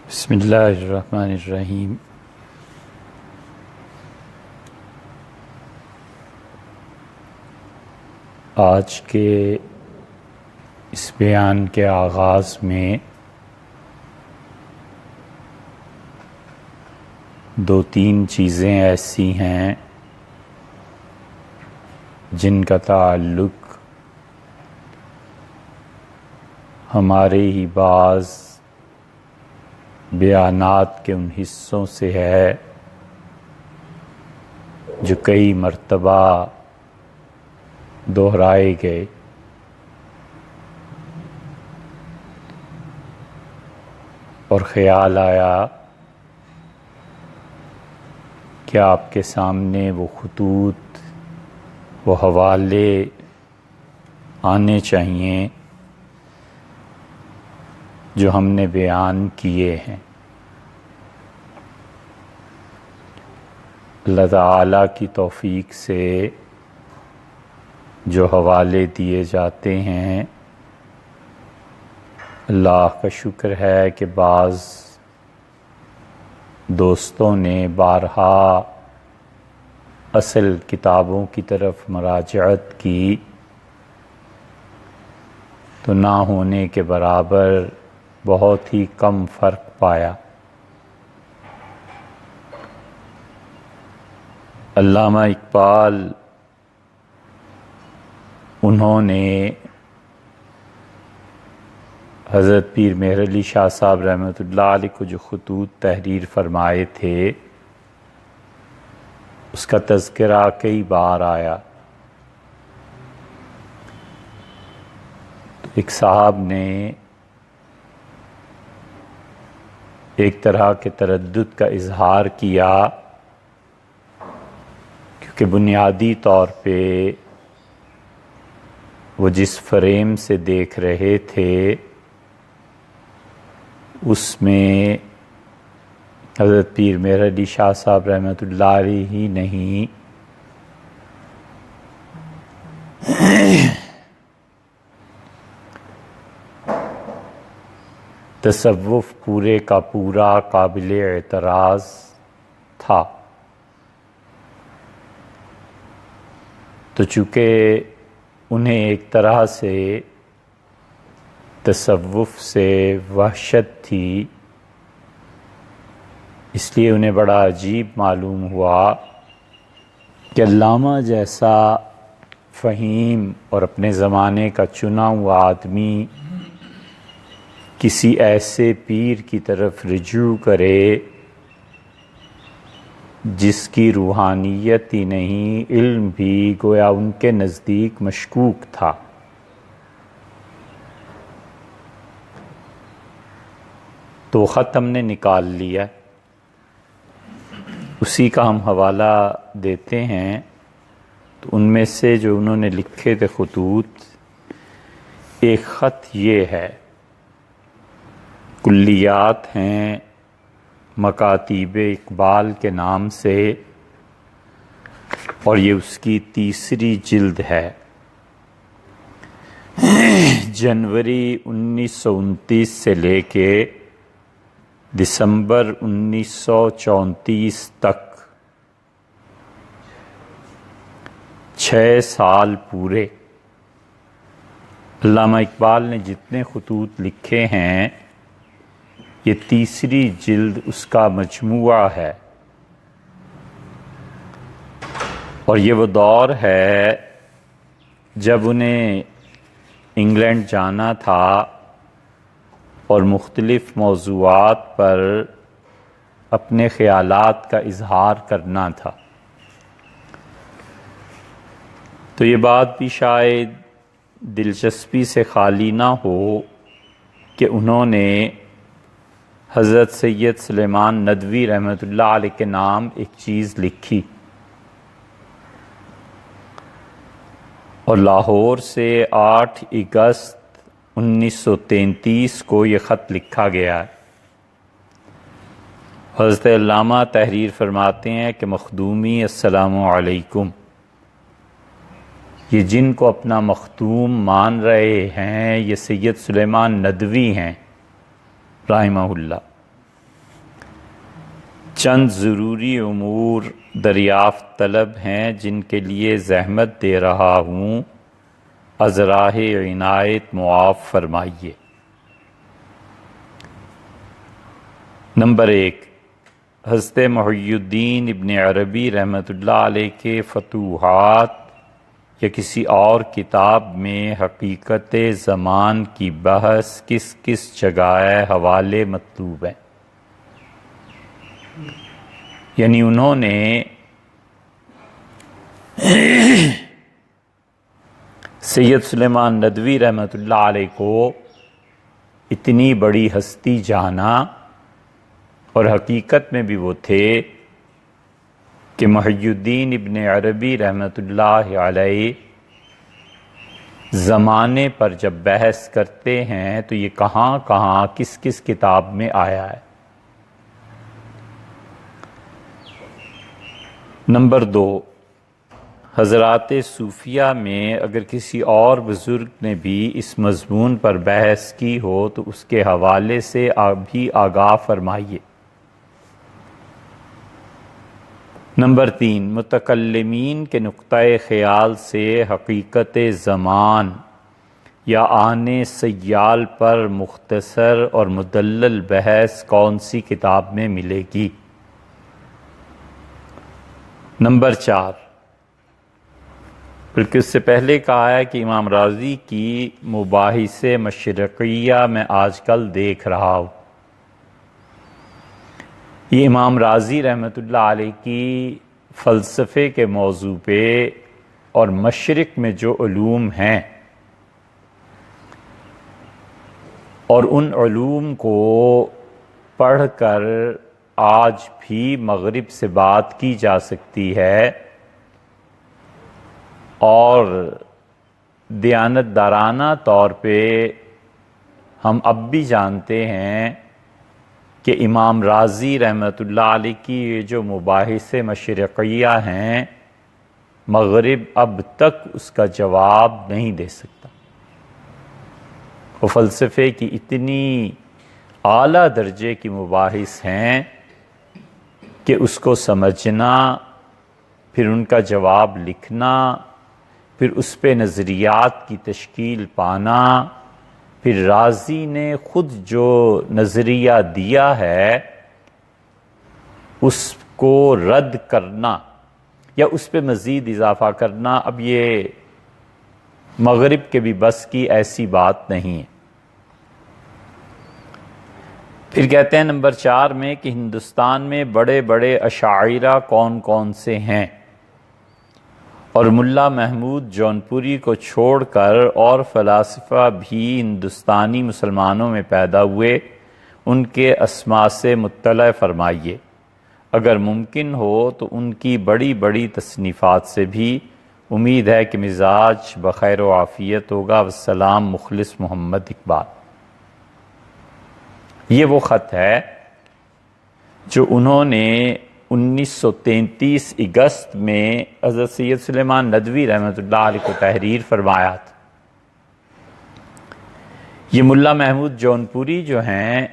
بسم اللہ الرحمن الرحیم۔ آج کے اس بیان کے آغاز میں دو تین چیزیں ایسی ہیں جن کا تعلق ہمارے ہی بعض بیانات کے ان حصوں سے ہے جو کئی مرتبہ دہرائے گئے، اور خیال آیا کہ آپ کے سامنے وہ خطوط، وہ حوالے آنے چاہیے جو ہم نے بیان کیے ہیں۔ اللہ تعالیٰ کی توفیق سے جو حوالے دیے جاتے ہیں، اللہ کا شکر ہے کہ بعض دوستوں نے بارہا اصل کتابوں کی طرف مراجعت کی تو نہ ہونے کے برابر بہت ہی کم فرق پایا۔ علامہ اقبال انہوں نے حضرت پیر مہر علی شاہ صاحب رحمۃ اللہ علیہ کو جو خطوط تحریر فرمائے تھے اس کا تذکرہ کئی بار آیا۔ تو ایک صاحب نے ایک طرح کے تردد کا اظہار کیا، کیونکہ بنیادی طور پہ وہ جس فریم سے دیکھ رہے تھے اس میں حضرت پیر مہر علی شاہ صاحب رحمۃ اللہ علیہ ہی نہیں تصوف پورے کا پورا قابل اعتراض تھا۔ تو چونکہ انہیں ایک طرح سے تصوف سے وحشت تھی، اس لیے انہیں بڑا عجیب معلوم ہوا کہ علامہ جیسا فہیم اور اپنے زمانے کا چنا ہوا آدمی کسی ایسے پیر کی طرف رجوع کرے جس کی روحانیت ہی نہیں، علم بھی گویا ان کے نزدیک مشکوک تھا۔ تو خط ہم نے نکال لیا، اسی کا ہم حوالہ دیتے ہیں۔ تو ان میں سے جو انہوں نے لکھے تھے خطوط، ایک خط یہ ہے، کلیات ہیں مکاتیب اقبال کے نام سے، اور یہ اس کی تیسری جلد ہے۔ جنوری 1929 سے لے کے دسمبر 1934 تک 6 سال پورے علامہ اقبال نے جتنے خطوط لکھے ہیں، یہ تیسری جلد اس کا مجموعہ ہے۔ اور یہ وہ دور ہے جب انہیں انگلینڈ جانا تھا اور مختلف موضوعات پر اپنے خیالات کا اظہار کرنا تھا۔ تو یہ بات بھی شاید دلچسپی سے خالی نہ ہو کہ انہوں نے حضرت سید سلیمان ندوی رحمۃ اللہ علیہ کے نام ایک چیز لکھی، اور لاہور سے 8 اگست 1933 کو یہ خط لکھا گیا ہے۔ حضرت علامہ تحریر فرماتے ہیں کہ مخدومی السلام علیکم، یہ جن کو اپنا مخدوم مان رہے ہیں یہ سید سلیمان ندوی ہیں رحمہ اللہ۔ چند ضروری امور دریافت طلب ہیں جن کے لیے زحمت دے رہا ہوں، از راہ عنایت معاف فرمائیے۔ نمبر 1، حضرت محی الدین ابن عربی رحمۃ اللہ علیہ کے فتوحات یا کسی اور کتاب میں حقیقت زمان کی بحث کس کس جگہ حوالے مطلوب ہیں؟ یعنی انہوں نے سید سلیمان ندوی رحمۃ اللہ علیہ کو اتنی بڑی ہستی جانا، اور حقیقت میں بھی وہ تھے کہ محی الدین ابن عربی رحمۃ اللہ علیہ زمانے پر جب بحث کرتے ہیں تو یہ کہاں کہاں کس کس کتاب میں آیا ہے۔ نمبر 2، حضرات صوفیہ میں اگر کسی اور بزرگ نے بھی اس مضمون پر بحث کی ہو تو اس کے حوالے سے بھی آگاہ فرمائیے۔ نمبر 3، متکلمین کے نقطۂ خیال سے حقیقت زمان یا آنے سیال پر مختصر اور مدلل بحث کون سی کتاب میں ملے گی؟ نمبر 4، بلکہ اس سے پہلے کہا ہے کہ امام راضی کی مباحث مشرقیہ میں آج کل دیکھ رہا ہوں۔ یہ امام راضی رحمۃ اللہ علیہ کی فلسفے کے موضوع پہ اور مشرق میں جو علوم ہیں اور ان علوم کو پڑھ کر آج بھی مغرب سے بات کی جا سکتی ہے، اور دیانتدارانہ طور پہ ہم اب بھی جانتے ہیں کہ امام راضی رحمۃ اللہ علیہ کی یہ جو مباحث مشرقیہ ہیں، مغرب اب تک اس کا جواب نہیں دے سکتا۔ وہ فلسفے کی اتنی اعلیٰ درجے کی مباحث ہیں کہ اس کو سمجھنا، پھر ان کا جواب لکھنا، پھر اس پہ نظریات کی تشکیل پانا، پھر رازی نے خود جو نظریہ دیا ہے اس کو رد کرنا یا اس پہ مزید اضافہ کرنا، اب یہ مغرب کے بھی بس کی ایسی بات نہیں ہے۔ پھر کہتے ہیں نمبر 4 میں کہ ہندوستان میں بڑے بڑے اشاعرہ کون کون سے ہیں، اور ملا محمود جونپوری کو چھوڑ کر اور فلاسفہ بھی ہندوستانی مسلمانوں میں پیدا ہوئے، ان کے اسماء سے مطلع فرمائیے، اگر ممکن ہو تو ان کی بڑی بڑی تصنیفات سے بھی۔ امید ہے کہ مزاج بخیر و عافیت ہوگا۔ والسلام، مخلص محمد اقبال۔ یہ وہ خط ہے جو انہوں نے 1933 اگست میں حضرت سید سلیمان ندوی رحمۃ اللہ علیہ کو تحریر فرمایا تھا۔ یہ ملا محمود جونپوری جو ہیں،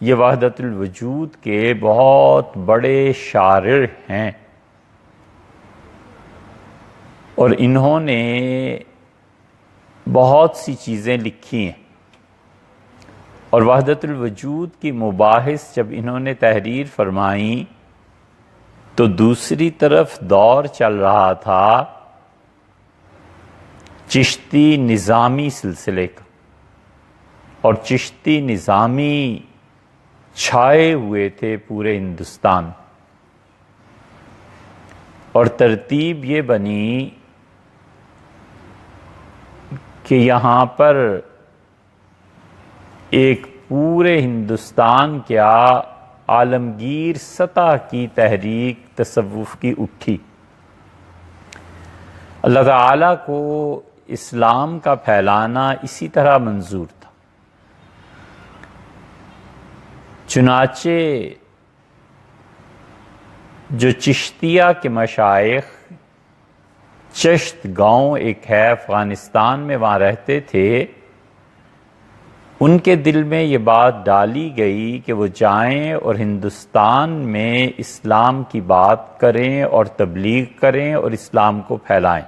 یہ وحدت الوجود کے بہت بڑے شارح ہیں، اور انہوں نے بہت سی چیزیں لکھی ہیں، اور وحدت الوجود کی مباحث جب انہوں نے تحریر فرمائیں تو دوسری طرف دور چل رہا تھا چشتی نظامی سلسلے کا، اور چشتی نظامی چھائے ہوئے تھے پورے ہندوستان، اور ترتیب یہ بنی کہ یہاں پر ایک پورے ہندوستان کیا عالمگیر سطح کی تحریک تصوف کی اٹھی۔ اللہ تعالیٰ کو اسلام کا پھیلانا اسی طرح منظور تھا۔ چنانچہ جو چشتیہ کے مشائخ، چشت گاؤں ایک ہے افغانستان میں، وہاں رہتے تھے، ان کے دل میں یہ بات ڈالی گئی کہ وہ جائیں اور ہندوستان میں اسلام کی بات کریں اور تبلیغ کریں اور اسلام کو پھیلائیں۔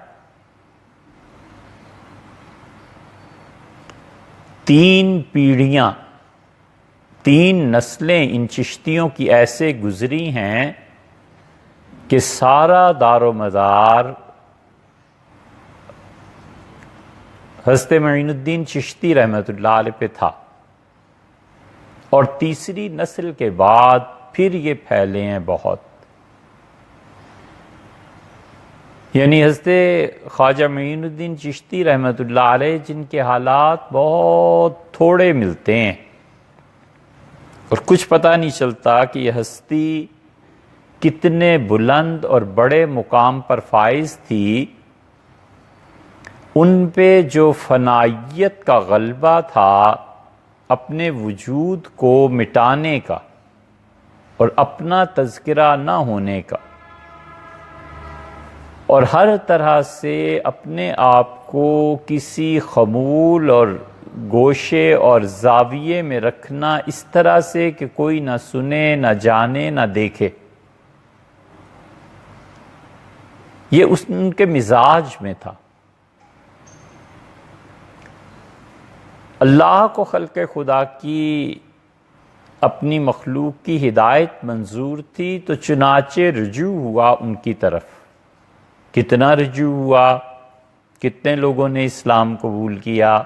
3 پیڑھیاں، 3 نسلیں ان چشتیوں کی ایسے گزری ہیں کہ سارا دار و مدار حضرت معین الدین چشتی رحمۃ اللہ علیہ پہ تھا، اور تیسری نسل کے بعد پھر یہ پھیلے ہیں بہت۔ یعنی حضرت خواجہ معین الدین چشتی رحمۃ اللہ علیہ جن کے حالات بہت تھوڑے ملتے ہیں اور کچھ پتہ نہیں چلتا کہ یہ ہستی کتنے بلند اور بڑے مقام پر فائز تھی، ان پہ جو فنائیت کا غلبہ تھا اپنے وجود کو مٹانے کا اور اپنا تذکرہ نہ ہونے کا، اور ہر طرح سے اپنے آپ کو کسی خمول اور گوشے اور زاویے میں رکھنا اس طرح سے کہ کوئی نہ سنے، نہ جانے، نہ دیکھے، یہ ان کے مزاج میں تھا۔ اللہ کو خلق خدا کی اپنی مخلوق کی ہدایت منظور تھی، تو چنانچہ رجوع ہوا ان کی طرف۔ کتنا رجوع ہوا، کتنے لوگوں نے اسلام قبول کیا،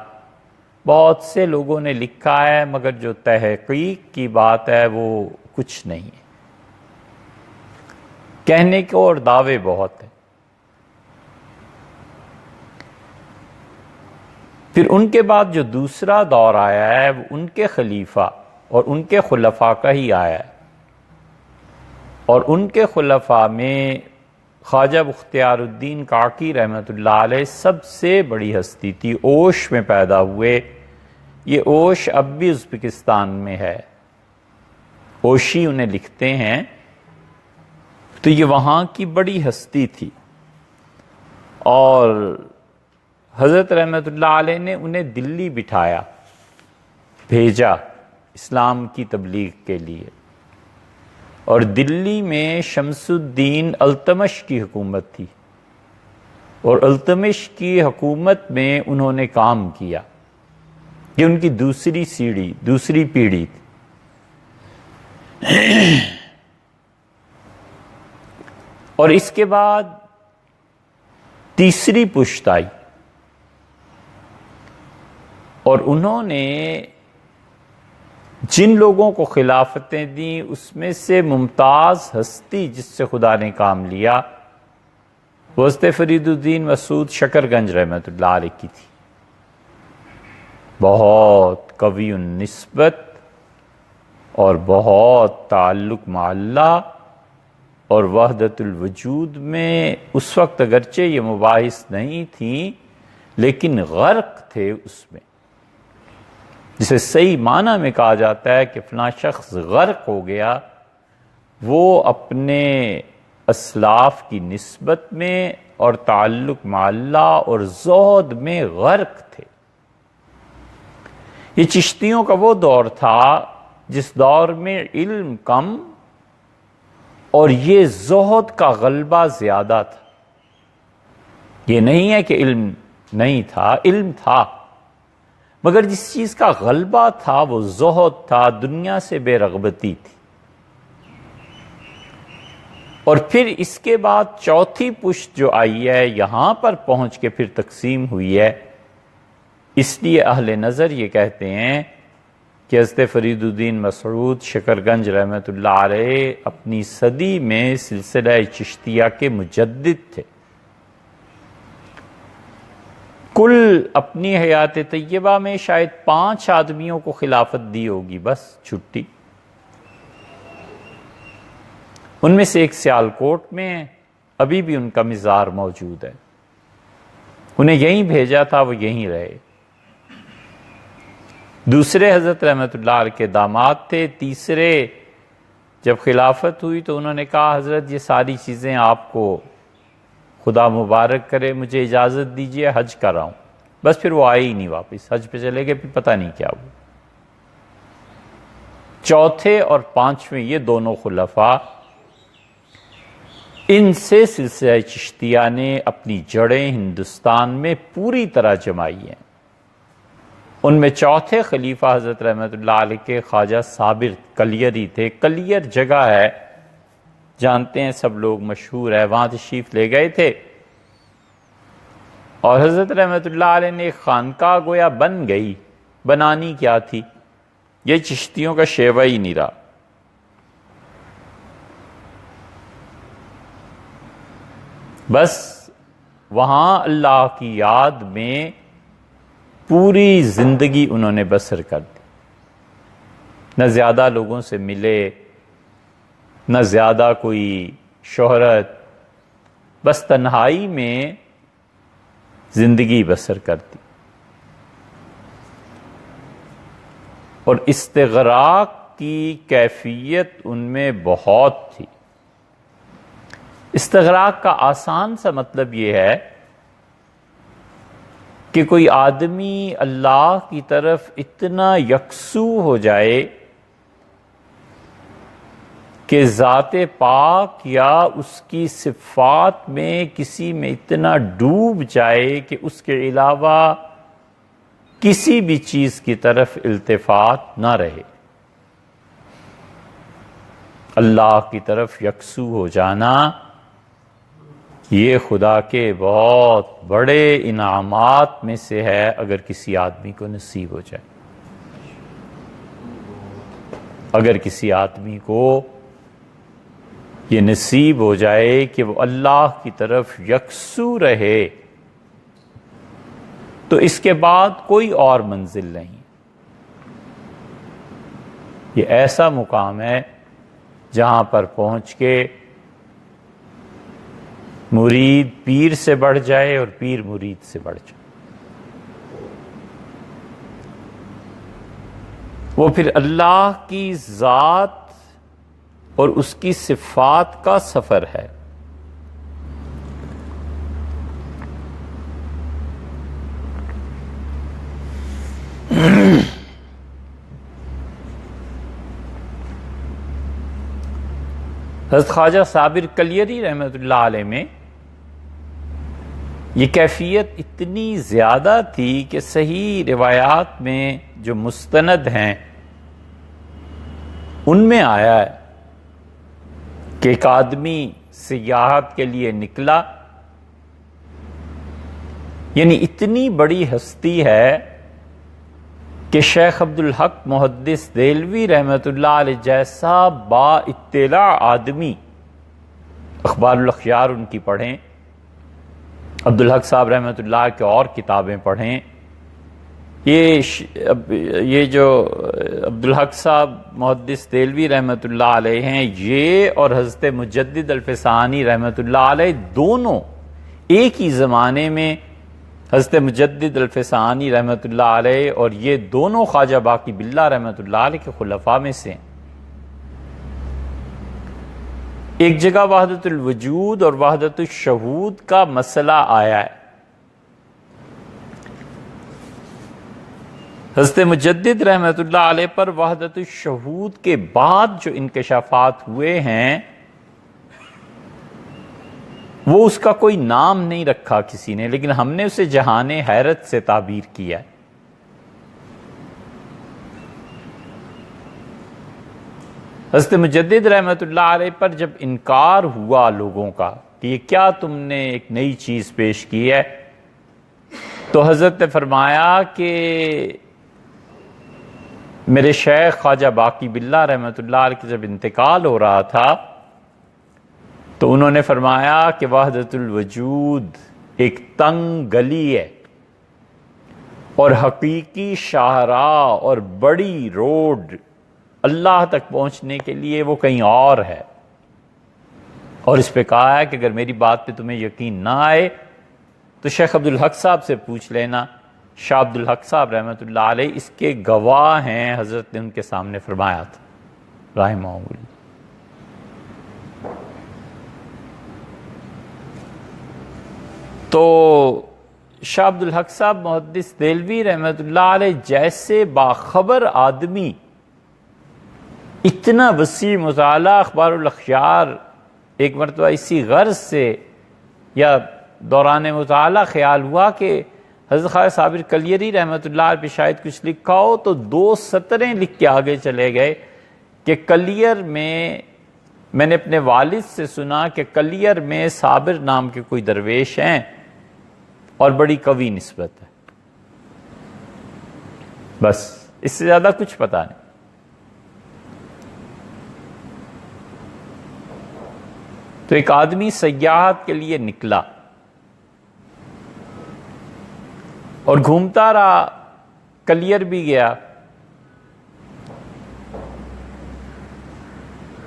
بہت سے لوگوں نے لکھا ہے، مگر جو تحقیق کی بات ہے وہ کچھ نہیں ہے۔ کہنے کو اور دعوے بہت ہیں۔ پھر ان کے بعد جو دوسرا دور آیا ہے وہ ان کے خلیفہ اور ان کے خلفاء کا ہی آیا ہے، اور ان کے خلفاء میں خواجہ بختیار الدین کاکی رحمۃ اللہ علیہ سب سے بڑی ہستی تھی۔ اوش میں پیدا ہوئے، یہ اوش اب بھی ازبکستان میں ہے، اوشی انہیں لکھتے ہیں، تو یہ وہاں کی بڑی ہستی تھی، اور حضرت رحمۃ اللہ علیہ نے انہیں دلی بٹھایا، بھیجا اسلام کی تبلیغ کے لیے، اور دلی میں شمس الدین التمش کی حکومت تھی، اور التمش کی حکومت میں انہوں نے کام کیا۔ یہ ان کی دوسری سیڑھی، دوسری پیڑھی تھی۔ اور اس کے بعد تیسری پشت آئی، اور انہوں نے جن لوگوں کو خلافتیں دیں اس میں سے ممتاز ہستی جس سے خدا نے کام لیا وہ حضرت فرید الدین مسعود شکر گنج رحمۃ اللہ علیہ کی تھی۔ بہت قوی النسبت اور بہت تعلق مع اللہ اور وحدت الوجود میں اس وقت اگرچہ یہ مباحث نہیں تھیں لیکن غرق تھے اس میں، جسے صحیح معنی میں کہا جاتا ہے کہ فلاں شخص غرق ہو گیا، وہ اپنے اسلاف کی نسبت میں اور تعلق مع اللہ اور زہد میں غرق تھے۔ یہ چشتیوں کا وہ دور تھا جس دور میں علم کم اور یہ زہد کا غلبہ زیادہ تھا۔ یہ نہیں ہے کہ علم نہیں تھا، علم تھا، مگر جس چیز کا غلبہ تھا وہ زہد تھا، دنیا سے بے رغبتی تھی۔ اور پھر اس کے بعد چوتھی پشت جو آئی ہے یہاں پر پہنچ کے پھر تقسیم ہوئی ہے، اس لیے اہل نظر یہ کہتے ہیں کہ حضرت فرید الدین مسعود شکر گنج رحمۃ اللہ علیہ اپنی صدی میں سلسلہ چشتیہ کے مجدد تھے۔ کل اپنی حیات طیبہ میں شاید 5 آدمیوں کو خلافت دی ہوگی، بس چھٹی۔ ان میں سے ایک سیالکوٹ میں ہے، ابھی بھی ان کا مزار موجود ہے، انہیں یہیں بھیجا تھا، وہ یہیں رہے۔ دوسرے حضرت رحمۃ اللہ علیہ کے داماد تھے۔ تیسرے جب خلافت ہوئی تو انہوں نے کہا حضرت یہ ساری چیزیں آپ کو خدا مبارک کرے، مجھے اجازت دیجیے حج کر رہا ہوں۔ بس پھر وہ آئے ہی نہیں واپس، حج پہ چلے گئے، پھر پتہ نہیں کیا ہوا۔ چوتھے اور پانچویں یہ دونوں خلفاء، ان سے سلسلہ چشتیہ نے اپنی جڑیں ہندوستان میں پوری طرح جمائی ہیں۔ ان میں چوتھے خلیفہ حضرت رحمت اللہ علیہ کے خواجہ صابر کلیری تھے۔ کلیر جگہ ہے، جانتے ہیں سب لوگ، مشہور ہے، وہاں تشریف لے گئے تھے اور حضرت رحمت اللہ علیہ نے ایک خانقاہ گویا بن گئی، بنانی کیا تھی، یہ چشتیوں کا شیوہ ہی نہیں رہا۔ بس وہاں اللہ کی یاد میں پوری زندگی انہوں نے بسر کر دی، نہ زیادہ لوگوں سے ملے، نہ زیادہ کوئی شہرت، بس تنہائی میں زندگی بسر کر دی۔ اور استغراق کی کیفیت ان میں بہت تھی۔ استغراق کا آسان سا مطلب یہ ہے کہ کوئی آدمی اللہ کی طرف اتنا یکسو ہو جائے کہ ذات پاک یا اس کی صفات میں کسی میں اتنا ڈوب جائے کہ اس کے علاوہ کسی بھی چیز کی طرف التفات نہ رہے۔ اللہ کی طرف یکسو ہو جانا یہ خدا کے بہت بڑے انعامات میں سے ہے، اگر کسی آدمی کو نصیب ہو جائے۔ اگر کسی آدمی کو یہ نصیب ہو جائے کہ وہ اللہ کی طرف یکسو رہے تو اس کے بعد کوئی اور منزل نہیں۔ یہ ایسا مقام ہے جہاں پر پہنچ کے مرید پیر سے بڑھ جائے اور پیر مرید سے بڑھ جائے۔ وہ پھر اللہ کی ذات اور اس کی صفات کا سفر ہے۔ حضرت خواجہ صابر کلیری رحمۃ اللہ علیہ میں یہ کیفیت اتنی زیادہ تھی کہ صحیح روایات میں جو مستند ہیں ان میں آیا ہے کہ ایک آدمی سیاحت کے لیے نکلا، یعنی اتنی بڑی ہستی ہے کہ شیخ عبدالحق محدث دہلوی رحمۃ اللہ علیہ جیسا با اطلاع آدمی، اخبار الاخیار ان کی پڑھیں، عبدالحق صاحب رحمۃ اللہ کے اور کتابیں پڑھیں، یہ جو عبدالحق صاحب محدث دہلوی رحمۃ اللہ علیہ ہیں، یہ اور حضرت مجدد الفسانی رحمۃ اللہ علیہ دونوں ایک ہی زمانے میں، حضرت مجدد الفسانی رحمۃ اللہ علیہ اور یہ دونوں خواجہ باقی باللہ رحمۃ اللہ علیہ کے خلفاء میں سے ہیں۔ ایک جگہ وحدت الوجود اور وحدت الشہود کا مسئلہ آیا ہے۔ حضرت مجدد رحمۃ اللہ علیہ پر وحدت الشہود کے بعد جو انکشافات ہوئے ہیں وہ اس کا کوئی نام نہیں رکھا کسی نے، لیکن ہم نے اسے جہان حیرت سے تعبیر کیا ہے۔ حضرت مجدد رحمۃ اللہ علیہ پر جب انکار ہوا لوگوں کا کہ یہ کیا تم نے ایک نئی چیز پیش کی ہے، تو حضرت نے فرمایا کہ میرے شیخ خواجہ باقی باللہ رحمۃ اللہ علیہ کے جب انتقال ہو رہا تھا تو انہوں نے فرمایا کہ وحدت الوجود ایک تنگ گلی ہے اور حقیقی شاہراہ اور بڑی روڈ اللہ تک پہنچنے کے لیے وہ کہیں اور ہے، اور اس پہ کہا ہے کہ اگر میری بات پہ تمہیں یقین نہ آئے تو شیخ عبدالحق صاحب سے پوچھ لینا۔ شاہ عبدالحق صاحب رحمۃ اللہ علیہ اس کے گواہ ہیں، حضرت نے ان کے سامنے فرمایا تھا رحمہ اللہ۔ تو شاہ عبدالحق صاحب محدث دہلوی رحمۃ اللہ علیہ جیسے باخبر آدمی اتنا وسیع مطالعہ اخبار الاخیار، ایک مرتبہ اسی غرض سے یا دوران مطالعہ خیال ہوا کہ حضرت خواجہ صابر کلیری رحمۃ اللہ علیہ پہ شاید کچھ لکھا ہو، تو 2 سطریں لکھ کے آگے چلے گئے کہ کلیر میں نے اپنے والد سے سنا کہ کلیر میں صابر نام کے کوئی درویش ہیں اور بڑی قوی نسبت ہے، بس اس سے زیادہ کچھ پتا نہیں۔ تو ایک آدمی سیاحت کے لیے نکلا اور گھومتا رہا، کلیر بھی گیا،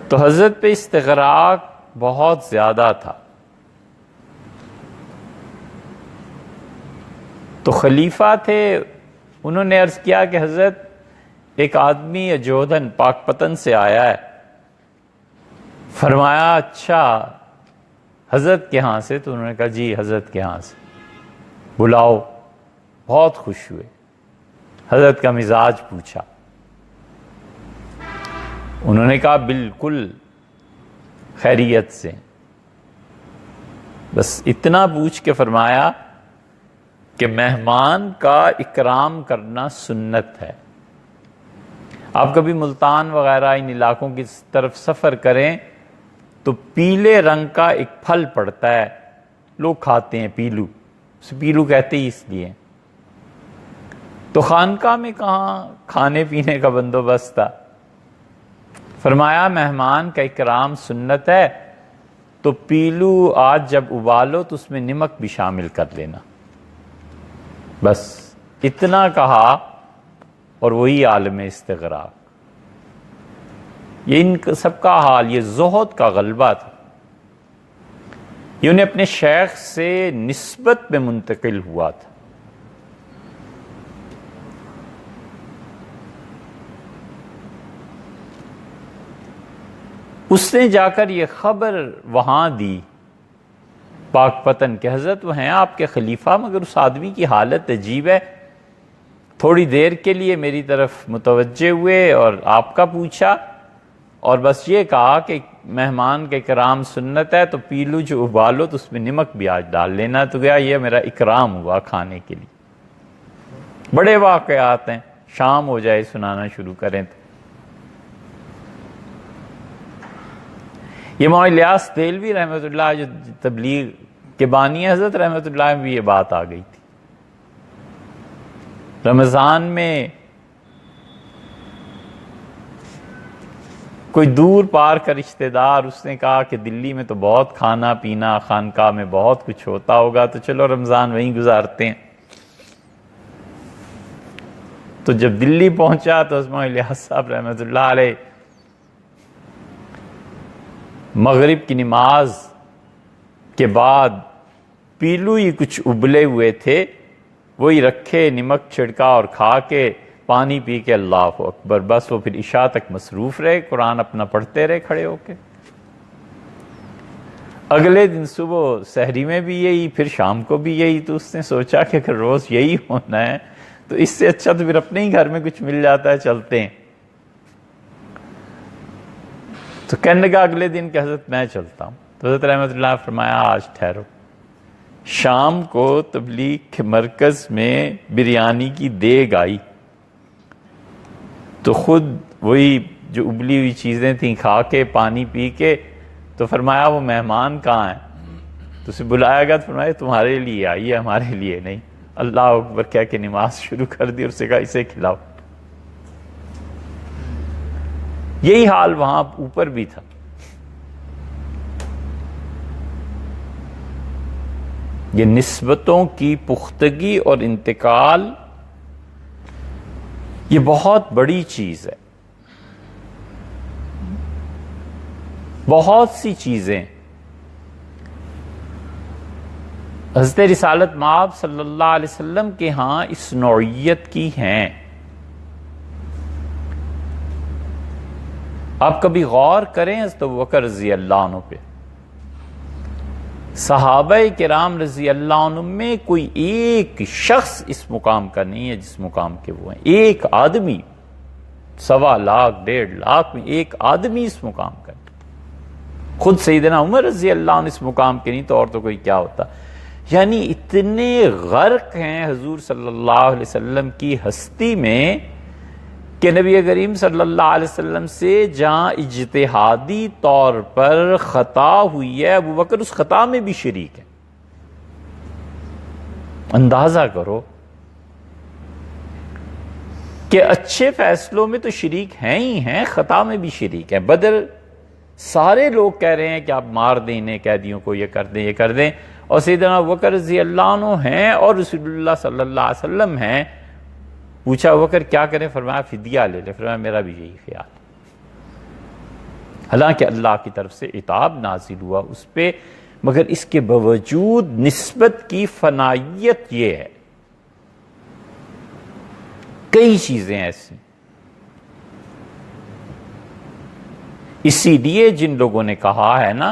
تو حضرت پہ استغراق بہت زیادہ تھا، تو خلیفہ تھے، انہوں نے عرض کیا کہ حضرت ایک آدمی اجودھن پاک پتن سے آیا ہے۔ فرمایا اچھا حضرت کے ہاں سے؟ تو انہوں نے کہا جی حضرت کے ہاں سے، بلاؤ۔ بہت خوش ہوئے، حضرت کا مزاج پوچھا، انہوں نے کہا بالکل خیریت سے، بس اتنا پوچھ کے فرمایا کہ مہمان کا اکرام کرنا سنت ہے۔ آپ کبھی ملتان وغیرہ ان علاقوں کی طرف سفر کریں تو پیلے رنگ کا ایک پھل پڑتا ہے، لوگ کھاتے ہیں، پیلو، اسے پیلو کہتے ہی اس لیے۔ تو خانقاہ میں کہاں کھانے پینے کا بندوبست تھا، فرمایا مہمان کا اکرام سنت ہے، تو پیلو آج جب ابالو تو اس میں نمک بھی شامل کر لینا، بس اتنا کہا، اور وہی عالم استغراق۔ یہ ان سب کا حال، یہ زہد کا غلبہ تھا، یہ انہیں اپنے شیخ سے نسبت میں منتقل ہوا تھا۔ اس نے جا کر یہ خبر وہاں دی پاک پتن کہ حضرت وہ ہیں آپ کے خلیفہ، مگر اس آدمی کی حالت عجیب ہے، تھوڑی دیر کے لیے میری طرف متوجہ ہوئے اور آپ کا پوچھا، اور بس یہ کہا کہ مہمان کا اکرام سنت ہے، تو پیلو جو ابالو تو اس میں نمک بھی آج ڈال لینا، تو گیا یہ میرا اکرام ہوا کھانے کے لیے۔ بڑے واقعات ہیں، شام ہو جائے سنانا شروع کریں تو۔ یہ مولانا الیاس دہلوی رحمۃ اللہ جو تبلیغ کے بانی حضرت رحمۃ اللہ میں بھی یہ بات آ گئی تھی۔ رمضان میں کوئی دور پار کا رشتہ دار، اس نے کہا کہ دلی میں تو بہت کھانا پینا، خانقاہ میں بہت کچھ ہوتا ہوگا، تو چلو رمضان وہیں گزارتے ہیں۔ تو جب دلی پہنچا تو مولانا الیاس صاحب رحمۃ اللہ علیہ مغرب کی نماز کے بعد پیلو ہی کچھ ابلے ہوئے تھے، وہی رکھے، نمک چھڑکا اور کھا کے پانی پی کے اللہ اکبر، بس وہ پھر عشاء تک مصروف رہے، قرآن اپنا پڑھتے رہے کھڑے ہو کے۔ اگلے دن صبح سحری میں بھی یہی، پھر شام کو بھی یہی، تو اس نے سوچا کہ اگر روز یہی ہونا ہے تو اس سے اچھا تو پھر اپنے ہی گھر میں کچھ مل جاتا ہے، چلتے ہیں۔ تو کہنے لگا اگلے دن کہ حضرت میں چلتا ہوں، تو حضرت رحمۃ اللہ فرمایا آج ٹھہرو، شام کو تبلیغ کے مرکز میں بریانی کی دیگ آئی، تو خود وہی جو ابلی ہوئی چیزیں تھیں کھا کے پانی پی کے، تو فرمایا وہ مہمان کہاں ہیں؟ تو اسے بلایا گیا، تو فرمایا تمہارے لیے آئی ہے، ہمارے لیے نہیں۔ اللہ اکبر کہہ کے نماز شروع کر دی اور اسے کہا اسے کھلاؤ۔ یہی حال وہاں اوپر بھی تھا۔ یہ نسبتوں کی پختگی اور انتقال، یہ بہت بڑی چیز ہے۔ بہت سی چیزیں حضرت رسالت مآب صلی اللہ علیہ وسلم کے ہاں اس نوعیت کی ہیں۔ آپ کبھی غور کریں حضرت ابوبکر رضی اللہ عنہ پہ، صحابہ کرام رضی اللہ عنہ میں کوئی ایک شخص اس مقام کا نہیں ہے جس مقام کے وہ ہیں، ایک آدمی 1.25 لاکھ 1.5 لاکھ میں ایک آدمی اس مقام کا، خود سیدنا عمر رضی اللہ عنہ اس مقام کے نہیں تو اور تو کوئی کیا ہوتا۔ یعنی اتنے غرق ہیں حضور صلی اللہ علیہ وسلم کی ہستی میں کہ نبی کریم صلی اللہ علیہ وسلم سے جہاں اجتہادی طور پر خطا ہوئی ہے، ابو بکر اس خطا میں بھی شریک ہے۔ اندازہ کرو کہ اچھے فیصلوں میں تو شریک ہیں ہی ہیں، خطا میں بھی شریک ہیں۔ بدر سارے لوگ کہہ رہے ہیں کہ آپ مار دیں انہیں، قیدیوں کو، یہ کر دیں یہ کر دیں، اور سیدنا ابو بکر رضی اللہ عنہ ہیں اور رسول اللہ صلی اللہ علیہ وسلم ہیں۔ پوچھا ابو بکر کیا کریں؟ فرمایا فدیہ لے لے۔ فرمایا میرا بھی یہی خیال ہے۔ حالانکہ اللہ کی طرف سے عتاب نازل ہوا اس پہ، مگر اس کے باوجود نسبت کی فنائیت یہ ہے۔ کئی چیزیں ایسی، اسی لیے جن لوگوں نے کہا ہے نا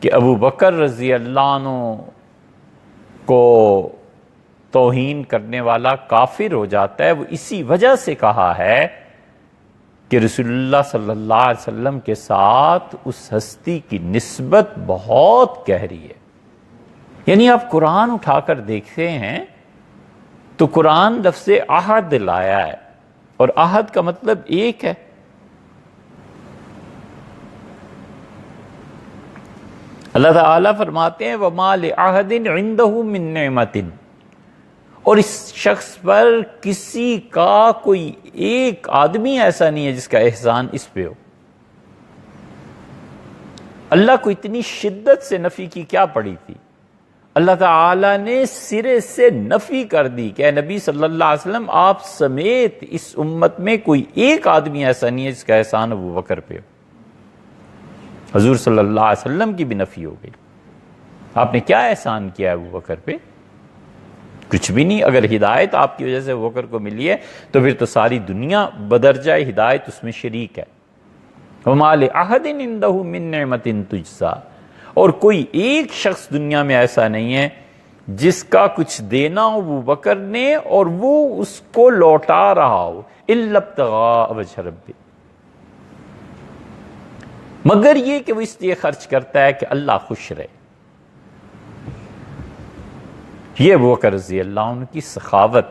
کہ ابو بکر رضی اللہ عنہ کو توہین کرنے والا کافر ہو جاتا ہے، وہ اسی وجہ سے کہا ہے کہ رسول اللہ صلی اللہ علیہ وسلم کے ساتھ اس ہستی کی نسبت بہت گہری ہے۔ یعنی آپ قرآن اٹھا کر دیکھتے ہیں تو قرآن لفظ عہد لایا ہے، اور عہد کا مطلب ایک ہے۔ اللہ تعالیٰ فرماتے ہیں وَمَا لِعَهْدٍ عِنْدَهُ مِن نِعْمَةٍ، اور اس شخص پر کسی کا کوئی ایک آدمی ایسا نہیں ہے جس کا احسان اس پہ ہو۔ اللہ کو اتنی شدت سے نفی کی کیا پڑی تھی؟ اللہ تعالیٰ نے سرے سے نفی کر دی کہ اے نبی صلی اللہ علیہ وسلم آپ سمیت اس امت میں کوئی ایک آدمی ایسا نہیں ہے جس کا احسان ابو بکر پہ ہو۔ حضور صلی اللہ علیہ وسلم کی بھی نفی ہو گئی۔ آپ نے کیا احسان کیا ہے ابو بکر پہ؟ کچھ بھی نہیں۔ اگر ہدایت آپ کی وجہ سے ابو بکر کو ملی ہے تو پھر تو ساری دنیا بدرجہ ہدایت اس میں شریک ہے۔ وَمَا لِعَهْدٍ عِنْدَهُ مِن نِعْمَةٍ تُجْزَىٰ، اور کوئی ایک شخص دنیا میں ایسا نہیں ہے جس کا کچھ دینا ہو ابو بکر نے اور وہ اس کو لوٹا رہا ہو، إِلَّا ابْتِغَاءَ وَجْهِ رَبِّهِ، مگر یہ کہ وہ اس لیے خرچ کرتا ہے کہ اللہ خوش رہے۔ یہ ابو بکر رضی اللہ عنہ کی سخاوت۔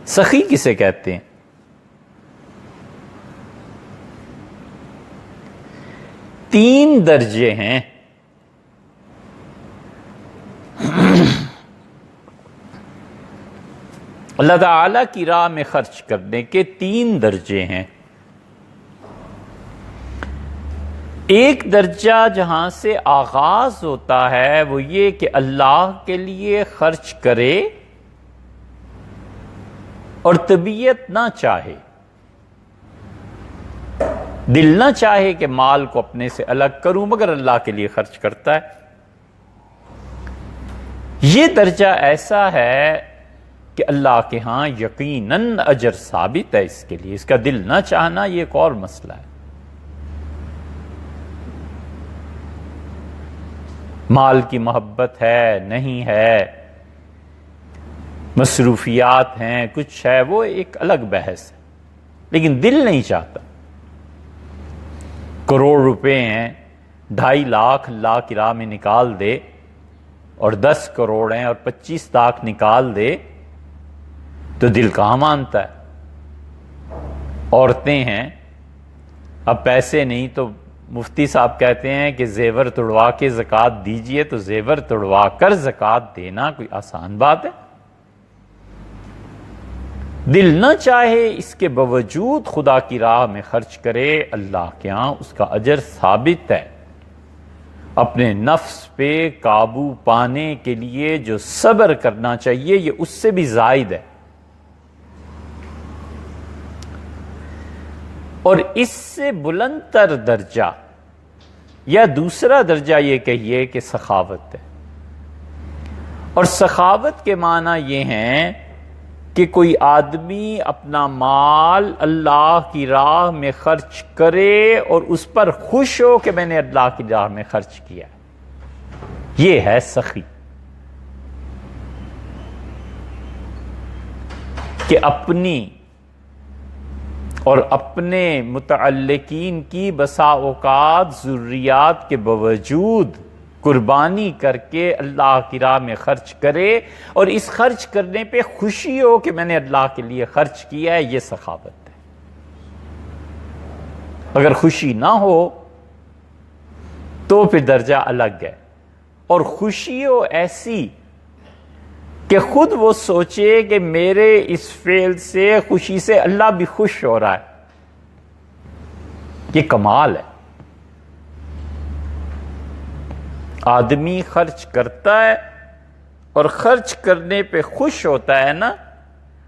سخی کسے کہتے ہیں؟ تین درجے ہیں۔ اللہ تعالیٰ کی راہ میں خرچ کرنے کے 3 درجے ہیں۔ ایک درجہ جہاں سے آغاز ہوتا ہے وہ یہ کہ اللہ کے لیے خرچ کرے اور طبیعت نہ چاہے، دل نہ چاہے کہ مال کو اپنے سے الگ کروں، مگر اللہ کے لیے خرچ کرتا ہے۔ یہ درجہ ایسا ہے کہ اللہ کے ہاں یقیناً اجر ثابت ہے اس کے لیے۔ اس کا دل نہ چاہنا یہ ایک اور مسئلہ ہے۔ مال کی محبت ہے نہیں ہے، مصروفیات ہیں کچھ ہے، وہ ایک الگ بحث ہے، لیکن دل نہیں چاہتا۔ کروڑ روپے ہیں، 2.5 لاکھ اللہ کی راہ میں نکال دے، اور 10 کروڑ ہیں اور 25 لاکھ نکال دے تو دل کہاں مانتا ہے؟ عورتیں ہیں، اب پیسے نہیں تو مفتی صاحب کہتے ہیں کہ زیور توڑوا کے زکوٰۃ دیجئے، تو زیور توڑوا کر زکوٰۃ دینا کوئی آسان بات ہے؟ دل نہ چاہے، اس کے باوجود خدا کی راہ میں خرچ کرے، اللہ کے ہاں اس کا اجر ثابت ہے۔ اپنے نفس پہ قابو پانے کے لیے جو صبر کرنا چاہیے یہ اس سے بھی زائد ہے۔ اور اس سے بلند تر درجہ یا دوسرا درجہ یہ کہیے کہ سخاوت ہے۔ اور سخاوت کے معنی یہ ہیں کہ کوئی آدمی اپنا مال اللہ کی راہ میں خرچ کرے اور اس پر خوش ہو کہ میں نے اللہ کی راہ میں خرچ کیا، یہ ہے سخی۔ کہ اپنی اور اپنے متعلقین کی بسا اوقات ضروریات کے باوجود قربانی کر کے اللہ کی راہ میں خرچ کرے اور اس خرچ کرنے پہ خوشی ہو کہ میں نے اللہ کے لیے خرچ کیا ہے، یہ سخاوت ہے۔ اگر خوشی نہ ہو تو پھر درجہ الگ ہے، اور خوشی ہو ایسی کہ خود وہ سوچے کہ میرے اس فعل سے خوشی سے اللہ بھی خوش ہو رہا ہے، یہ کمال ہے۔ آدمی خرچ کرتا ہے اور خرچ کرنے پہ خوش ہوتا ہے نا،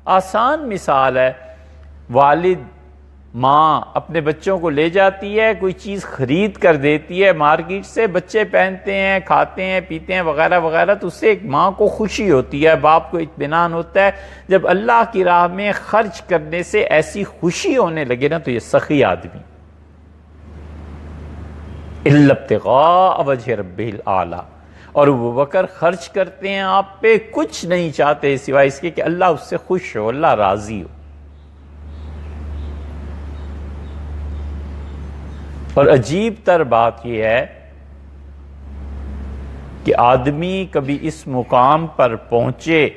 آسان مثال ہے، والد ماں اپنے بچوں کو لے جاتی ہے، کوئی چیز خرید کر دیتی ہے مارکیٹ سے، بچے پہنتے ہیں، کھاتے ہیں، پیتے ہیں وغیرہ وغیرہ، تو اس سے ایک ماں کو خوشی ہوتی ہے، باپ کو اطمینان ہوتا ہے۔ جب اللہ کی راہ میں خرچ کرنے سے ایسی خوشی ہونے لگے نا، تو یہ سخی آدمی، الا ابتغاء وجہ ربہ الاعلی۔ اور ابو بکر خرچ کرتے ہیں آپ پہ، کچھ نہیں چاہتے سوائے اس کے کہ اللہ اس سے خوش ہو، اللہ راضی ہو۔ اور عجیب تر بات یہ ہے کہ آدمی کبھی اس مقام پر پہنچے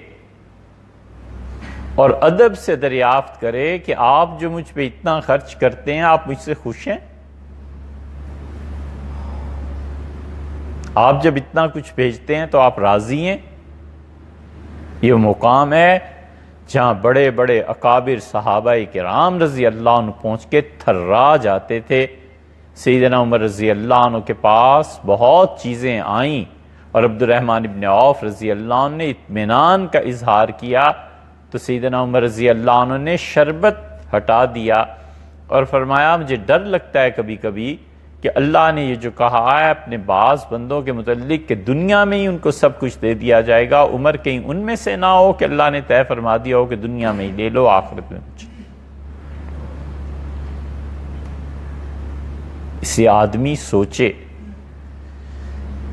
اور ادب سے دریافت کرے کہ آپ جو مجھ پہ اتنا خرچ کرتے ہیں، آپ مجھ سے خوش ہیں؟ آپ جب اتنا کچھ بھیجتے ہیں تو آپ راضی ہیں؟ یہ مقام ہے جہاں بڑے بڑے اکابر صحابہ کرام رضی اللہ عنہ پہنچ کے تھرا جاتے تھے۔ سیدنا عمر رضی اللہ عنہ کے پاس بہت چیزیں آئیں اور عبد الرحمن ابن عوف رضی اللہ عنہ نے اطمینان کا اظہار کیا، تو سیدنا عمر رضی اللہ عنہ نے شربت ہٹا دیا اور فرمایا مجھے ڈر لگتا ہے کبھی کبھی کہ اللہ نے یہ جو کہا ہے اپنے بعض بندوں کے متعلق کہ دنیا میں ہی ان کو سب کچھ دے دیا جائے گا، عمر کہیں ان میں سے نہ ہو کہ اللہ نے طے فرما دیا ہو کہ دنیا میں ہی لے لو، آخرت میں کچھ۔ اسی آدمی سوچے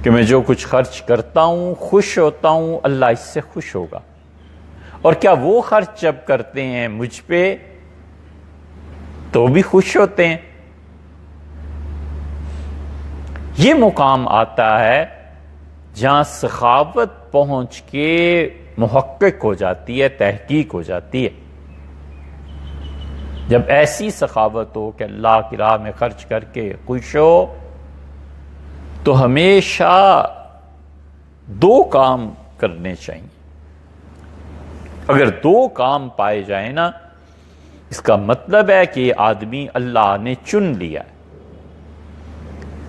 کہ میں جو کچھ خرچ کرتا ہوں خوش ہوتا ہوں، اللہ اس سے خوش ہوگا، اور کیا وہ خرچ جب کرتے ہیں مجھ پہ تو بھی خوش ہوتے ہیں؟ یہ مقام آتا ہے جہاں سخاوت پہنچ کے محقق ہو جاتی ہے، تحقیق ہو جاتی ہے۔ جب ایسی سخاوت ہو کہ اللہ کی راہ میں خرچ کر کے خوش ہو، تو ہمیشہ دو کام کرنے چاہیے۔ اگر دو کام پائے جائیں نا، اس کا مطلب ہے کہ یہ آدمی اللہ نے چن لیا ہے۔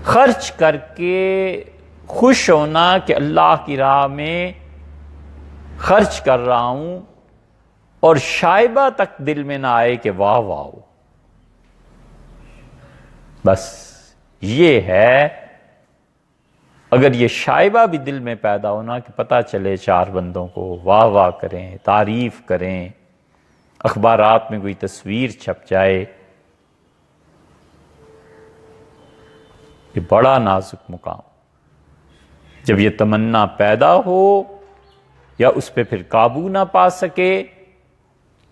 خرچ کر کے خوش ہونا کہ اللہ کی راہ میں خرچ کر رہا ہوں، اور شائبہ تک دل میں نہ آئے کہ واہ واہ ہو، بس یہ ہے۔ اگر یہ شائبہ بھی دل میں پیدا ہونا کہ پتہ چلے چار بندوں کو، واہ واہ کریں، تعریف کریں، اخبارات میں کوئی تصویر چھپ جائے، یہ بڑا نازک مقام۔ جب یہ تمنا پیدا ہو یا اس پہ پھر قابو نہ پا سکے،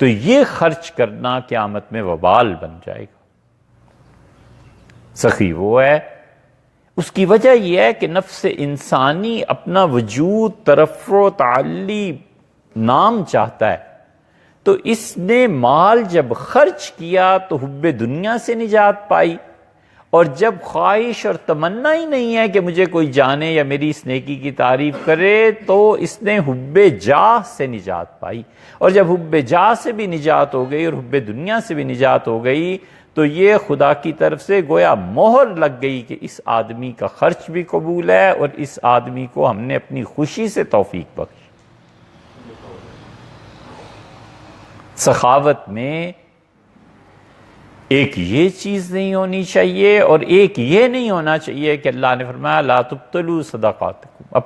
تو یہ خرچ کرنا قیامت میں وبال بن جائے گا۔ سخی وہ ہے، اس کی وجہ یہ ہے کہ نفس انسانی اپنا وجود، ترفع و تعلی، نام چاہتا ہے، تو اس نے مال جب خرچ کیا تو حب دنیا سے نجات پائی، اور جب خواہش اور تمنا ہی نہیں ہے کہ مجھے کوئی جانے یا میری اس نیکی کی تعریف کرے، تو اس نے حب جاہ سے نجات پائی، اور جب حب جاہ سے بھی نجات ہو گئی اور حب دنیا سے بھی نجات ہو گئی، تو یہ خدا کی طرف سے گویا مہر لگ گئی کہ اس آدمی کا خرچ بھی قبول ہے، اور اس آدمی کو ہم نے اپنی خوشی سے توفیق بخشی۔ سخاوت میں ایک یہ چیز نہیں ہونی چاہیے، اور ایک یہ نہیں ہونا چاہیے کہ اللہ نے فرمایا لا تبطلوا صدقاتکم،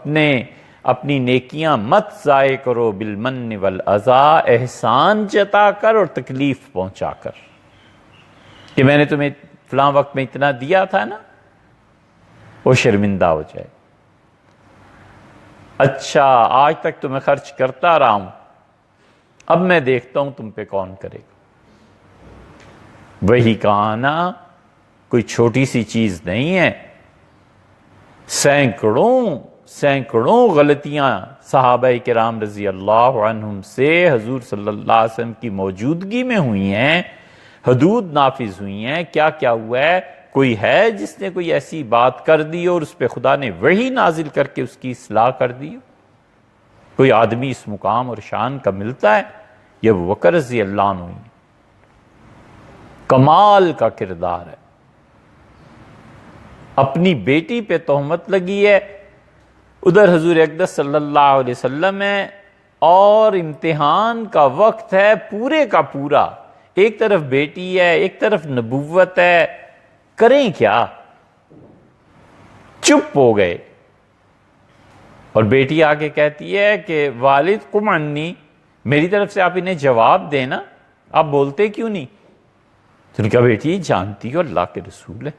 اپنی نیکیاں مت ضائع کرو بالمن والاذی، احسان جتا کر اور تکلیف پہنچا کر، کہ میں نے تمہیں فلاں وقت میں اتنا دیا تھا نا، وہ شرمندہ ہو جائے۔ اچھا آج تک تو میں خرچ کرتا رہا ہوں، اب میں دیکھتا ہوں تم پہ کون کرے گا۔ وہی کا آنا کوئی چھوٹی سی چیز نہیں ہے، سینکڑوں غلطیاں صحابہ کرام رضی اللہ عنہم سے حضور صلی اللہ علیہ وسلم کی موجودگی میں ہوئی ہیں، حدود نافذ ہوئی ہیں۔ کیا کیا ہوا ہے؟ کوئی ہے جس نے کوئی ایسی بات کر دی اور اس پہ خدا نے وحی نازل کر کے اس کی اصلاح کر دی؟ کوئی آدمی اس مقام اور شان کا ملتا ہے؟ یہ ابو بکر رضی اللہ عنہ ہوئی، کمال کا کردار ہے۔ اپنی بیٹی پہ تہمت لگی ہے، ادھر حضور اقدس صلی اللہ علیہ وسلم ہے، اور امتحان کا وقت ہے پورے کا پورا۔ ایک طرف بیٹی ہے، ایک طرف نبوت ہے، کریں کیا؟ چپ ہو گئے۔ اور بیٹی آگے کہتی ہے کہ والد قم عنی، میری طرف سے آپ انہیں جواب دینا، آپ بولتے کیوں نہیں؟ تو نے کہا بیٹی جانتی ہو اللہ کے رسول ہے۔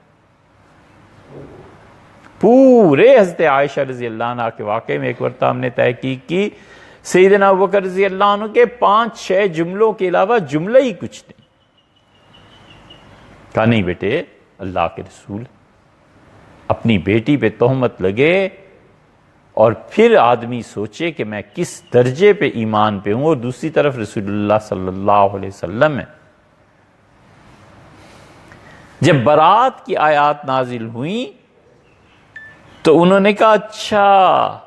پورے حضرت عائشہ رضی اللہ عنہ کے واقعے میں ایک مرتبہ ہم نے تحقیق کی، سیدنا ابوبکر رضی اللہ عنہ کے 5-6 جملوں کے علاوہ جملہ ہی کچھ نہیں۔ کہا نہیں بیٹے اللہ کے رسول، اپنی بیٹی پہ تہمت لگے اور پھر آدمی سوچے کہ میں کس درجے پہ ایمان پہ ہوں، اور دوسری طرف رسول اللہ صلی اللہ علیہ وسلم ہے۔ جب برات کی آیات نازل ہوئیں تو انہوں نے کہا اچھا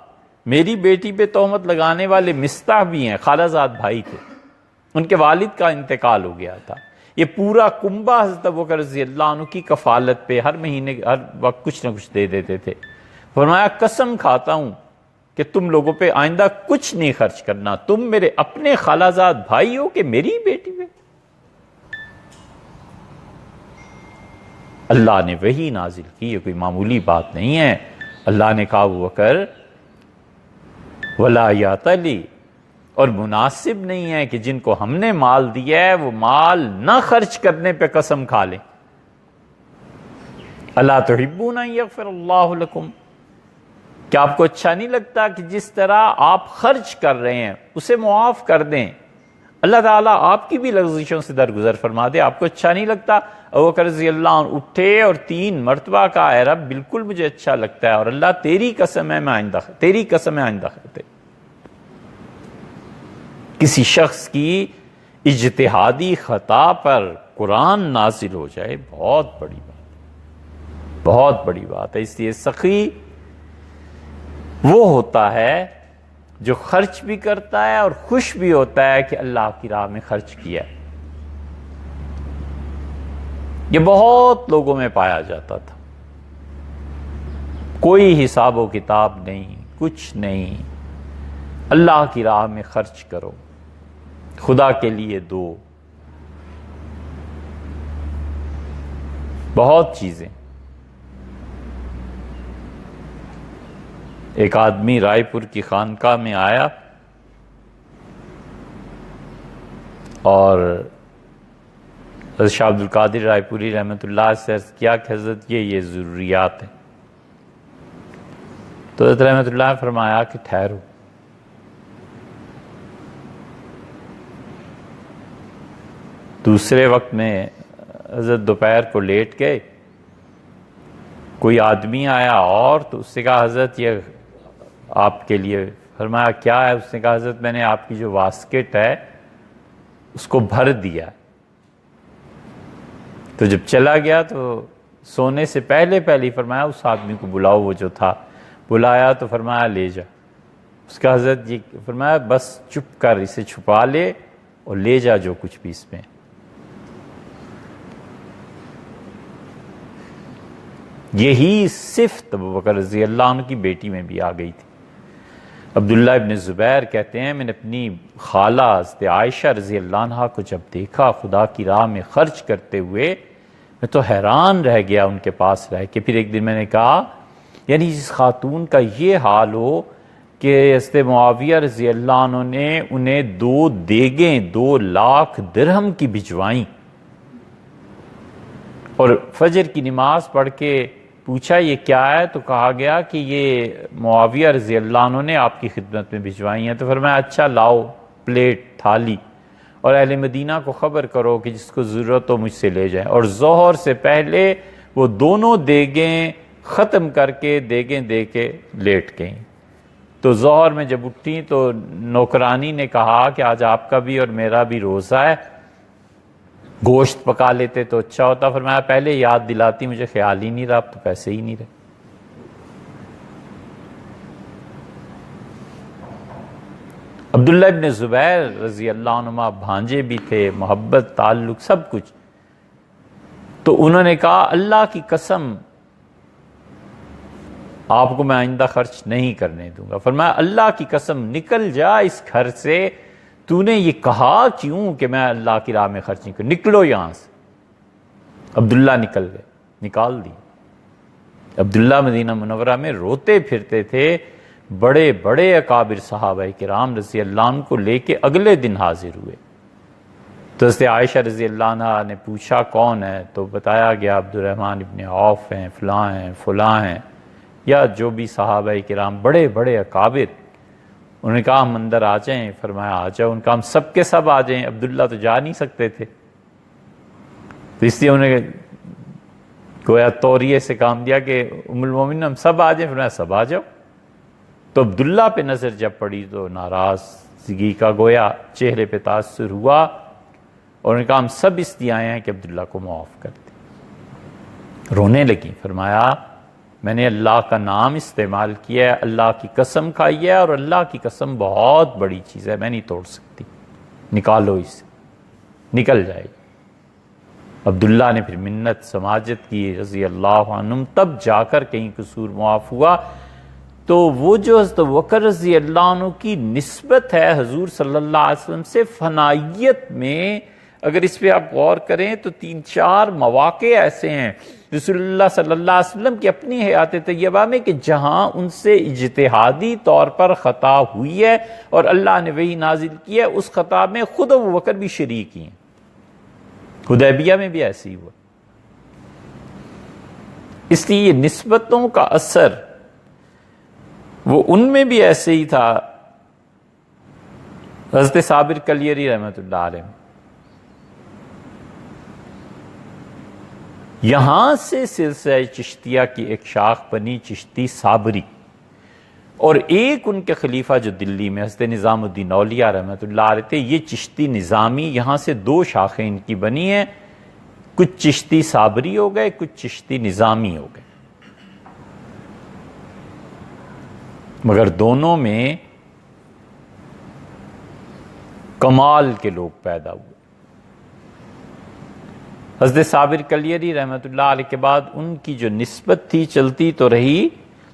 میری بیٹی پہ تہمت لگانے والے مستح بھی ہیں، خالہ زاد بھائی تھے، ان کے والد کا انتقال ہو گیا تھا۔ یہ پورا کنبہ حضرت ابوبکر رضی اللہ عنہ کی کفالت پہ ہر مہینے ہر وقت کچھ نہ کچھ دے دیتے تھے۔ فرمایا قسم کھاتا ہوں کہ تم لوگوں پہ آئندہ کچھ نہیں خرچ کرنا، تم میرے اپنے خالہ زاد بھائی ہو کہ میری بیٹی پہ۔ اللہ نے وحی نازل کی، یہ کوئی معمولی بات نہیں ہے۔ اللہ نے کہا ابوبکر ولا یاتلی، اور مناسب نہیں ہے کہ جن کو ہم نے مال دیا ہے وہ مال نہ خرچ کرنے پہ قسم کھا لیں۔ الا تحبون ان یغفر اللہ لکم، کیا آپ کو اچھا نہیں لگتا کہ جس طرح آپ خرچ کر رہے ہیں اسے معاف کر دیں؟ اللہ تعالیٰ آپ کی بھی لغزشوں سے درگزر فرما دے۔ آپ کو اچھا نہیں لگتا؟ ابوبکر رضی اللہ عنہ اٹھے اور 3 مرتبہ کہا اے رب بالکل مجھے اچھا لگتا ہے، اور اللہ تیری قسم ہے میں آئندہ کرتے۔ کسی شخص کی اجتہادی خطا پر قرآن نازل ہو جائے بہت بڑی بات، بہت بڑی بات ہے۔ اس لیے سخی وہ ہوتا ہے جو خرچ بھی کرتا ہے اور خوش بھی ہوتا ہے کہ اللہ کی راہ میں خرچ کیا ہے۔ یہ بہت لوگوں میں پایا جاتا تھا، کوئی حساب و کتاب نہیں، کچھ نہیں، اللہ کی راہ میں خرچ کرو، خدا کے لیے دو، بہت چیزیں۔ ایک آدمی رائے پور کی خانقاہ میں آیا اور حضرت شاہ عبد القادر رائے پوری رحمۃ اللہ سے عرض کیا کہ حضرت یہ ضروریات ہیں۔ تو حضرت رحمۃ اللہ نے فرمایا کہ ٹھہرو، دوسرے وقت میں حضرت دوپہر کو لیٹ گئے، کوئی آدمی آیا اور تو اس سے کہا حضرت یہ آپ کے لیے۔ فرمایا کیا ہے؟ اس نے کہا حضرت میں نے آپ کی جو واسکٹ ہے اس کو بھر دیا۔ تو جب چلا گیا تو سونے سے پہلے ہی فرمایا اس آدمی کو بلاؤ، وہ جو تھا بلایا تو فرمایا لے جا۔ اس کا حضرت یہ فرمایا بس چپ کر اسے چھپا لے اور لے جا جو کچھ بھی اس میں۔ یہی صفت ابوبکر رضی اللہ عنہ کی بیٹی میں بھی آ گئی تھی۔ عبداللہ ابن زبیر کہتے ہیں میں نے اپنی خالہ حضرت عائشہ رضی اللہ عنہ کو جب دیکھا خدا کی راہ میں خرچ کرتے ہوئے، میں تو حیران رہ گیا ان کے پاس رہ کے۔ پھر ایک دن میں نے کہا یعنی جس خاتون کا یہ حال ہو کہ حضرت معاویہ رضی اللہ عنہ نے انہیں 2 دیگیں 2 لاکھ درہم کی بھجوائیں، اور فجر کی نماز پڑھ کے پوچھا یہ کیا ہے تو کہا گیا کہ یہ معاویہ رضی اللہ عنہ نے آپ کی خدمت میں بھجوائی ہیں۔ تو فرمایا اچھا لاؤ پلیٹ تھالی، اور اہل مدینہ کو خبر کرو کہ جس کو ضرورت ہو مجھ سے لے جائیں، اور ظہر سے پہلے وہ دونوں دیگیں ختم کر کے دیگیں دے کے لیٹ گئیں۔ تو ظہر میں جب اٹھیں تو نوکرانی نے کہا کہ آج آپ کا بھی اور میرا بھی روزہ ہے، گوشت پکا لیتے تو اچھا ہوتا۔ فرمایا پہلے یاد دلاتی، مجھے خیال ہی نہیں رہا، اب تو پیسے ہی نہیں رہے۔ عبداللہ ابن زبیر رضی اللہ عنہما بھانجے بھی تھے، محبت، تعلق، سب کچھ۔ تو انہوں نے کہا اللہ کی قسم آپ کو میں آئندہ خرچ نہیں کرنے دوں گا۔ فرمایا اللہ کی قسم نکل جا اس گھر سے، تو نے یہ کہا کیوں کہ میں اللہ کی راہ میں خرچ نہیں کروں، نکلو یہاں سے۔ عبداللہ نکل گئے، نکال دی۔ عبداللہ مدینہ منورہ میں روتے پھرتے تھے، بڑے بڑے اکابر صحابہ کرام رضی اللہ عنہ کو لے کے اگلے دن حاضر ہوئے۔ تو حضرت عائشہ رضی اللہ عنہ نے پوچھا کون ہے، تو بتایا گیا عبد الرحمن ابن عوف ہیں، فلاں ہیں، فلاں ہیں، یا جو بھی صحابہ کرام بڑے بڑے اکابر۔ انہوں نے کہا ہم اندر آ جائیں، فرمایا آ جاؤ۔ ان کا ہم سب کے سب آ جائیں، عبداللہ تو جا نہیں سکتے تھے، تو اس لیے انہوں نے گویا توریے سے کام دیا کہ ام المومنین ہم سب آ جائیں، فرمایا سب آ جاؤ۔ تو عبداللہ پہ نظر جب پڑی تو ناراضگی کا گویا چہرے پہ تاثر ہوا، اور انہوں نے کہا ہم سب اس لیے آئے ہیں کہ عبداللہ کو معاف کر دیں۔ رونے لگی، فرمایا میں نے اللہ کا نام استعمال کیا ہے، اللہ کی قسم کھائی ہے، اور اللہ کی قسم بہت بڑی چیز ہے، میں نہیں توڑ سکتی، نکالو اسے، نکل جائے۔ عبداللہ نے پھر منت سماجت کی رضی اللہ عنہم، تب جا کر کہیں قصور معاف ہوا۔ تو وہ جو حضرت بکر رضی اللہ عنہ کی نسبت ہے حضور صلی اللہ علیہ وسلم سے فنائیت میں، اگر اس پہ آپ غور کریں تو 3-4 مواقع ایسے ہیں رسول اللہ صلی اللہ علیہ وسلم کی اپنی حیات طیبہ میں کہ جہاں ان سے اجتہادی طور پر خطا ہوئی ہے اور اللہ نے وہی نازل کی ہے، اس خطا میں خود ابو بکر بھی شریک ہیں۔ حدیبیہ میں بھی ایسے ہی ہوا۔ اس لیے یہ نسبتوں کا اثر وہ ان میں بھی ایسے ہی تھا۔ حضرت صابر کلیری رحمۃ اللہ علیہ، یہاں سے سلسلہ چشتیہ کی ایک شاخ بنی چشتی صابری، اور ایک ان کے خلیفہ جو دلی میں حضرت نظام الدین اولیاء رحمۃ اللہ علیہ تھے، یہ چشتی نظامی، یہاں سے 2 شاخیں ان کی بنی ہیں، کچھ چشتی صابری ہو گئے، کچھ چشتی نظامی ہو گئے، مگر دونوں میں کمال کے لوگ پیدا ہوئے۔ حضرت صابر کلیری رحمۃ اللہ علیہ کے بعد ان کی جو نسبت تھی چلتی تو رہی،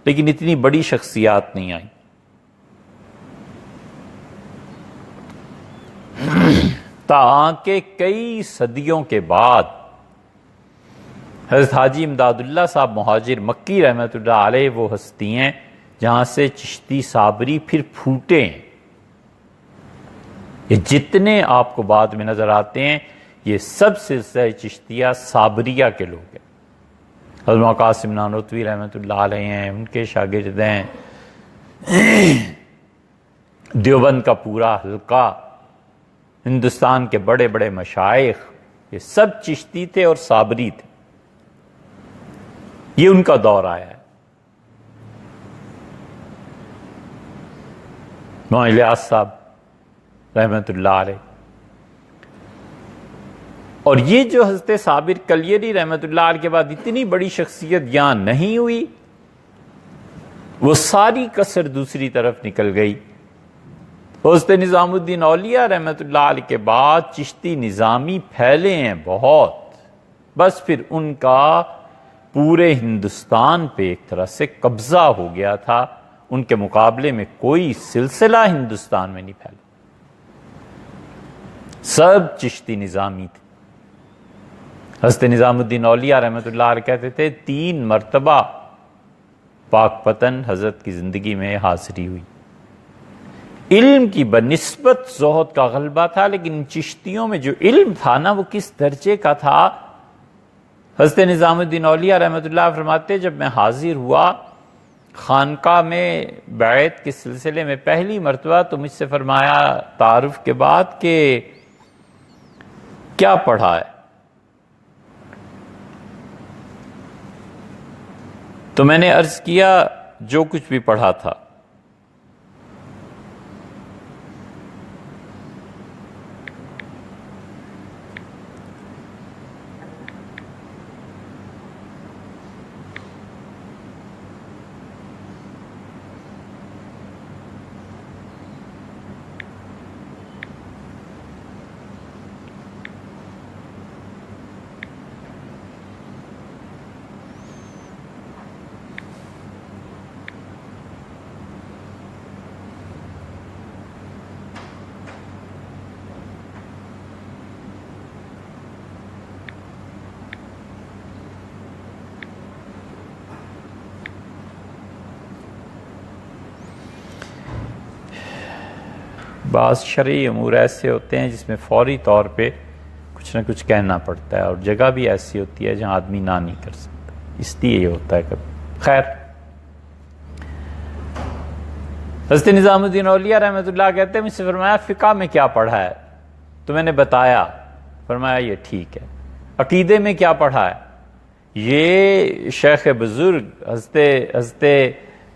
لیکن اتنی بڑی شخصیات نہیں آئیں۔ تاکہ کئی صدیوں کے بعد حضرت حاجی امداد اللہ صاحب مہاجر مکی رحمۃ اللہ علیہ وہ ہستی ہیں جہاں سے چشتی صابری پھر پھوٹے ہیں۔ یہ جتنے آپ کو بعد میں نظر آتے ہیں یہ سب سلسلہ چشتیہ صابریہ کے لوگ ہیں۔ حضرت قاسم نانوتوی رحمۃ اللہ علیہ ہیں، ان کے شاگرد ہیں، دیوبند کا پورا حلقہ، ہندوستان کے بڑے بڑے مشائخ، یہ سب چشتی تھے اور صابری تھے۔ یہ ان کا دور آیا ہے۔ مولانا الیاس صاحب رحمۃ اللہ علیہ، اور یہ جو حضرت صابر کلیری رحمۃ اللہ علیہ کے بعد اتنی بڑی شخصیت یہاں نہیں ہوئی، وہ ساری کسر دوسری طرف نکل گئی۔ حضرت نظام الدین اولیاء رحمۃ اللہ علیہ کے بعد چشتی نظامی پھیلے ہیں بہت، بس پھر ان کا پورے ہندوستان پہ ایک طرح سے قبضہ ہو گیا تھا، ان کے مقابلے میں کوئی سلسلہ ہندوستان میں نہیں پھیلا، سب چشتی نظامی تھے۔ حضرت نظام الدین اولیاء رحمۃ اللہ علیہ کہتے تھے 3 مرتبہ پاک پتن حضرت کی زندگی میں حاضری ہوئی۔ علم کی بنسبت زہد کا غلبہ تھا، لیکن چشتیوں میں جو علم تھا نا وہ کس درجے کا تھا۔ حضرت نظام الدین اولیاء رحمۃ اللہ فرماتے جب میں حاضر ہوا خانقاہ میں بیعت کے سلسلے میں پہلی مرتبہ، تو مجھ سے فرمایا تعارف کے بعد کہ کیا پڑھا ہے؟ تو میں نے عرض کیا جو کچھ بھی پڑھا تھا. بعض شرعی امور ایسے ہوتے ہیں جس میں فوری طور پہ کچھ نہ کچھ کہنا پڑتا ہے، اور جگہ بھی ایسی ہوتی ہے جہاں آدمی نہ نہیں کر سکتا، اس لیے یہ ہوتا ہے کبھی. خیر، حضرت نظام الدین اولیاء رحمۃ اللہ کہتے ہیں مجھ سے فرمایا فقہ میں کیا پڑھا ہے؟ تو میں نے بتایا. فرمایا یہ ٹھیک ہے. عقیدے میں کیا پڑھا ہے؟ یہ شیخ بزرگ حضرت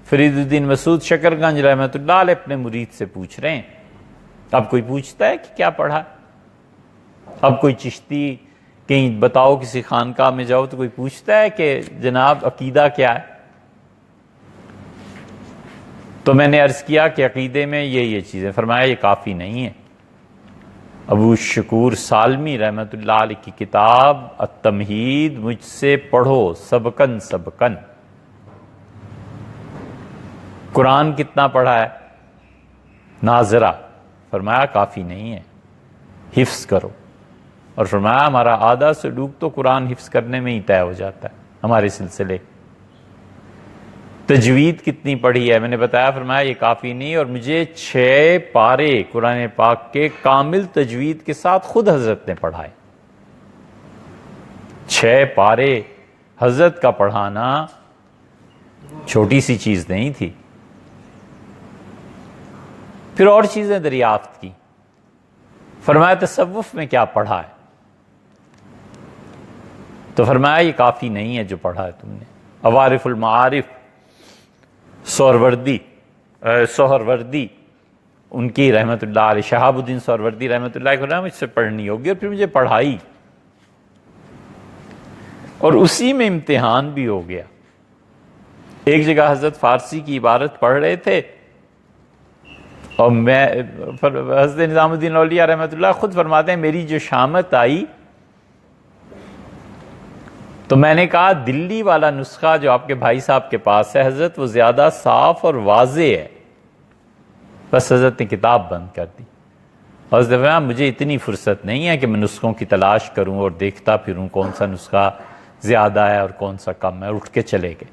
فرید الدین مسعود شکر گنج رحمۃ اللہ علیہ اپنے مرید سے پوچھ رہے ہیں. اب کوئی پوچھتا ہے کہ کیا پڑھا ہے؟ اب کوئی چشتی کہیں بتاؤ کسی خانقاہ میں جاؤ تو کوئی پوچھتا ہے کہ جناب عقیدہ کیا ہے؟ تو میں نے عرض کیا کہ عقیدے میں یہ چیزیں. فرمایا یہ کافی نہیں ہے. ابو شکور سالمی رحمۃ اللہ علیہ کی کتاب التمہید مجھ سے پڑھو سبکن سبکن. قرآن کتنا پڑھا ہے؟ ناظرہ. فرمایا کافی نہیں ہے، حفظ کرو. اور فرمایا ہمارا آدھا سے ڈوب تو قرآن حفظ کرنے میں ہی طے ہو جاتا ہے ہمارے سلسلے. تجوید کتنی پڑھی ہے؟ میں نے بتایا. فرمایا یہ کافی نہیں، اور مجھے 6 پارے قرآن پاک کے کامل تجوید کے ساتھ خود حضرت نے پڑھائے. 6 پارے حضرت کا پڑھانا چھوٹی سی چیز نہیں تھی. پھر اور چیزیں دریافت کی. فرمایا تصوف میں کیا پڑھا ہے؟ تو فرمایا یہ کافی نہیں ہے جو پڑھا ہے تم نے. عوارف المعارف سہروردی ان کی رحمت اللہ علیہ، شہاب الدین سہروردی رحمت اللہ علیہ مجھ سے پڑھنی ہوگی، اور پھر مجھے پڑھائی، اور اسی میں امتحان بھی ہو گیا. ایک جگہ حضرت فارسی کی عبارت پڑھ رہے تھے، اور میں حضرت نظام الدین اولیاء رحمۃ اللہ خود فرماتے ہیں میری جو شامت آئی تو میں نے کہا دلی والا نسخہ جو آپ کے بھائی صاحب کے پاس ہے حضرت وہ زیادہ صاف اور واضح ہے. بس حضرت نے کتاب بند کر دی. اور اس دفعہ مجھے اتنی فرصت نہیں ہے کہ میں نسخوں کی تلاش کروں اور دیکھتا پھروں کون سا نسخہ زیادہ ہے اور کون سا کم ہے. اٹھ کے چلے گئے.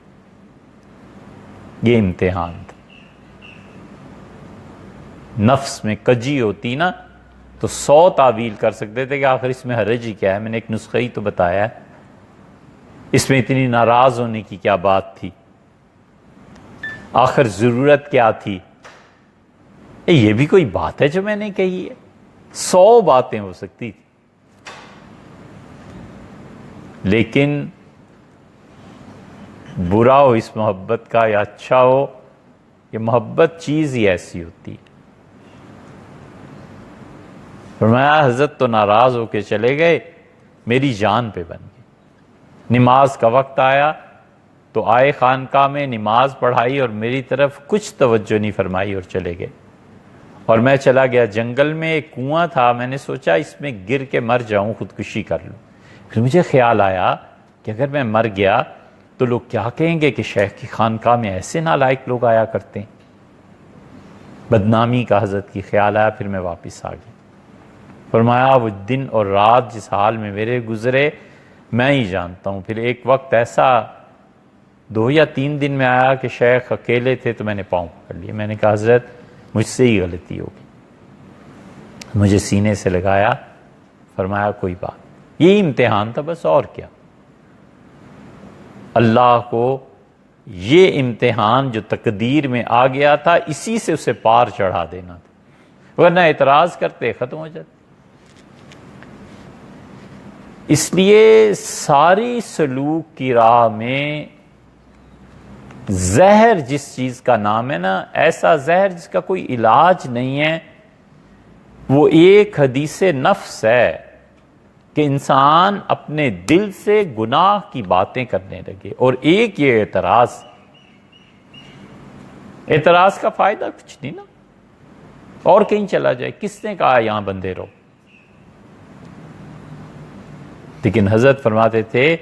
یہ امتحان تھا. نفس میں کجی ہوتی نا تو 100 تعویل کر سکتے تھے کہ آخر اس میں حرج ہی کیا ہے. میں نے ایک نسخہ ہی تو بتایا ہے، اس میں اتنی ناراض ہونے کی کیا بات تھی؟ آخر ضرورت کیا تھی؟ یہ بھی کوئی بات ہے جو میں نے کہی ہے؟ 100 باتیں ہو سکتی تھی. لیکن برا ہو اس محبت کا یا اچھا ہو، یہ محبت چیز ہی ایسی ہوتی ہے. فرمایا حضرت تو ناراض ہو کے چلے گئے، میری جان پہ بن گئی. نماز کا وقت آیا تو آئے خانقاہ میں، نماز پڑھائی اور میری طرف کچھ توجہ نہیں فرمائی اور چلے گئے. اور میں چلا گیا جنگل میں. ایک کنواں تھا، میں نے سوچا اس میں گر کے مر جاؤں، خودکشی کر لوں. پھر مجھے خیال آیا کہ اگر میں مر گیا تو لوگ کیا کہیں گے کہ شیخ کی خانقاہ میں ایسے نالائق لوگ آیا کرتے ہیں. بدنامی کا حضرت کی خیال آیا. پھر میں واپس آ گیا. فرمایا وہ دن اور رات جس حال میں میرے گزرے میں ہی جانتا ہوں. پھر ایک وقت ایسا 2 یا 3 دن میں آیا کہ شیخ اکیلے تھے تو میں نے پاؤں پکڑ لیے. میں نے کہا حضرت مجھ سے ہی غلطی ہوگی. مجھے سینے سے لگایا. فرمایا کوئی بات. یہی امتحان تھا بس، اور کیا. اللہ کو یہ امتحان جو تقدیر میں آ گیا تھا اسی سے اسے پار چڑھا دینا تھا، ورنہ اعتراض کرتے ختم ہو جاتے. اس لیے ساری سلوک کی راہ میں زہر جس چیز کا نام ہے نا، ایسا زہر جس کا کوئی علاج نہیں ہے، وہ ایک حدیث نفس ہے کہ انسان اپنے دل سے گناہ کی باتیں کرنے لگے. اور ایک یہ اعتراض کا فائدہ کچھ نہیں نا، اور کہیں چلا جائے. کس نے کہا یہاں بندے رہو؟ لیکن حضرت فرماتے تھے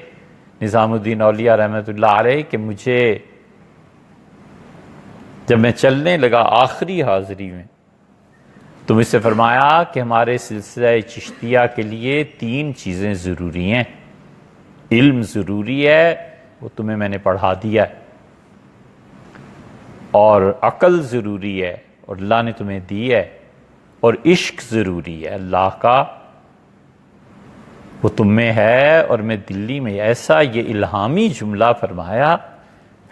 نظام الدین اولیاء رحمۃ اللہ علیہ کہ مجھے جب میں چلنے لگا آخری حاضری میں تو مجھ سے فرمایا کہ ہمارے سلسلہ چشتیہ کے لیے 3 چیزیں ضروری ہیں. علم ضروری ہے، وہ تمہیں میں نے پڑھا دیا ہے، اور عقل ضروری ہے اور اللہ نے تمہیں دی ہے، اور عشق ضروری ہے اللہ کا، وہ تم میں ہے اور میں دلی میں. ایسا یہ الہامی جملہ فرمایا،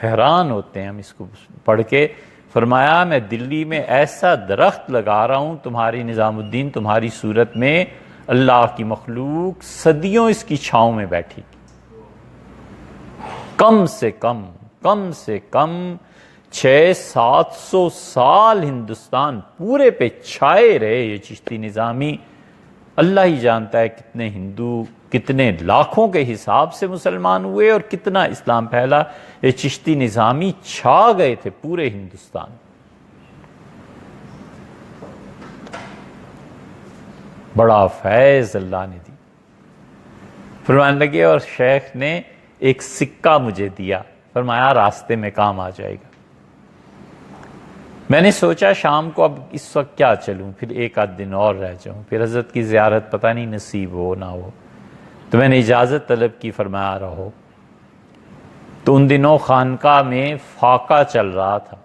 حیران ہوتے ہیں ہم اس کو پڑھ کے. فرمایا میں دلی میں ایسا درخت لگا رہا ہوں تمہاری نظام الدین، تمہاری صورت میں، اللہ کی مخلوق صدیوں اس کی چھاؤں میں بیٹھی، کم سے کم 600-700 سال ہندوستان پورے پہ چھائے رہے یہ چشتی نظامی. اللہ ہی جانتا ہے کتنے ہندو، کتنے لاکھوں کے حساب سے مسلمان ہوئے اور کتنا اسلام پھیلا. یہ چشتی نظامی چھا گئے تھے پورے ہندوستان. بڑا فیض اللہ نے دی. فرمانے لگے اور شیخ نے ایک سکہ مجھے دیا، فرمایا راستے میں کام آ جائے گا. میں نے سوچا شام کو اب اس وقت کیا چلوں، پھر 1 دن اور رہ جاؤں، پھر حضرت کی زیارت پتہ نہیں نصیب ہو نہ ہو. تو میں نے اجازت طلب کی، فرمایا رہو. تو ان دنوں خانقاہ میں فاقہ چل رہا تھا.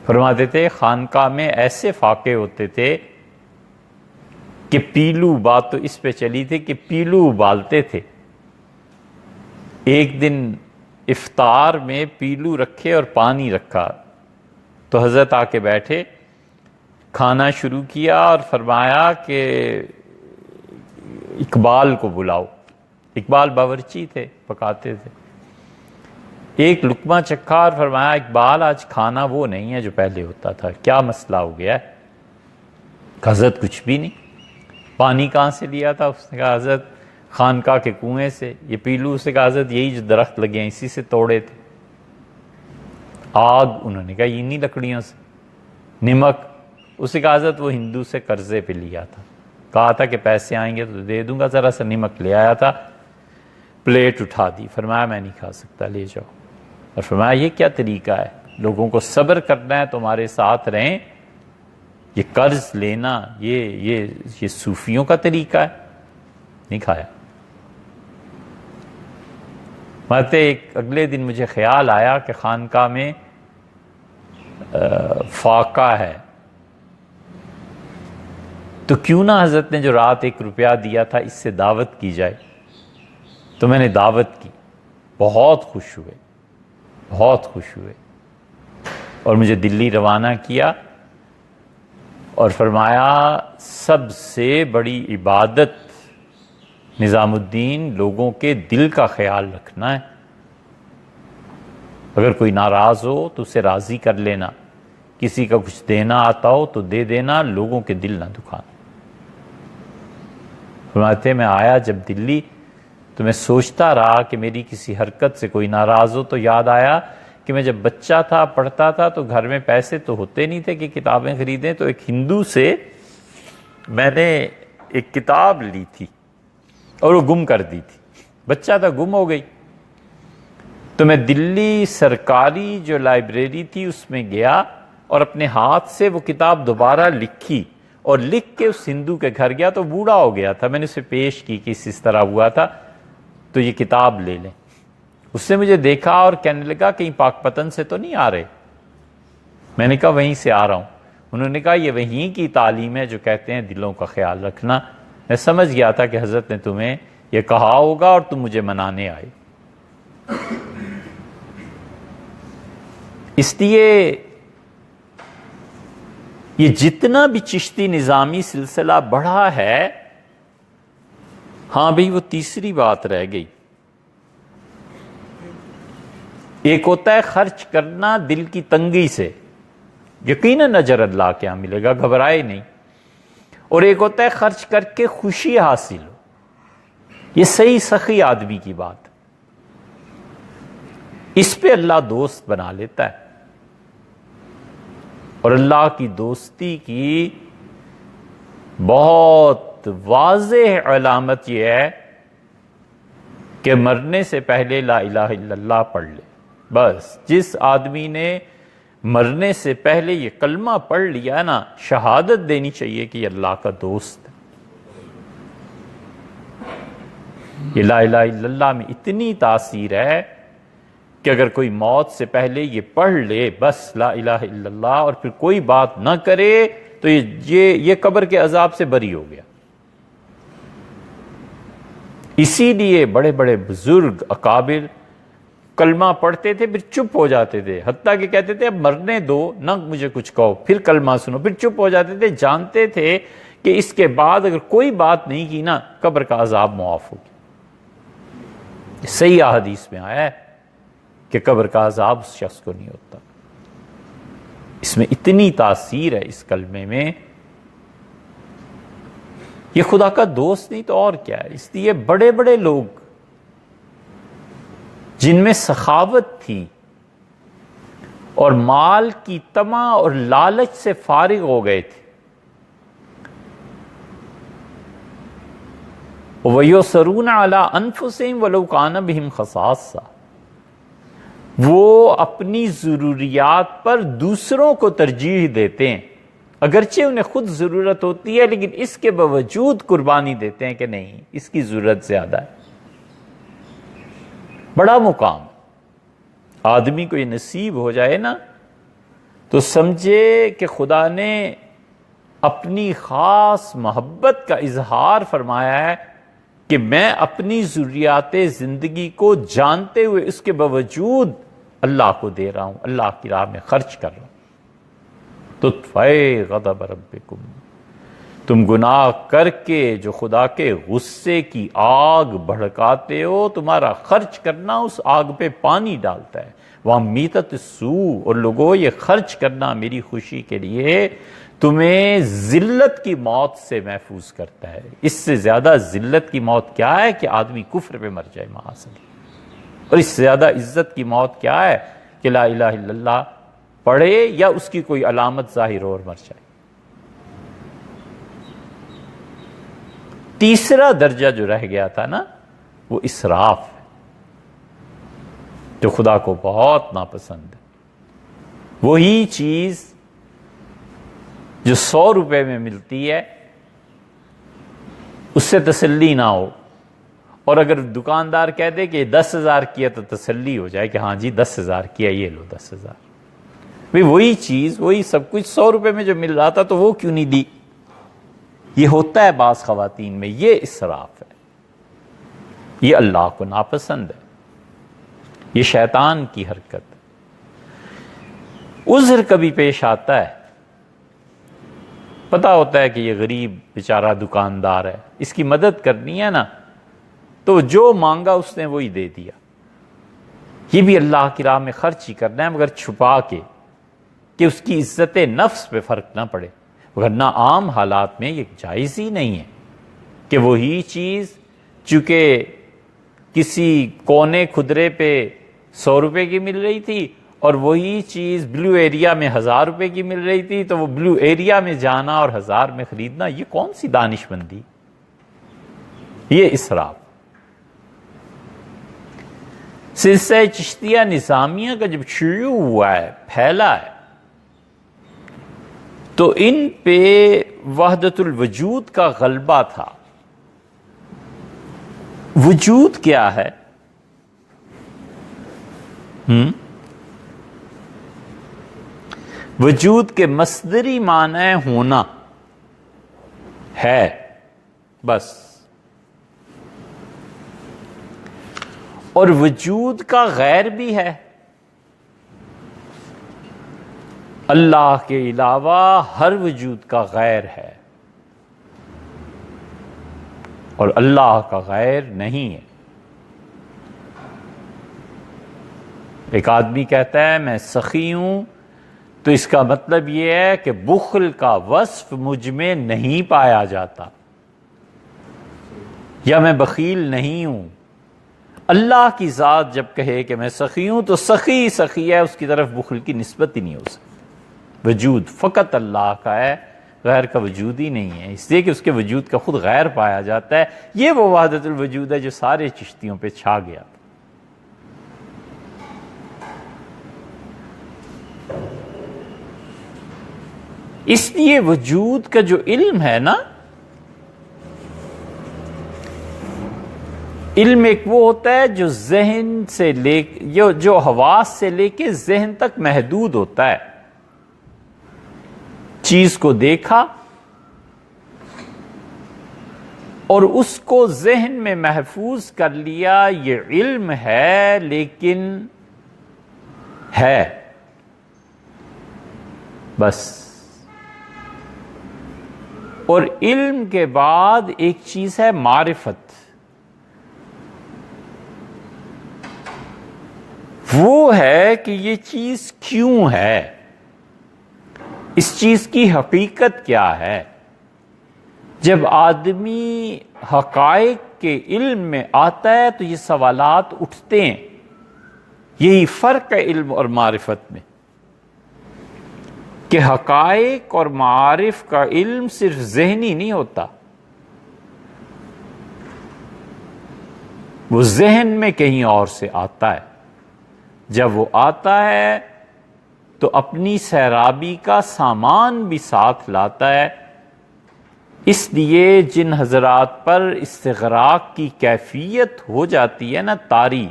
فرماتے تھے خانقاہ میں ایسے فاقے ہوتے تھے کہ پیلو، بات تو اس پہ چلی تھی کہ پیلو ابالتے تھے. ایک دن افطار میں پیلو رکھے اور پانی رکھا، تو حضرت آ کے بیٹھے، کھانا شروع کیا اور فرمایا کہ اقبال کو بلاؤ. اقبال باورچی تھے، پکاتے تھے. ایک لقمہ چکھا اور فرمایا اقبال آج کھانا وہ نہیں ہے جو پہلے ہوتا تھا، کیا مسئلہ ہو گیا ہے؟ حضرت کچھ بھی نہیں. پانی کہاں سے لیا تھا؟ اس نے کہا حضرت خانقاہ کے کنویں سے. یہ پیلو؟ اس نے کہا حضرت یہی جو درخت لگے ہیں اسی سے توڑے تھے. آگ؟ انہوں نے کہا انہی لکڑیوں سے. نمک؟ اس نے کہا حضرت وہ ہندو سے قرضے پہ لیا تھا، کہا تھا کہ پیسے آئیں گے تو دے دوں گا، ذرا سا نمک لے آیا تھا. پلیٹ اٹھا دی، فرمایا میں نہیں کھا سکتا، لے جاؤ. اور فرمایا یہ کیا طریقہ ہے؟ لوگوں کو صبر کرنا ہے، تمہارے ساتھ رہیں، یہ قرض لینا یہ صوفیوں کا طریقہ ہے. نہیں کھایا. ایک اگلے دن مجھے خیال آیا کہ خانقاہ میں فاقہ ہے، تو کیوں نہ حضرت نے جو رات 1 روپیہ دیا تھا اس سے دعوت کی جائے. تو میں نے دعوت کی، بہت خوش ہوئے اور مجھے دلی روانہ کیا اور فرمایا سب سے بڑی عبادت نظام الدین لوگوں کے دل کا خیال رکھنا ہے. اگر کوئی ناراض ہو تو اسے راضی کر لینا، کسی کا کچھ دینا آتا ہو تو دے دینا، لوگوں کے دل نہ دکھانا. فرماتے میں آیا جب دلی تو میں سوچتا رہا کہ میری کسی حرکت سے کوئی ناراض ہو، تو یاد آیا کہ میں جب بچہ تھا پڑھتا تھا تو گھر میں پیسے تو ہوتے نہیں تھے کہ کتابیں خریدیں. تو ایک ہندو سے میں نے ایک کتاب لی تھی اور وہ گم کر دی تھی، بچہ تھا، گم ہو گئی. تو میں دلی سرکاری جو لائبریری تھی اس میں گیا اور اپنے ہاتھ سے وہ کتاب دوبارہ لکھی اور لکھ کے اس ہندو کے گھر گیا. تو بوڑھا ہو گیا تھا، میں نے اسے پیش کی کہ اس طرح ہوا تھا تو یہ کتاب لے لیں. اس نے مجھے دیکھا اور کہنے لگا کہیں پاک پتن سے تو نہیں آ رہے؟ میں نے کہا وہیں سے آ رہا ہوں. انہوں نے کہا یہ وہیں کی تعلیم ہے جو کہتے ہیں دلوں کا خیال رکھنا. میں سمجھ گیا تھا کہ حضرت نے تمہیں یہ کہا ہوگا اور تم مجھے منانے آئے. اس لیے یہ جتنا بھی چشتی نظامی سلسلہ بڑھا ہے، ہاں بھئی وہ تیسری بات رہ گئی. ایک ہوتا ہے خرچ کرنا دل کی تنگی سے، یقیناً اجر اللہ کے یہاں ملے گا، گھبرائے نہیں. اور ایک ہوتا ہے خرچ کر کے خوشی حاصل ہو. یہ صحیح سخی آدمی کی بات. اس پہ اللہ دوست بنا لیتا ہے. اور اللہ کی دوستی کی بہت واضح علامت یہ ہے کہ مرنے سے پہلے لا الہ الا اللہ پڑھ لے. بس جس آدمی نے مرنے سے پہلے یہ کلمہ پڑھ لیا نا، شہادت دینی چاہیے کہ یہ اللہ کا دوست ہے. یہ لا الہ الا اللہ میں اتنی تاثیر ہے کہ اگر کوئی موت سے پہلے یہ پڑھ لے بس لا الہ الا اللہ اور پھر کوئی بات نہ کرے تو یہ قبر کے عذاب سے بری ہو گیا. اسی لیے بڑے بڑے بزرگ اکابر کلمہ پڑھتے تھے پھر چپ ہو جاتے تھے، حتیٰ کہ کہتے تھے اب مرنے دو نہ مجھے کچھ کہو، پھر کلمہ سنو، پھر چپ ہو جاتے تھے. جانتے تھے کہ اس کے بعد اگر کوئی بات نہیں کی نا قبر کا عذاب معاف ہو گیا. صحیح احادیث میں آیا ہے کہ قبر کا عذاب اس شخص کو نہیں ہوتا. اس میں اتنی تاثیر ہے اس کلمے میں. یہ خدا کا دوست نہیں تو اور کیا ہے. اس لیے بڑے بڑے لوگ جن میں سخاوت تھی اور مال کی طمع اور لالچ سے فارغ ہو گئے تھے، وَيُصِرُّونَ عَلَىٰ أَنفُسِهِمْ وَلَوْ كَانَ بِهِمْ خَصَاصَةٌ، وہ اپنی ضروریات پر دوسروں کو ترجیح دیتے ہیں، اگرچہ انہیں خود ضرورت ہوتی ہے لیکن اس کے باوجود قربانی دیتے ہیں کہ نہیں اس کی ضرورت زیادہ ہے. بڑا مقام آدمی کو یہ نصیب ہو جائے نا تو سمجھے کہ خدا نے اپنی خاص محبت کا اظہار فرمایا ہے کہ میں اپنی ضروریات زندگی کو جانتے ہوئے اس کے باوجود اللہ کو دے رہا ہوں، اللہ کی راہ میں خرچ کر رہا ہوں. تطفئ غضب ربکم، تم گناہ کر کے جو خدا کے غصے کی آگ بھڑکاتے ہو، تمہارا خرچ کرنا اس آگ پہ پانی ڈالتا ہے. وہاں میتت السوء، اور لوگوں یہ خرچ کرنا میری خوشی کے لیے تمہیں ذلت کی موت سے محفوظ کرتا ہے. اس سے زیادہ ذلت کی موت کیا ہے کہ آدمی کفر پہ مر جائے معاذ اللہ. اور اس سے زیادہ عزت کی موت کیا ہے کہ لا الہ الا اللہ پڑھے یا اس کی کوئی علامت ظاہر ہو اور مر جائے. تیسرا درجہ جو رہ گیا تھا نا وہ اسراف ہے، جو خدا کو بہت ناپسند ہے. وہی چیز جو 100 روپے میں ملتی ہے اس سے تسلی نہ ہو، اور اگر دکاندار کہہ دے کہ 10,000 کیا تو تسلی ہو جائے کہ ہاں جی 10,000 کیا، یہ لو 10,000. بھئی وہی چیز وہی سب کچھ 100 روپے میں جو مل رہا تھا تو وہ کیوں نہیں دی. یہ ہوتا ہے بعض خواتین میں، یہ اسراف ہے، یہ اللہ کو ناپسند ہے، یہ شیطان کی حرکت ہے. عذر کبھی پیش آتا ہے، پتہ ہوتا ہے کہ یہ غریب بیچارہ دکاندار ہے، اس کی مدد کرنی ہے نا، تو جو مانگا اس نے وہی دے دیا. یہ بھی اللہ کی راہ میں خرچ ہی کرنا ہے مگر چھپا کے کہ اس کی عزت نفس پہ فرق نہ پڑے، ورنہ عام حالات میں یہ جائز ہی نہیں ہے کہ وہی چیز چونکہ کسی کونے کھدرے پہ 100 روپے کی مل رہی تھی اور وہی چیز بلو ایریا میں 1000 روپے کی مل رہی تھی، تو وہ بلو ایریا میں جانا اور 1000 میں خریدنا، یہ کون سی دانش مندی، یہ اسراف. سلسلہ چشتیہ نظامیہ کا جب شروع ہوا ہے، پھیلا ہے، تو ان پہ وحدت الوجود کا غلبہ تھا. وجود کیا ہے؟ وجود کے مصدری معنی ہونا ہے بس. اور وجود کا غیر بھی ہے، اللہ کے علاوہ ہر وجود کا غیر ہے. اور اللہ کا غیر نہیں ہے۔ ایک آدمی کہتا ہے میں سخی ہوں، تو اس کا مطلب یہ ہے کہ بخل کا وصف مجھ میں نہیں پایا جاتا، یا میں بخیل نہیں ہوں۔ اللہ کی ذات جب کہے کہ میں سخی ہوں تو سخی سخی ہے، اس کی طرف بخل کی نسبت ہی نہیں ہو سکتی۔ وجود فقط اللہ کا ہے، غیر کا وجود ہی نہیں ہے، اس لیے کہ اس کے وجود کا خود غیر پایا جاتا ہے۔ یہ وہ وحدت الوجود ہے جو سارے چشتیوں پہ چھا گیا۔ اس لیے وجود کا جو علم ہے نا، علم ایک وہ ہوتا ہے جو ذہن سے لے جو حواس سے لے کے ذہن تک محدود ہوتا ہے۔ چیز کو دیکھا اور اس کو ذہن میں محفوظ کر لیا، یہ علم ہے، لیکن ہے بس۔ اور علم کے بعد ایک چیز ہے معرفت، وہ ہے کہ یہ چیز کیوں ہے، اس چیز کی حقیقت کیا ہے۔ جب آدمی حقائق کے علم میں آتا ہے تو یہ سوالات اٹھتے ہیں۔ یہی فرق ہے علم اور معرفت میں، کہ حقائق اور معارف کا علم صرف ذہنی نہیں ہوتا، وہ ذہن میں کہیں اور سے آتا ہے۔ جب وہ آتا ہے تو اپنی سیرابی کا سامان بھی ساتھ لاتا ہے۔ اس لیے جن حضرات پر استغراق کی کیفیت ہو جاتی ہے نا طاری،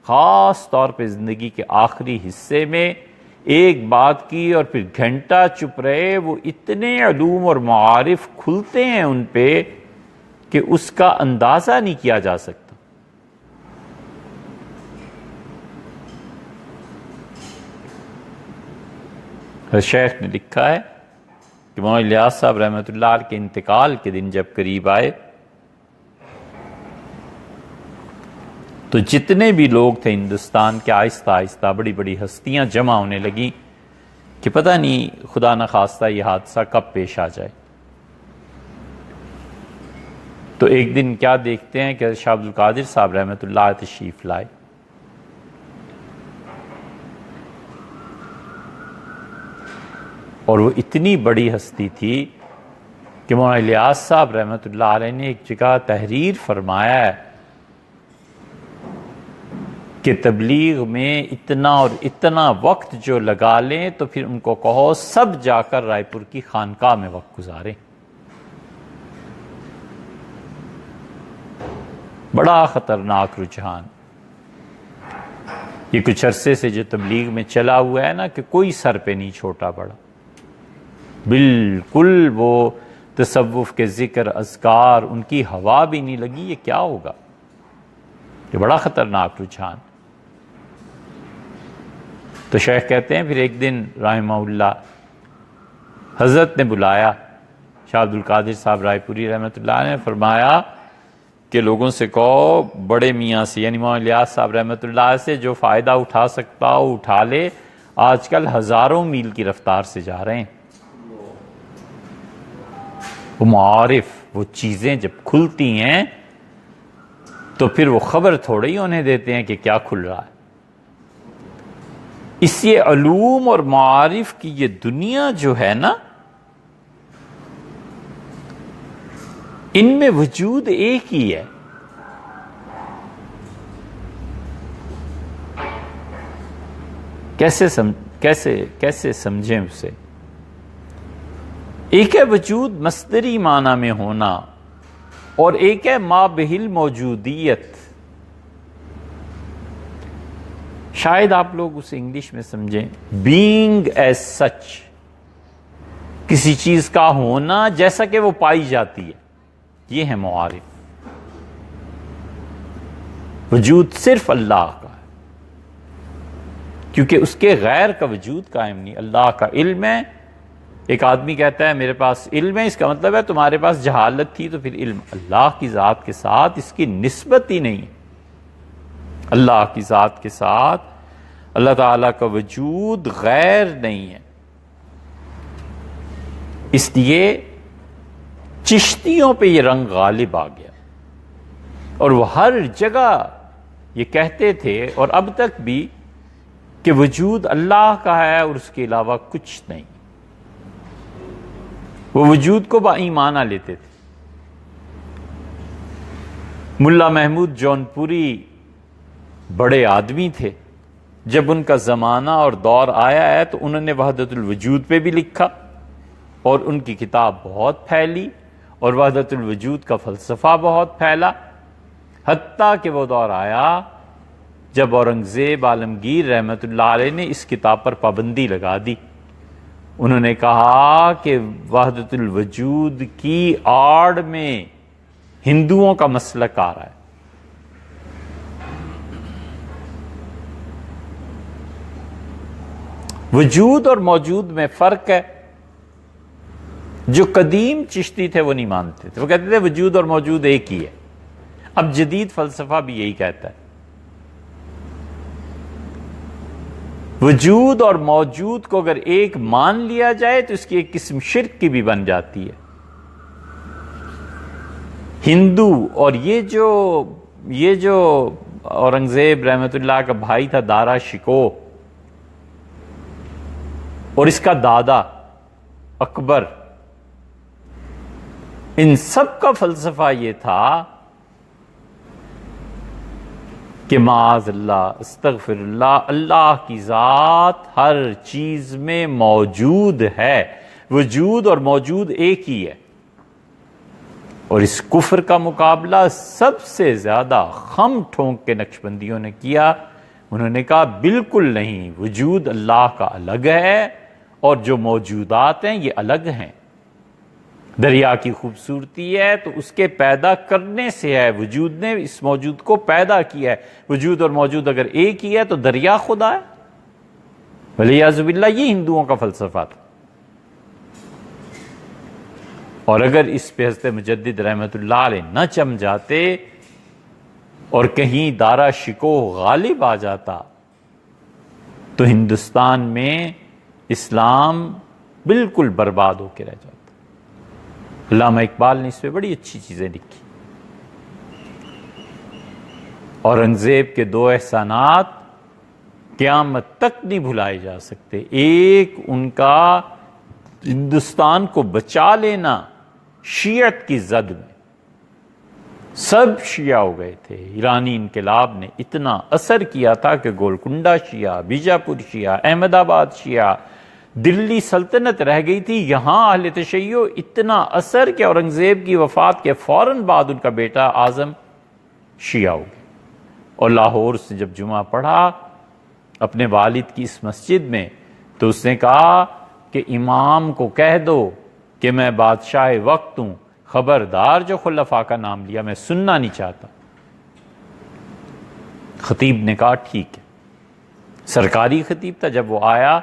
خاص طور پہ زندگی کے آخری حصے میں ایک بات کی اور پھر گھنٹہ چپ رہے، وہ اتنے علوم اور معارف کھلتے ہیں ان پہ کہ اس کا اندازہ نہیں کیا جا سکتا۔ شیخ نے لکھا ہے کہ مولانا الیاس صاحب رحمۃ اللہ علیہ کے انتقال کے دن جب قریب آئے تو جتنے بھی لوگ تھے ہندوستان کے، آہستہ آہستہ بڑی بڑی ہستیاں جمع ہونے لگیں کہ پتہ نہیں خدا نخواستہ یہ حادثہ کب پیش آ جائے۔ تو ایک دن کیا دیکھتے ہیں کہ شاہ عبد القادر صاحب رحمۃ اللہ علیہ تشریف لائے، اور وہ اتنی بڑی ہستی تھی کہ مولانا الیاس صاحب رحمۃ اللہ علیہ نے ایک جگہ تحریر فرمایا ہے کہ تبلیغ میں اتنا اور اتنا وقت جو لگا لیں تو پھر ان کو کہو سب جا کر رائے پور کی خانقاہ میں وقت گزاریں۔ بڑا خطرناک رجحان، یہ کچھ عرصے سے جو تبلیغ میں چلا ہوا ہے نا کہ کوئی سر پہ نہیں چھوٹا بڑا، بالکل وہ تصوف کے ذکر اذکار ان کی ہوا بھی نہیں لگی، یہ کیا ہوگا؟ یہ بڑا خطرناک رجحان۔ تو شیخ کہتے ہیں پھر ایک دن رحمہ اللہ حضرت نے بلایا، شاہ عبد القادر صاحب رائے پوری رحمۃ اللہ نے فرمایا کہ لوگوں سے کہو بڑے میاں سے، یعنی مولانا الیاس صاحب رحمۃ اللہ سے جو فائدہ اٹھا سکتا ہو اٹھا لے، آج کل ہزاروں میل کی رفتار سے جا رہے ہیں۔ وہ معارف، وہ چیزیں جب کھلتی ہیں تو پھر وہ خبر تھوڑی انہیں دیتے ہیں کہ کیا کھل رہا ہے۔ اس لیے علوم اور معارف کی یہ دنیا جو ہے نا، ان میں وجود ایک ہی ہے۔ کیسے سمجھیں اسے؟ ایک ہے وجود مصدری معنی میں ہونا، اور ایک ہے ما بہل موجودیت۔ شاید آپ لوگ اسے انگلش میں سمجھیں بینگ ایز سچ، کسی چیز کا ہونا جیسا کہ وہ پائی جاتی ہے، یہ ہے معارف۔ وجود صرف اللہ کا ہے، کیونکہ اس کے غیر کا وجود قائم نہیں۔ اللہ کا علم ہے، ایک آدمی کہتا ہے میرے پاس علم ہے، اس کا مطلب ہے تمہارے پاس جہالت تھی، تو پھر علم اللہ کی ذات کے ساتھ اس کی نسبت ہی نہیں ہے۔ اللہ کی ذات کے ساتھ اللہ تعالیٰ کا وجود غیر نہیں ہے۔ اس لیے چشتیوں پہ یہ رنگ غالب آ گیا، اور وہ ہر جگہ یہ کہتے تھے اور اب تک بھی کہ وجود اللہ کا ہے اور اس کے علاوہ کچھ نہیں۔ وہ وجود کو بایمانہ لیتے تھے۔ ملا محمود جونپوری بڑے آدمی تھے، جب ان کا زمانہ اور دور آیا ہے تو انہوں نے وحدت الوجود پہ بھی لکھا، اور ان کی کتاب بہت پھیلی، اور وحدت الوجود کا فلسفہ بہت پھیلا، حتیٰ کہ وہ دور آیا جب اورنگزیب عالمگیر رحمۃ اللہ علیہ نے اس کتاب پر پابندی لگا دی۔ انہوں نے کہا کہ وحدت الوجود کی آڑ میں ہندوؤں کا مسلک آ رہا ہے۔ وجود اور موجود میں فرق ہے۔ جو قدیم چشتی تھے وہ نہیں مانتے تھے، وہ کہتے تھے وجود اور موجود ایک ہی ہے۔ اب جدید فلسفہ بھی یہی کہتا ہے، وجود اور موجود کو اگر ایک مان لیا جائے تو اس کی ایک قسم شرک کی بھی بن جاتی ہے۔ ہندو اور یہ جو اورنگزیب رحمت اللہ کا بھائی تھا دارا شکوہ، اور اس کا دادا اکبر، ان سب کا فلسفہ یہ تھا کہ معاذ اللہ، استغفر اللہ، اللہ کی ذات ہر چیز میں موجود ہے، وجود اور موجود ایک ہی ہے۔ اور اس کفر کا مقابلہ سب سے زیادہ خم ٹھونک کے نقشبندیوں نے کیا۔ انہوں نے کہا بالکل نہیں، وجود اللہ کا الگ ہے اور جو موجودات ہیں یہ الگ ہیں۔ دریا کی خوبصورتی ہے تو اس کے پیدا کرنے سے ہے، وجود نے اس موجود کو پیدا کیا ہے۔ وجود اور موجود اگر ایک ہی ہے تو دریا خدا ہے، ولیعذ باللہ۔ یہ ہندوؤں کا فلسفہ تھا، اور اگر اس پہ حضرت مجدد رحمت اللہ علیہ نہ چم جاتے اور کہیں دارا شکوہ غالب آ جاتا تو ہندوستان میں اسلام بالکل برباد ہو کے رہ جاتا۔ علامہ اقبال نے اس پہ بڑی اچھی چیزیں لکھی۔ اورنگزیب کے دو احسانات قیامت تک نہیں بھلائے جا سکتے۔ ایک ان کا ہندوستان کو بچا لینا شیعت کی زد میں، سب شیعہ ہو گئے تھے۔ ایرانی انقلاب نے اتنا اثر کیا تھا کہ گولکنڈہ شیعہ، بیجاپور شیعہ، احمد آباد شیعہ، دلی سلطنت رہ گئی تھی۔ یہاں اہل تشیع اتنا اثر کہ اورنگزیب کی وفات کے فوراً بعد ان کا بیٹا اعظم شیعہ ہو گیا، اور لاہور سے جب جمعہ پڑھا اپنے والد کی اس مسجد میں تو اس نے کہا کہ امام کو کہہ دو کہ میں بادشاہ وقت ہوں، خبردار جو خلفاء کا نام لیا میں سننا نہیں چاہتا۔ خطیب نے کہا ٹھیک ہے، سرکاری خطیب تھا۔ جب وہ آیا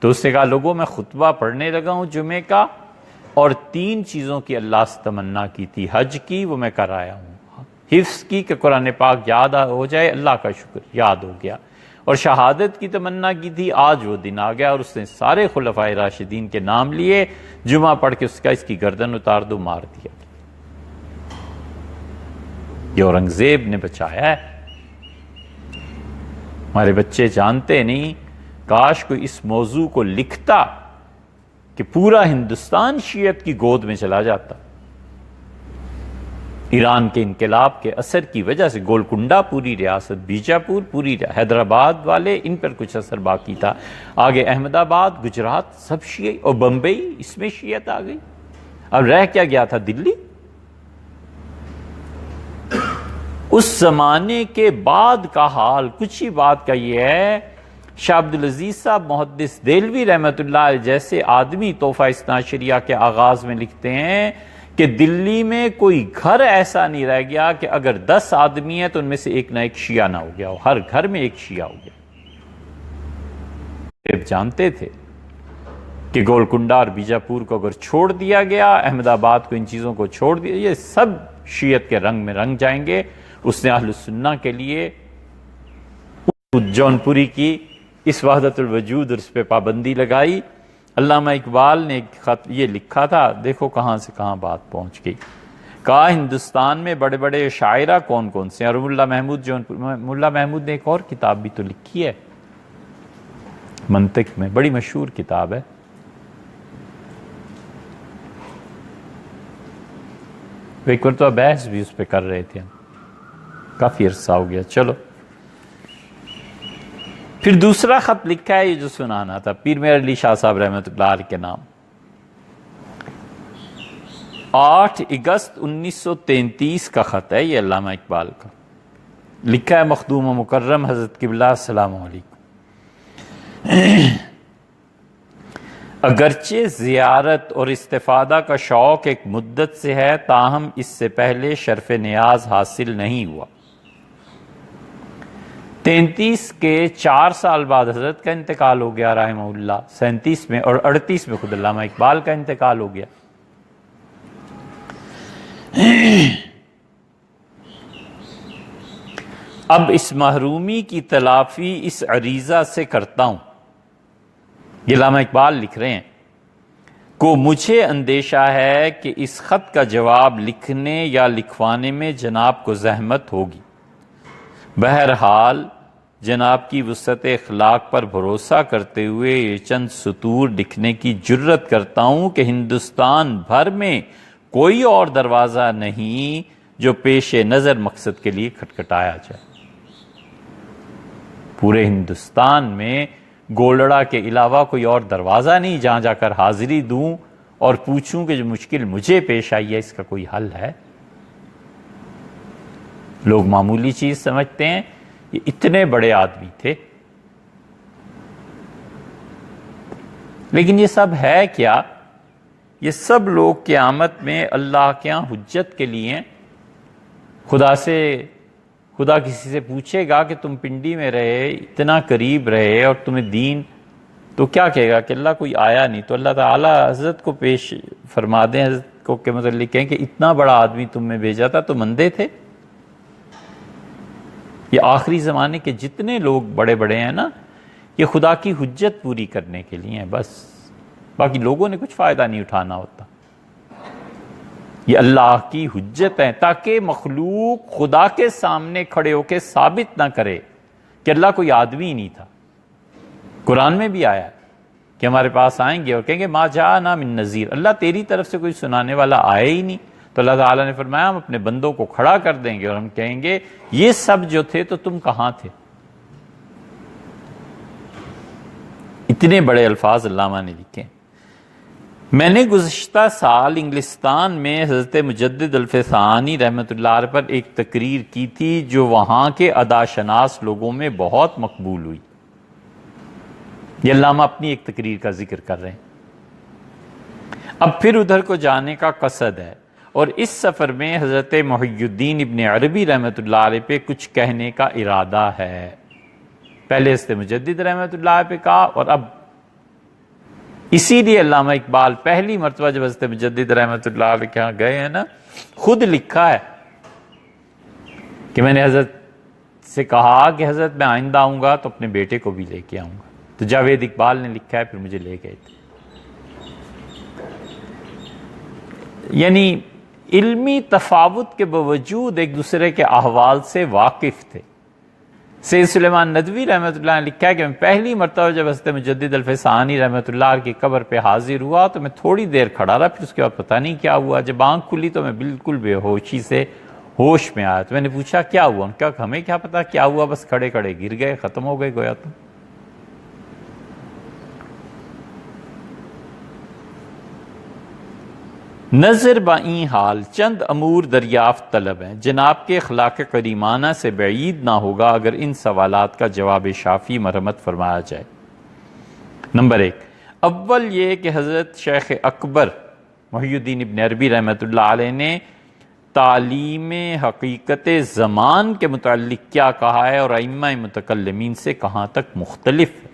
تو اس نے کہا لوگوں میں خطبہ پڑھنے لگا ہوں جمعے کا، اور 3 چیزوں کی اللہ سے تمنا کی تھی۔ حج کی، وہ میں کر آیا ہوں، حفظ کی کہ قرآن پاک یاد ہو جائے، اللہ کا شکر یاد ہو گیا، اور شہادت کی تمنا کی تھی۔ آج وہ دن آ گیا، اور اس نے سارے خلفائے راشدین کے نام لیے، جمعہ پڑھ کے اس کی گردن اتار دو، مار دیا۔ یہ اورنگزیب نے بچایا ہے۔ ہمارے بچے جانتے نہیں، کاش کوئی اس موضوع کو لکھتا کہ پورا ہندوستان شیعت کی گود میں چلا جاتا۔ ایران کے انقلاب کے اثر کی وجہ سے گولکنڈہ پوری ریاست، بیجاپور پوری، حیدرآباد والے، ان پر کچھ اثر باقی تھا، آگے احمد آباد، گجرات، سب شیعہ، اور بمبئی اس میں شیعت آ گئی۔ اب رہ کیا گیا تھا؟ دلی۔ اس زمانے کے بعد کا حال کچھ ہی بات کا یہ ہے۔ شاہ عبدالعزیز صاحب محدث دہلوی رحمت اللہ علیہ جیسے آدمی تحفہ اثنا عشریہ کے آغاز میں لکھتے ہیں کہ دلی میں کوئی گھر ایسا نہیں رہ گیا کہ اگر 10 آدمی ہیں تو ان میں سے ایک نہ ایک شیعہ نہ ہو گیا ہو، ہر گھر میں ایک شیعہ ہو گیا۔ جانتے تھے کہ گولکنڈہ اور بیجاپور کو اگر چھوڑ دیا گیا، احمد آباد کو، ان چیزوں کو چھوڑ دیا، یہ سب شیعت کے رنگ میں رنگ جائیں گے۔ اس نے اہل السنہ کے لیے جون پوری کی اس وحدت الوجود اور اس پہ پابندی لگائی۔ علامہ اقبال نے ایک خط یہ لکھا تھا، دیکھو کہاں سے کہاں بات پہنچ گئی۔ کہا ہندوستان میں بڑے بڑے شاعرہ کون کون سے ہیں، اور ملا محمود جون ملا محمود نے ایک اور کتاب بھی تو لکھی ہے منطق میں، بڑی مشہور کتاب ہے۔ ایک مرتبہ بحث بھی اس پہ کر رہے تھے، کافی عرصہ ہو گیا۔ چلو پھر دوسرا خط لکھا ہے، یہ جو سنانا تھا، پیر میر علی شاہ صاحب رحمۃ اللہ علیہ کے نام، 8 اگست 1933 کا خط ہے یہ علامہ اقبال کا، لکھا ہے مخدوم و مکرم حضرت قبلہ السلام علیکم۔ اگرچہ زیارت اور استفادہ کا شوق ایک مدت سے ہے، تاہم اس سے پہلے شرف نیاز حاصل نہیں ہوا۔ 33 کے 4 سال بعد حضرت کا انتقال ہو گیا رحمہ اللہ، 37 میں، اور 38 میں خود علامہ اقبال کا انتقال ہو گیا۔ اب اس محرومی کی تلافی اس عریضہ سے کرتا ہوں، یہ علامہ اقبال لکھ رہے ہیں، کو مجھے اندیشہ ہے کہ اس خط کا جواب لکھنے یا لکھوانے میں جناب کو زحمت ہوگی۔ بہرحال جناب کی وسعت اخلاق پر بھروسہ کرتے ہوئے یہ چند سطور لکھنے کی جرت کرتا ہوں کہ ہندوستان بھر میں کوئی اور دروازہ نہیں جو پیش نظر مقصد کے لیے کھٹکھٹایا جائے۔ پورے ہندوستان میں گولڑا کے علاوہ کوئی اور دروازہ نہیں جہاں جا کر حاضری دوں اور پوچھوں کہ جو مشکل مجھے پیش آئی ہے اس کا کوئی حل ہے۔ لوگ معمولی چیز سمجھتے ہیں، یہ اتنے بڑے آدمی تھے، لیکن یہ سب ہے کیا؟ یہ سب لوگ قیامت میں اللہ کے ہاں حجت کے لیے خدا کسی سے پوچھے گا کہ تم پنڈی میں رہے، اتنا قریب رہے اور تمہیں دین، تو کیا کہے گا کہ اللہ کوئی آیا نہیں، تو اللہ تعالیٰ حضرت کو پیش فرما دیں، حضرت کو کے متعلق کہیں کہ اتنا بڑا آدمی تم میں بھیجا تھا تو مندے تھے۔ یہ آخری زمانے کے جتنے لوگ بڑے بڑے ہیں نا، یہ خدا کی حجت پوری کرنے کے لیے ہیں بس، باقی لوگوں نے کچھ فائدہ نہیں اٹھانا ہوتا۔ یہ اللہ کی حجت ہے تاکہ مخلوق خدا کے سامنے کھڑے ہو کے ثابت نہ کرے کہ اللہ کوئی آدمی ہی نہیں تھا۔ قرآن میں بھی آیا ہے کہ ہمارے پاس آئیں گے اور کہیں گے ما جاءنا من نذیر، اللہ تیری طرف سے کوئی سنانے والا آئے ہی نہیں۔ تو اللہ تعالیٰ نے فرمایا ہم اپنے بندوں کو کھڑا کر دیں گے اور ہم کہیں گے یہ سب جو تھے تو تم کہاں تھے؟ اتنے بڑے الفاظ علامہ نے لکھے۔ میں نے گزشتہ سال انگلستان میں حضرت مجدد الفسانی رحمۃ اللہ علیہ پر ایک تقریر کی تھی جو وہاں کے اداشناس لوگوں میں بہت مقبول ہوئی۔ یہ علامہ اپنی ایک تقریر کا ذکر کر رہے ہیں۔ اب پھر ادھر کو جانے کا قصد ہے، اور اس سفر میں حضرت محی الدین ابن عربی رحمۃ اللہ علیہ پہ کچھ کہنے کا ارادہ ہے۔ پہلے حضرت مجدد رحمۃ اللہ علیہ پہ کہا، اور اب اسی لیے علامہ اقبال پہلی مرتبہ جب حضرت مجدد رحمۃ اللہ علیہ کے یہاں گئے ہیں نا، خود لکھا ہے کہ میں نے حضرت سے کہا کہ حضرت میں آئندہ آؤں گا تو اپنے بیٹے کو بھی لے کے آؤں گا، تو جاوید اقبال نے لکھا ہے پھر مجھے لے گئے تھے۔ یعنی علمی تفاوت کے باوجود ایک دوسرے کے احوال سے واقف تھے۔ سید سلیمان ندوی رحمۃ اللہ نے لکھا ہے کہ میں پہلی مرتبہ جب حضرت مجدد الفسانی رحمۃ اللہ کی قبر پہ حاضر ہوا تو میں تھوڑی دیر کھڑا رہا، پھر اس کے بعد پتہ نہیں کیا ہوا، جب آنکھ کھلی تو میں بالکل بے ہوشی سے ہوش میں آیا، تو میں نے پوچھا کیا ہوا؟ ان کا ہمیں کیا پتا کیا ہوا، بس کھڑے کھڑے گر گئے، ختم ہو گئے گویا تو۔ نظر بائیں حال چند امور دریافت طلب ہیں، جناب کے اخلاق کریمانہ سے بعید نہ ہوگا اگر ان سوالات کا جواب شافی مرحمت فرمایا جائے۔ نمبر 1، اول یہ کہ حضرت شیخ اکبر محی الدین ابن عربی رحمۃ اللہ علیہ نے تعلیم حقیقت زمان کے متعلق کیا کہا ہے اور ائمہ متکلمین سے کہاں تک مختلف ہے۔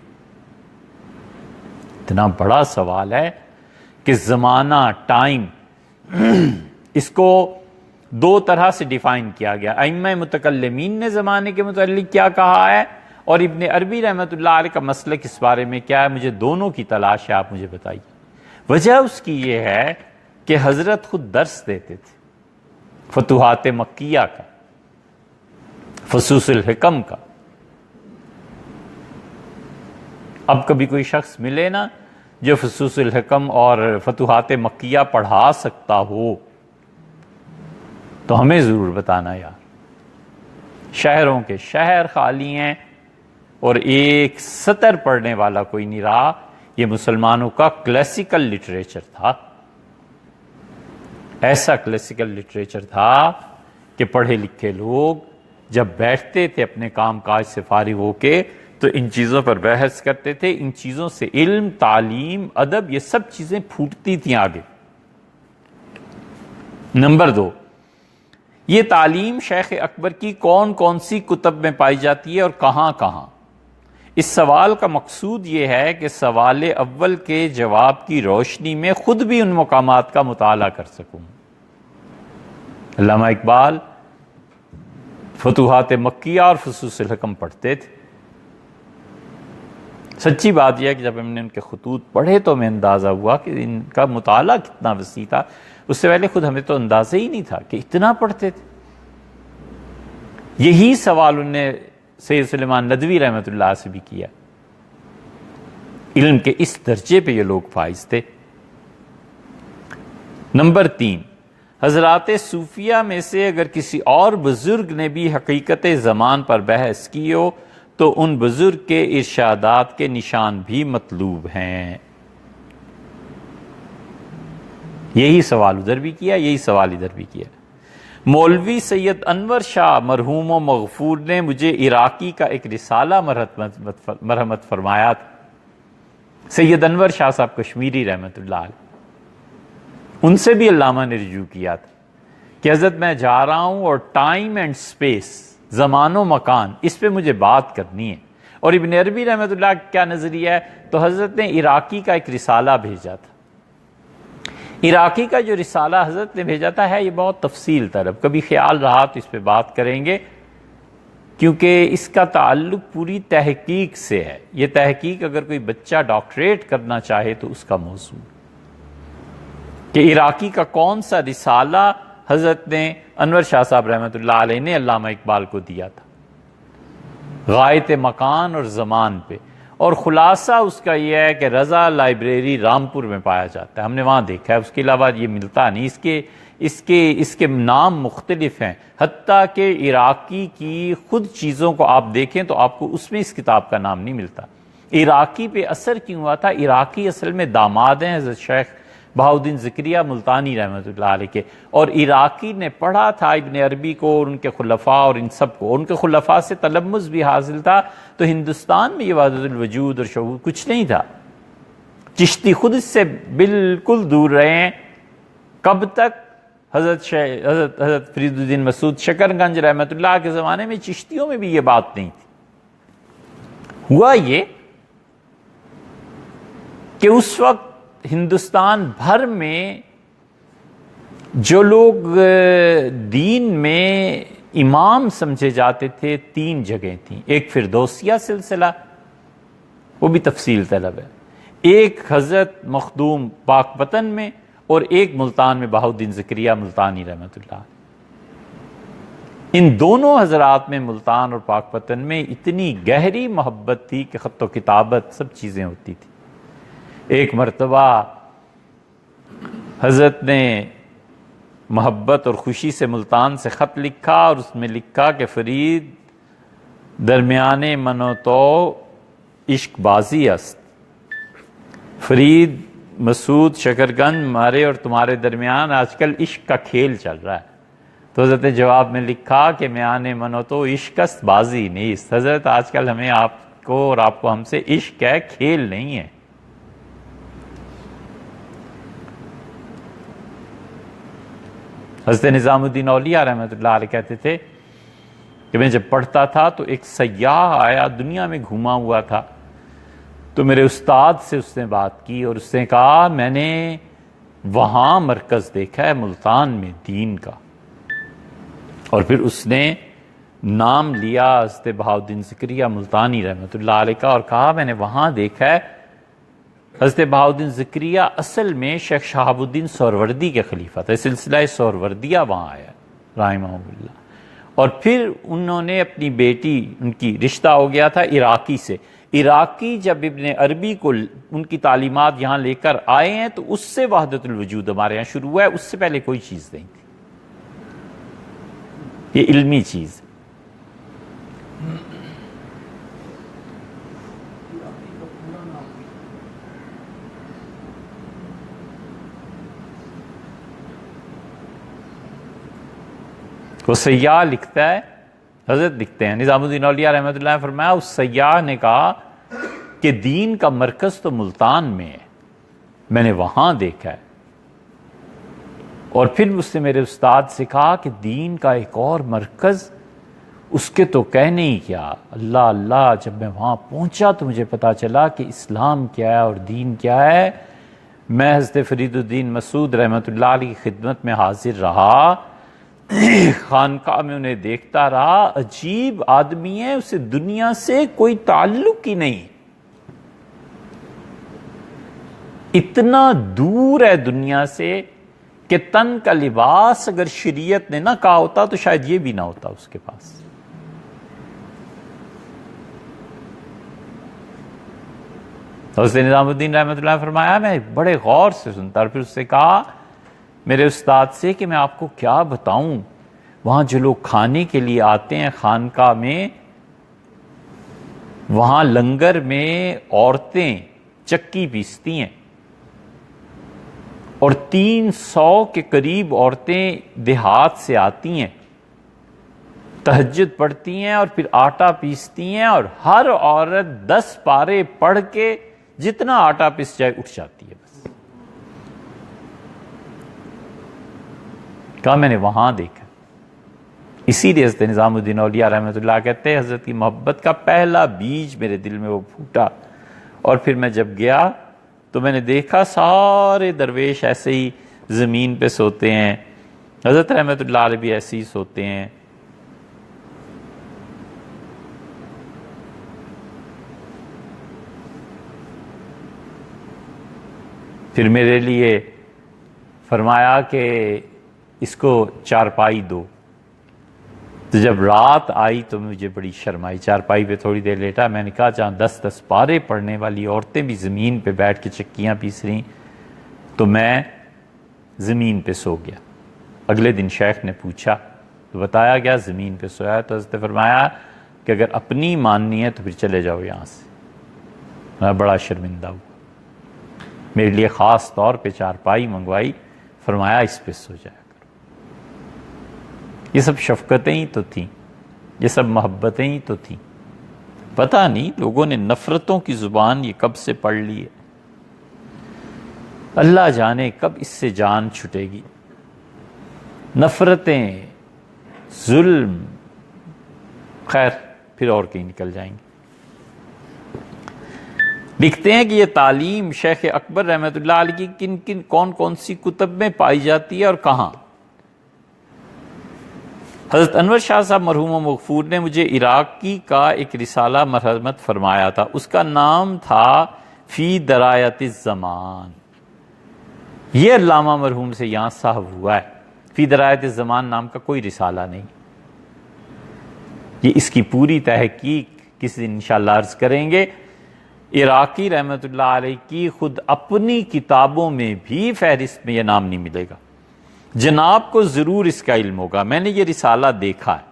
اتنا بڑا سوال ہے کہ زمانہ، ٹائم، اس کو دو طرح سے ڈیفائن کیا گیا. ائمہ متکلمین نے زمانے کے متعلق کیا کہا ہے اور ابن عربی رحمۃ اللہ علیہ کا مسلک اس بارے میں کیا ہے. مجھے دونوں کی تلاش ہے، آپ مجھے بتائیے. وجہ اس کی یہ ہے کہ حضرت خود درس دیتے تھے فتوحات مکیہ کا، فصوص الحکم کا. اب کبھی کوئی شخص ملے نا جو فصوص الحکم اور فتوحات مکیہ پڑھا سکتا ہو تو ہمیں ضرور بتانا یار. شہروں کے شہر خالی ہیں اور ایک سطر پڑھنے والا کوئی نہیں رہا. یہ مسلمانوں کا کلاسیکل لٹریچر تھا، ایسا کلاسیکل لٹریچر تھا کہ پڑھے لکھے لوگ جب بیٹھتے تھے اپنے کام کاج سے فارغ ہو کے تو ان چیزوں پر بحث کرتے تھے. ان چیزوں سے علم، تعلیم، ادب، یہ سب چیزیں پھوٹتی تھیں آگے. نمبر 2، یہ تعلیم شیخ اکبر کی کون کون سی کتب میں پائی جاتی ہے اور کہاں کہاں؟ اس سوال کا مقصود یہ ہے کہ سوال اول کے جواب کی روشنی میں خود بھی ان مقامات کا مطالعہ کر سکوں. علامہ اقبال فتوحات مکیہ اور فصوص الحکم پڑھتے تھے. سچی بات یہ ہے کہ جب ہم نے ان کے خطوط پڑھے تو ہمیں اندازہ ہوا کہ ان کا مطالعہ کتنا وسیع تھا. اس سے پہلے خود ہمیں تو اندازہ ہی نہیں تھا کہ اتنا پڑھتے تھے. یہی سوال انہوں نے سید سلیمان ندوی رحمۃ اللہ سے بھی کیا. علم کے اس درجے پہ یہ لوگ فائز تھے. نمبر 3، حضرات صوفیہ میں سے اگر کسی اور بزرگ نے بھی حقیقت زمان پر بحث کی ہو تو ان بزرگ کے ارشادات کے نشان بھی مطلوب ہیں. یہی سوال ادھر بھی کیا، یہی سوال ادھر بھی کیا. مولوی سید انور شاہ مرحوم و مغفور نے مجھے عراقی کا ایک رسالہ مرحمت فرمایا تھا. سید انور شاہ صاحب کشمیری رحمۃ اللہ علیہ، ان سے بھی علامہ نے رجوع کیا تھا کہ حضرت میں جا رہا ہوں اور ٹائم اینڈ سپیس، زمان و مکان، اس پہ مجھے بات کرنی ہے. اور ابن عربی رحمۃ اللہ کا کیا نظریہ ہے؟ تو حضرت نے عراقی کا ایک رسالہ بھیجا تھا. عراقی کا جو رسالہ حضرت نے بھیجا تھا ہے یہ بہت تفصیل طلب، کبھی خیال رہا تو اس پہ بات کریں گے کیونکہ اس کا تعلق پوری تحقیق سے ہے. یہ تحقیق اگر کوئی بچہ ڈاکٹریٹ کرنا چاہے تو اس کا موضوع کہ عراقی کا کون سا رسالہ حضرت نے انور شاہ صاحب رحمۃ اللہ علیہ نے علامہ اقبال کو دیا تھا غایت مکان اور زمان پہ. اور خلاصہ اس کا یہ ہے کہ رضا لائبریری رامپور میں پایا جاتا ہے، ہم نے وہاں دیکھا ہے. اس کے علاوہ یہ ملتا نہیں. اس کے نام مختلف ہیں، حتیٰ کہ عراقی کی خود چیزوں کو آپ دیکھیں تو آپ کو اس میں اس کتاب کا نام نہیں ملتا. عراقی پہ اثر کیوں ہوا تھا؟ عراقی اصل میں داماد ہیں حضرت شیخ بہاؤالدین زکریا ملتانی رحمۃ اللہ علیہ کے، اور عراقی نے پڑھا تھا ابن عربی کو اور ان کے خلفاء اور ان سب کو. ان کے خلفاء سے تلمذ بھی حاصل تھا. تو ہندوستان میں یہ وحدت الوجود اور شعور کچھ نہیں تھا. چشتی خود اس سے بالکل دور رہے ہیں. کب تک؟ حضرت فرید الدین مسعود شکرگنج رحمۃ اللہ کے زمانے میں چشتیوں میں بھی یہ بات نہیں تھی. ہوا یہ کہ اس وقت ہندوستان بھر میں جو لوگ دین میں امام سمجھے جاتے تھے 3 جگہیں تھیں. ایک فردوسیہ سلسلہ، وہ بھی تفصیل طلب ہے، ایک حضرت مخدوم پاک پتن میں، اور ایک ملتان میں بہاؤالدین زکریا ملتانی رحمۃ اللہ. ان دونوں حضرات میں ملتان اور پاک پتن میں اتنی گہری محبت تھی کہ خط و کتابت سب چیزیں ہوتی تھی. ایک مرتبہ حضرت نے محبت اور خوشی سے ملتان سے خط لکھا اور اس میں لکھا کہ فرید درمیان من و تو عشق بازی است. فرید مسعود شکرگنج، ہمارے اور تمہارے درمیان آج کل عشق کا کھیل چل رہا ہے. تو حضرت نے جواب میں لکھا کہ میان من و تو عشق است بازی نیست. حضرت آج کل ہمیں آپ کو اور آپ کو ہم سے عشق ہے، کھیل نہیں ہے. حضرت نظام الدین اولیاء رحمۃ اللہ علیہ کہتے تھے کہ میں جب پڑھتا تھا تو ایک سیاح آیا، دنیا میں گھوما ہوا تھا، تو میرے استاد سے اس نے بات کی اور اس نے کہا میں نے وہاں مرکز دیکھا ہے ملتان میں دین کا، اور پھر اس نے نام لیا حضرت بہاؤالدین زکریا ملتانی رحمۃ اللہ علیہ کا اور کہا میں نے وہاں دیکھا ہے حضرت بہاؤالدین زکریا اصل میں شیخ شہاب الدین سہروردی کے خلیفہ تھے، سلسلہ سہروردیہ وہاں آیا رحمہ اللہ، اور پھر انہوں نے اپنی بیٹی، ان کی رشتہ ہو گیا تھا عراقی سے، عراقی جب ابن عربی کو ان کی تعلیمات یہاں لے کر آئے ہیں تو اس سے وحدت الوجود ہمارے یہاں شروع ہوا ہے، اس سے پہلے کوئی چیز نہیں تھی، یہ علمی چیز ہے۔ وہ سیاح لکھتا ہے، حضرت لکھتے ہیں نظام الدین اولیاء رحمۃ اللہ نے فرمایا اس سیاح نے کہا کہ دین کا مرکز تو ملتان میں ہے، میں نے وہاں دیکھا ہے، اور پھر اس نے میرے استاد سے کہا کہ دین کا ایک اور مرکز، اس کے تو کہنے ہی کیا، اللہ اللہ، جب میں وہاں پہنچا تو مجھے پتا چلا کہ اسلام کیا ہے اور دین کیا ہے۔ میں حضرت فرید الدین مسعود رحمۃ اللہ علیہ کی خدمت میں حاضر رہا، خانقاہ میں انہیں دیکھتا رہا، عجیب آدمی ہے، اسے دنیا سے کوئی تعلق ہی نہیں، اتنا دور ہے دنیا سے کہ تن کا لباس اگر شریعت نے نہ کہا ہوتا تو شاید یہ بھی نہ ہوتا اس کے پاس۔ حضرت نظام الدین رحمۃ اللہ نے فرمایا میں بڑے غور سے سنتا، اور پھر اس سے کہا میرے استاد سے کہ میں آپ کو کیا بتاؤں، وہاں جو لوگ کھانے کے لیے آتے ہیں خانقاہ میں، وہاں لنگر میں عورتیں چکی پیستی ہیں، اور 300 کے قریب عورتیں دیہات سے آتی ہیں، تہجد پڑھتی ہیں اور پھر آٹا پیستی ہیں، اور ہر عورت 10 پارے پڑھ کے جتنا آٹا پس جائے اٹھ جاتی ہے، بس۔ کہا میں نے وہاں دیکھا، اسی لیے حضرت نظام الدین اولیاء رحمۃ اللہ کہتے ہیں حضرت کی محبت کا پہلا بیج میرے دل میں وہ پھوٹا، اور پھر میں جب گیا تو میں نے دیکھا سارے درویش ایسے ہی زمین پہ سوتے ہیں، حضرت رحمۃ اللہ علیہ بھی ایسے ہی سوتے ہیں، پھر میرے لیے فرمایا کہ اس کو چارپائی دو، تو جب رات آئی تو مجھے بڑی شرم آئی، چارپائی پہ تھوڑی دیر لیٹا، میں نے کہا جہاں 10 پارے پڑھنے والی عورتیں بھی زمین پہ بیٹھ کے چکیاں پیس رہی، تو میں زمین پہ سو گیا۔ اگلے دن شیخ نے پوچھا تو بتایا گیا زمین پہ سویا ہے، تو حضرت نے فرمایا کہ اگر اپنی ماننی ہے تو پھر چلے جاؤ یہاں سے۔ میں بڑا شرمندہ ہوا، میرے لیے خاص طور پہ چارپائی منگوائی، فرمایا اس پہ سو جایا کرو۔ یہ سب شفقتیں ہی تو تھیں، یہ سب محبتیں ہی تو تھیں، پتہ نہیں لوگوں نے نفرتوں کی زبان یہ کب سے پڑھ لی ہے، اللہ جانے کب اس سے جان چھٹے گی۔ نفرتیں، ظلم، خیر پھر اور کہیں نکل جائیں گے۔ لکھتے ہیں کہ یہ تعلیم شیخ اکبر رحمۃ اللہ علیہ کی کن کن کون کون سی کتب میں پائی جاتی ہے اور کہاں۔ حضرت انور شاہ صاحب مرحوم و مغفور نے مجھے عراقی کا ایک رسالہ مرحمت فرمایا تھا، اس کا نام تھا فی درایت الزمان، یہ علامہ مرحوم سے یہاں صاحب ہوا ہے، فی درایت الزمان نام کا کوئی رسالہ نہیں، یہ اس کی پوری تحقیق کسی دن انشاءاللہ عرض کریں گے۔ عراقی رحمت اللہ علیہ کی خود اپنی کتابوں میں بھی فہرست میں یہ نام نہیں ملے گا، جناب کو ضرور اس کا علم ہوگا، میں نے یہ رسالہ دیکھا ہے،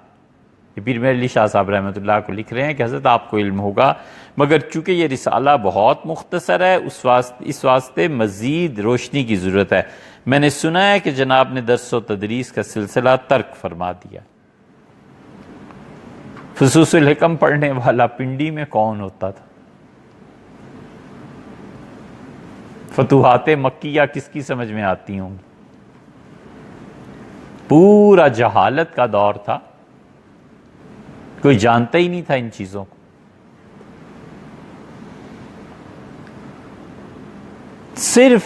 یہ پیر مہر علی شاہ صاحب رحمۃ اللہ کو لکھ رہے ہیں کہ حضرت آپ کو علم ہوگا، مگر چونکہ یہ رسالہ بہت مختصر ہے اس واسطے مزید روشنی کی ضرورت ہے۔ میں نے سنا ہے کہ جناب نے درس و تدریس کا سلسلہ ترک فرما دیا۔ فصوص الحکم پڑھنے والا پنڈی میں کون ہوتا تھا؟ فتوحات مکیہ کس کی سمجھ میں آتی ہوں گی؟ پورا جہالت کا دور تھا، کوئی جانتا ہی نہیں تھا ان چیزوں کو۔ صرف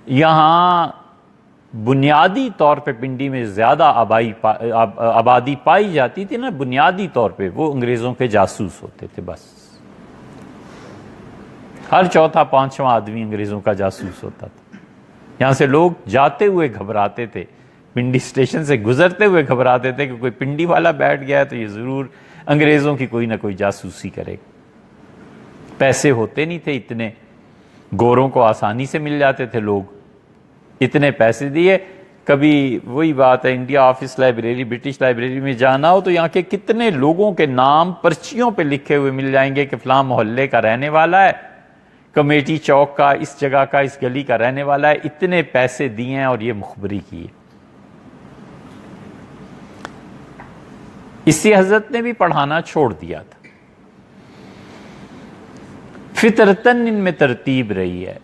یہاں بنیادی طور پہ پنڈی میں زیادہ آبادی پائی جاتی تھی نا، بنیادی طور پہ وہ انگریزوں کے جاسوس ہوتے تھے بس. ہر چوتھا پانچواں آدمی انگریزوں کا جاسوس ہوتا تھا. یہاں سے لوگ جاتے ہوئے گھبراتے تھے، پنڈی اسٹیشن سے گزرتے ہوئے گھبراتے تھے کہ کوئی پنڈی والا بیٹھ گیا ہے تو یہ ضرور انگریزوں کی کوئی نہ کوئی جاسوسی کرے گا. پیسے ہوتے نہیں تھے اتنے، گوروں کو آسانی سے مل جاتے تھے لوگ، اتنے پیسے دیے. کبھی وہی بات ہے، India office library, British library میں جانا ہو تو یہاں کے کتنے لوگوں کے نام پرچیوں پہ لکھے ہوئے مل جائیں گے کہ فلاں محلے کا رہنے والا ہے، کمیٹی چوک کا، اس جگہ کا، اس گلی کا رہنے والا ہے، اتنے پیسے دیے ہیں اور یہ مخبری کی ہے. اسی حضرت نے بھی پڑھانا چھوڑ دیا تھا. فطرتاً ان میں ترتیب رہی ہے.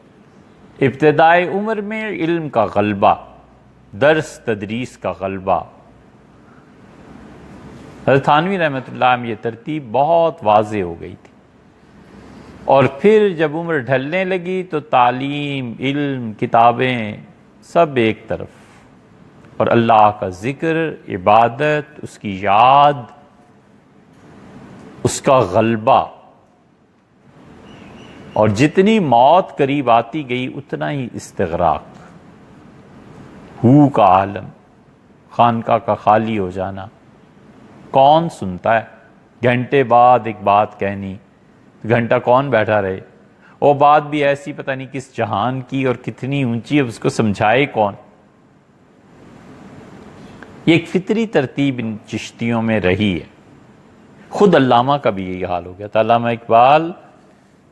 ابتدائی عمر میں علم کا غلبہ، درس تدریس کا غلبہ. حضرت تھانوی رحمۃ اللہ میں یہ ترتیب بہت واضح ہو گئی تھی. اور پھر جب عمر ڈھلنے لگی تو تعلیم، علم، کتابیں سب ایک طرف، اور اللہ کا ذکر، عبادت، اس کی یاد، اس کا غلبہ. اور جتنی موت قریب آتی گئی اتنا ہی استغراق، ہو کا عالم، خانقاہ کا خالی ہو جانا. کون سنتا ہے؟ گھنٹے بعد ایک بات کہنی، گھنٹہ کون بیٹھا رہے؟ وہ بات بھی ایسی پتہ نہیں کس جہان کی اور کتنی اونچی ہے، اس کو سمجھائے کون؟ یہ ایک فطری ترتیب ان چشتیوں میں رہی ہے. خود علامہ کا بھی یہی حال ہو گیا تھا. علامہ اقبال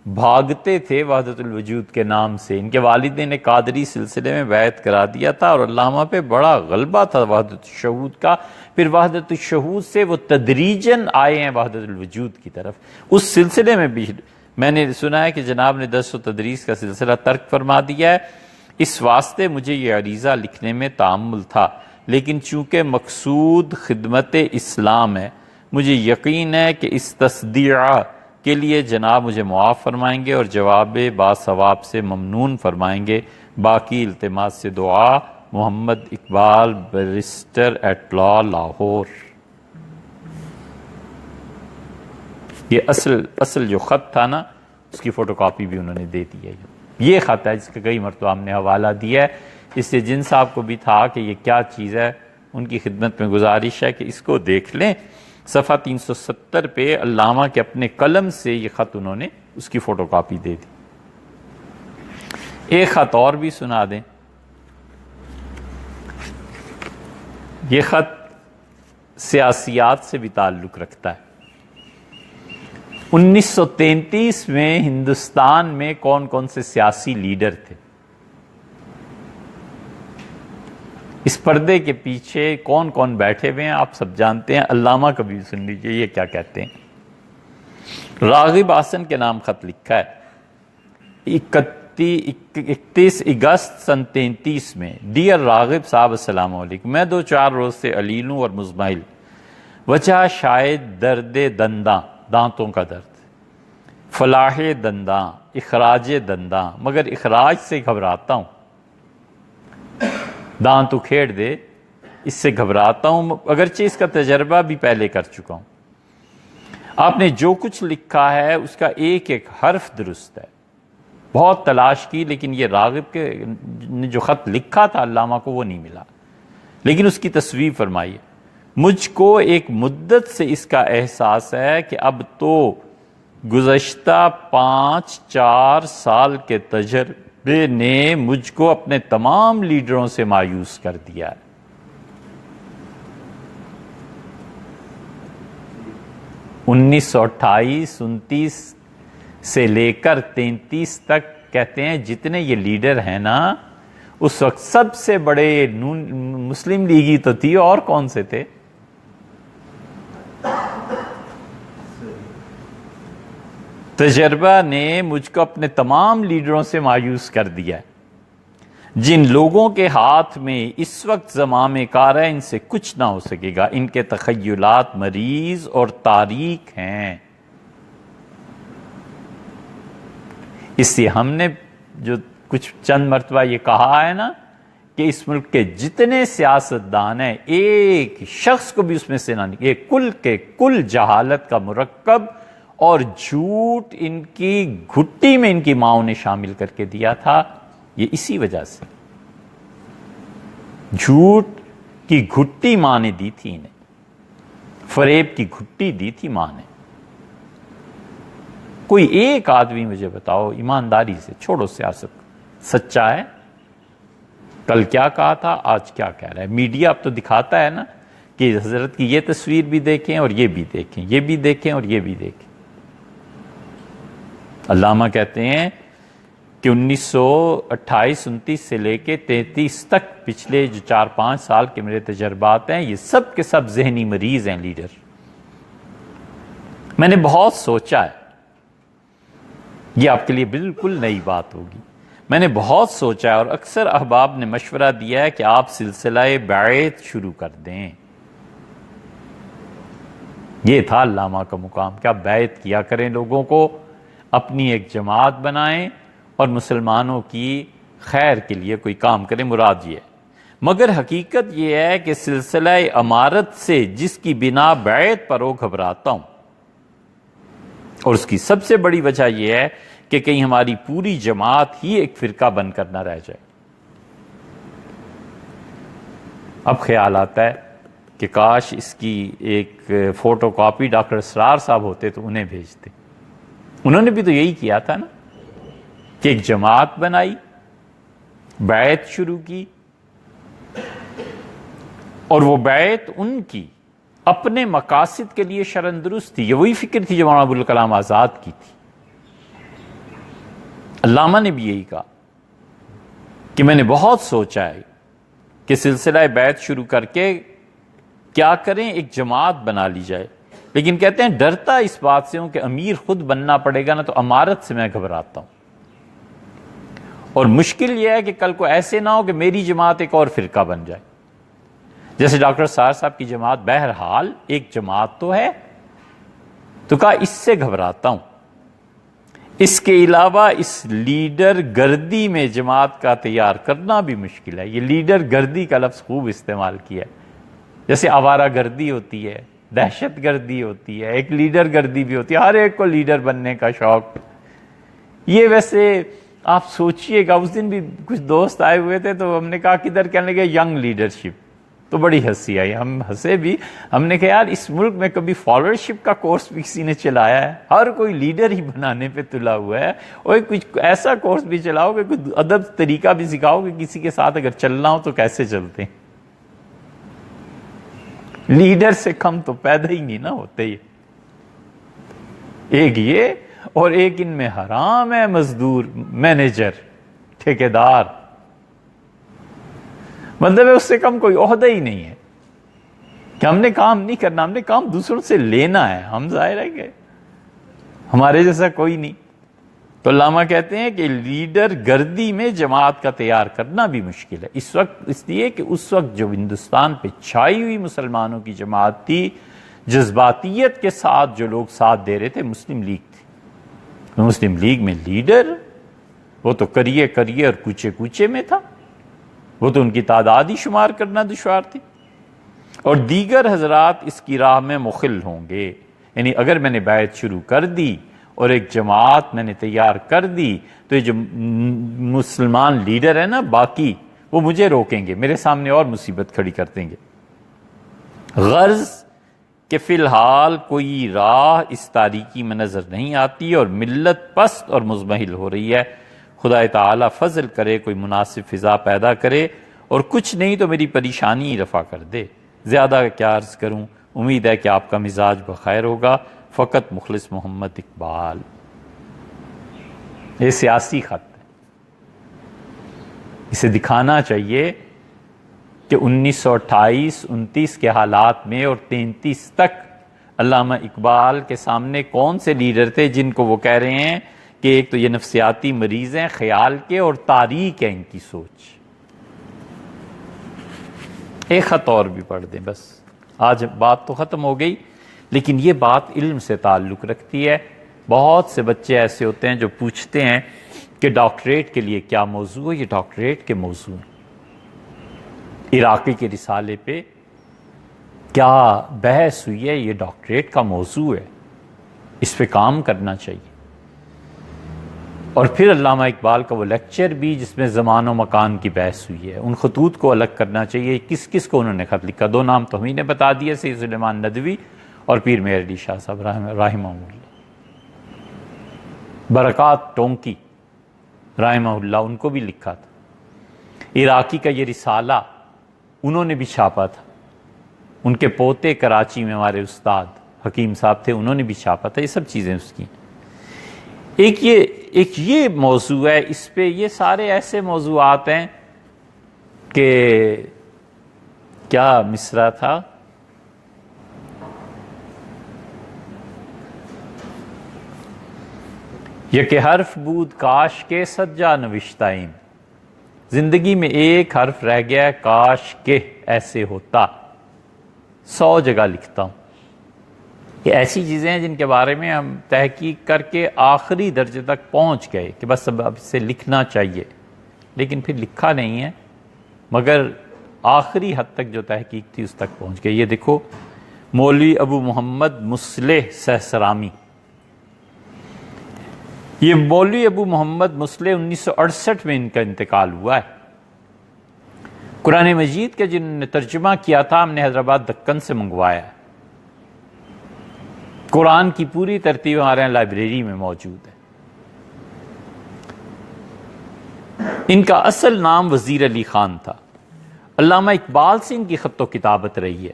بھاگتے تھے وحدت الوجود کے نام سے. ان کے والد نے قادری سلسلے میں بیعت کرا دیا تھا اور علامہ پہ بڑا غلبہ تھا وحدت الشہود کا. پھر وحدت الشہود سے وہ تدریجاً آئے ہیں وحدت الوجود کی طرف. اس سلسلے میں بھی میں نے سنا ہے کہ جناب نے درس و تدریس کا سلسلہ ترک فرما دیا ہے. اس واسطے مجھے یہ عریضہ لکھنے میں تأمل تھا، لیکن چونکہ مقصود خدمت اسلام ہے، مجھے یقین ہے کہ اس تصدیعہ کے لیے جناب مجھے معاف فرمائیں گے اور جواب باثواب سے ممنون فرمائیں گے. باقی التماس سے دعا. Muhammad Iqbal, barrister at law, Lahore. یہ اصل جو خط تھا نا، اس کی فوٹو کاپی بھی انہوں نے دے دی ہے. یہ خط ہے جس کا کئی مرتبہ ہم نے حوالہ دیا ہے. اس سے جن صاحب کو بھی تھا کہ یہ کیا چیز ہے، ان کی خدمت میں گزارش ہے کہ اس کو دیکھ لیں. صفحہ 370 پہ علامہ کے اپنے قلم سے یہ خط انہوں نے اس کی فوٹو کاپی دے دی. ایک خط اور بھی سنا دیں. یہ خط سیاسیات سے بھی تعلق رکھتا ہے. 1933 میں ہندوستان میں کون کون سے سیاسی لیڈر تھے؟ اس پردے کے پیچھے کون کون بیٹھے ہوئے ہیں آپ سب جانتے ہیں. علامہ کبھی سن لیجئے یہ کیا کہتے ہیں. راغب حسن کے نام خط لکھا ہے 31 اگست سن 33 میں. ڈیئر راغب صاحب، السلام علیکم. میں 2-4 روز سے علیل ہوں اور مزمحل. وجہ شاید درد دنداں، دانتوں کا درد، فلاح دنداں، اخراج دنداں، مگر اخراج سے گھبراتا ہوں. دانت اکھیڑ دے، اس سے گھبراتا ہوں، اگرچہ اس کا تجربہ بھی پہلے کر چکا ہوں. آپ نے جو کچھ لکھا ہے اس کا ایک ایک حرف درست ہے. بہت تلاش کی لیکن یہ راغب کے نے جو خط لکھا تھا علامہ کو وہ نہیں ملا، لیکن اس کی تصویر فرمائیے. مجھ کو ایک مدت سے اس کا احساس ہے کہ اب تو گزشتہ 5-4 سال کے تجربے نے مجھ کو اپنے تمام لیڈروں سے مایوس کر دیا ہے. انیس سو 28-29 سے لے کر 33 تک کہتے ہیں جتنے یہ لیڈر ہیں نا، اس وقت سب سے بڑے مسلم لیگی تو تھی، اور کون سے تھے؟ تجربہ نے مجھ کو اپنے تمام لیڈروں سے مایوس کر دیا ہے. جن لوگوں کے ہاتھ میں اس وقت زمام کار ہے ان سے کچھ نہ ہو سکے گا. ان کے تخیلات مریض اور تاریک ہیں. اس سے ہم نے جو کچھ چند مرتبہ یہ کہا ہے نا کہ اس ملک کے جتنے سیاستدان ہیں ایک شخص کو بھی اس میں سے نہ نکلے، کل کے کل جہالت کا مرکب اور جھوٹ ان کی گھٹی میں ان کی ماؤں نے شامل کر کے دیا تھا، یہ اسی وجہ سے جھوٹ کی گھٹی ماں نے دی تھی انہیں، فریب کی گھٹی دی تھی ماں نے۔ کوئی ایک آدمی مجھے بتاؤ ایمانداری سے، چھوڑو سیاست، سچا ہے؟ کل کیا کہا تھا، آج کیا کہہ رہا ہے؟ میڈیا اب تو دکھاتا ہے نا کہ حضرت کی یہ تصویر بھی دیکھیں اور یہ بھی دیکھیں، یہ بھی دیکھیں اور یہ بھی دیکھیں۔ علامہ کہتے ہیں کہ 1928-29 سے لے کے 33 تک پچھلے جو 4-5 سال کے میرے تجربات ہیں، یہ سب کے سب ذہنی مریض ہیں لیڈر۔ میں نے بہت سوچا ہے، یہ آپ کے لیے بالکل نئی بات ہوگی، میں نے بہت سوچا ہے اور اکثر احباب نے مشورہ دیا ہے کہ آپ سلسلہ بیعت شروع کر دیں۔ یہ تھا علامہ کا مقام، کیا بیعت کیا کریں لوگوں کو، اپنی ایک جماعت بنائیں اور مسلمانوں کی خیر کے لیے کوئی کام کریں، مراد یہ ہے۔ مگر حقیقت یہ ہے کہ سلسلہ امارت سے جس کی بنا بیعت پر ہو گھبراتا ہوں، اور اس کی سب سے بڑی وجہ یہ ہے کہ کہیں ہماری پوری جماعت ہی ایک فرقہ بن کر نہ رہ جائے۔ اب خیال آتا ہے کہ کاش اس کی ایک فوٹو کاپی ڈاکٹر اسرار صاحب ہوتے تو انہیں بھیجتے۔ انہوں نے بھی تو یہی کیا تھا نا کہ ایک جماعت بنائی، بیعت شروع کی، اور وہ بیعت ان کی اپنے مقاصد کے لیے شرعاً درست تھی۔ یہ وہی فکر تھی جو مولانا ابوالکلام آزاد کی تھی۔ علامہ نے بھی یہی کہا کہ میں نے بہت سوچا ہے کہ سلسلہ بیعت شروع کر کے کیا کریں، ایک جماعت بنا لی جائے، لیکن کہتے ہیں ڈرتا اس بات سے ہوں کہ امیر خود بننا پڑے گا نا، تو امارت سے میں گھبراتا ہوں، اور مشکل یہ ہے کہ کل کو ایسے نہ ہو کہ میری جماعت ایک اور فرقہ بن جائے، جیسے ڈاکٹر سار صاحب کی جماعت بہرحال ایک جماعت تو ہے، تو کہا اس سے گھبراتا ہوں۔ اس کے علاوہ اس لیڈر گردی میں جماعت کا تیار کرنا بھی مشکل ہے۔ یہ لیڈر گردی کا لفظ خوب استعمال کیا ہے، جیسے آوارہ گردی ہوتی ہے، دہشت گردی ہوتی ہے، ایک لیڈر گردی بھی ہوتی ہے، ہر ایک کو لیڈر بننے کا شوق۔ یہ ویسے آپ سوچئے گا، اس دن بھی کچھ دوست آئے ہوئے تھے تو ہم نے کہا کدھر، کہنے لگے ینگ لیڈرشپ، تو بڑی ہنسی آئی، ہم ہنسے بھی، ہم نے کہا یار اس ملک میں کبھی فالوورشپ کا کورس بھی کسی نے چلایا ہے؟ ہر کوئی لیڈر ہی بنانے پہ تلا ہوا ہے، اور کچھ ایسا کورس بھی چلاؤ کہ کچھ ادب طریقہ بھی سکھاؤ کہ کسی کے ساتھ اگر چلنا ہو تو کیسے چلتے ہیں۔ لیڈر سے کم تو پیدا ہی نہیں نہ ہوتے یہ، ایک یہ اور ایک ان میں حرام ہے مزدور، مینیجر، ٹھیکیدار، مطلب ہے اس سے کم کوئی عہدہ ہی نہیں ہے کہ ہم نے کام نہیں کرنا، ہم نے کام دوسروں سے لینا ہے، ہم ظاہر ہے کہ ہمارے جیسا کوئی نہیں۔ تو علامہ کہتے ہیں کہ لیڈر گردی میں جماعت کا تیار کرنا بھی مشکل ہے اس وقت، اس لیے کہ اس وقت جو ہندوستان پہ چھائی ہوئی مسلمانوں کی جماعت تھی، جذباتیت کے ساتھ جو لوگ ساتھ دے رہے تھے، مسلم لیگ تھی۔ مسلم لیگ میں لیڈر وہ تو کریے اور کوچے کوچے میں تھا، وہ تو ان کی تعداد ہی شمار کرنا دشوار تھی، اور دیگر حضرات اس کی راہ میں مخل ہوں گے۔ یعنی اگر میں نے بیعت شروع کر دی اور ایک جماعت میں نے تیار کر دی تو یہ جو مسلمان لیڈر ہیں نا باقی، وہ مجھے روکیں گے، میرے سامنے اور مصیبت کھڑی کر دیں گے۔ غرض کہ فی الحال کوئی راہ اس تاریکی میں نظر نہیں آتی اور ملت پست اور مزمحل ہو رہی ہے۔ خدا تعالیٰ فضل کرے، کوئی مناسب فضا پیدا کرے، اور کچھ نہیں تو میری پریشانی رفع کر دے۔ زیادہ کیا عرض کروں، امید ہے کہ آپ کا مزاج بخیر ہوگا۔ فقط مخلص محمد اقبال۔ یہ سیاسی خط ہے، اسے دکھانا چاہیے کہ 1928-29 کے حالات میں اور 33 تک علامہ اقبال کے سامنے کون سے لیڈر تھے جن کو وہ کہہ رہے ہیں کہ ایک تو یہ نفسیاتی مریض ہیں خیال کے، اور تاریک ہے ان کی سوچ۔ ایک خط اور بھی پڑھ دیں بس، آج بات تو ختم ہو گئی، لیکن یہ بات علم سے تعلق رکھتی ہے۔ بہت سے بچے ایسے ہوتے ہیں جو پوچھتے ہیں کہ ڈاکٹریٹ کے لیے کیا موضوع ہے، یہ ڈاکٹریٹ کے موضوع ہیں۔ عراقی کے رسالے پہ کیا بحث ہوئی ہے، یہ ڈاکٹریٹ کا موضوع ہے، اس پہ کام کرنا چاہیے۔ اور پھر علامہ اقبال کا وہ لیکچر بھی جس میں زمان و مکان کی بحث ہوئی ہے، ان خطوط کو الگ کرنا چاہیے، کس کس کو انہوں نے خط لکھا۔ دو نام تو ہمیں نے بتا دیے، سید سلیمان ندوی اور پیر مہر علی شاہ صاحب رحمہ اللہ۔ برکات ٹونکی رحمہ اللہ، ان کو بھی لکھا تھا۔ عراقی کا یہ رسالہ انہوں نے بھی چھاپا تھا، ان کے پوتے کراچی میں ہمارے استاد حکیم صاحب تھے، انہوں نے بھی چھاپا تھا۔ یہ سب چیزیں اس کی ایک یہ موضوع ہے، اس پہ یہ سارے ایسے موضوعات ہیں کہ کیا مصرع تھا، یہ کہ حرف بود کاش کے سجا نوشتائیں، زندگی میں ایک حرف رہ گیا، کاش کے ایسے ہوتا، 100 جگہ لکھتا ہوں۔ یہ ایسی چیزیں ہیں جن کے بارے میں ہم تحقیق کر کے آخری درجے تک پہنچ گئے کہ بس اب اسے لکھنا چاہیے، لیکن پھر لکھا نہیں ہے، مگر آخری حد تک جو تحقیق تھی اس تک پہنچ گئے۔ یہ دیکھو مولوی ابو محمد مصلح سہسرامی، یہ مولوی ابو محمد مصلح 1968 میں ان کا انتقال ہوا ہے۔ قرآن مجید کا جنہوں نے ترجمہ کیا تھا، ہم نے حیدرآباد دکن سے منگوایا ہے۔ قرآن کی پوری ترتیب ہمارے یہاں لائبریری میں موجود ہے۔ ان کا اصل نام وزیر علی خان تھا۔ علامہ اقبال سے ان کی خط و کتابت رہی ہے۔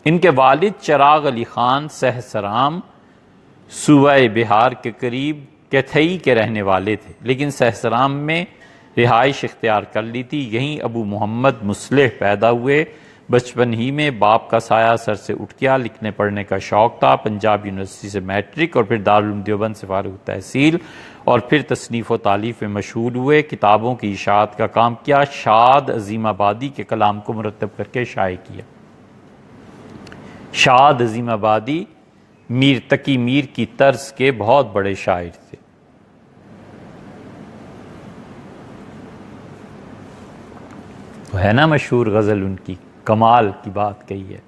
ان کے والد چراغ علی خان سہسرام صوبہ بہار کے قریب کیتھئی کے رہنے والے تھے، لیکن سہسرام میں رہائش اختیار کر لی تھی۔ یہیں ابو محمد مصلح پیدا ہوئے۔ بچپن ہی میں باپ کا سایہ سر سے اٹھ گیا، لکھنے پڑھنے کا شوق تھا۔ پنجاب یونیورسٹی سے میٹرک اور پھر دارالعلوم دیوبند سے فارغ تحصیل، اور پھر تصنیف و تالیف میں مشغول ہوئے۔ کتابوں کی اشاعت کا کام کیا۔ شاد عظیم آبادی کے کلام کو مرتب کر کے شائع کیا۔ شاد عظیم آبادی میر تقی میر کی طرز کے بہت بڑے شاعر تھے۔ تو ہے نا مشہور غزل ان کی، کمال کی بات کہی ہے،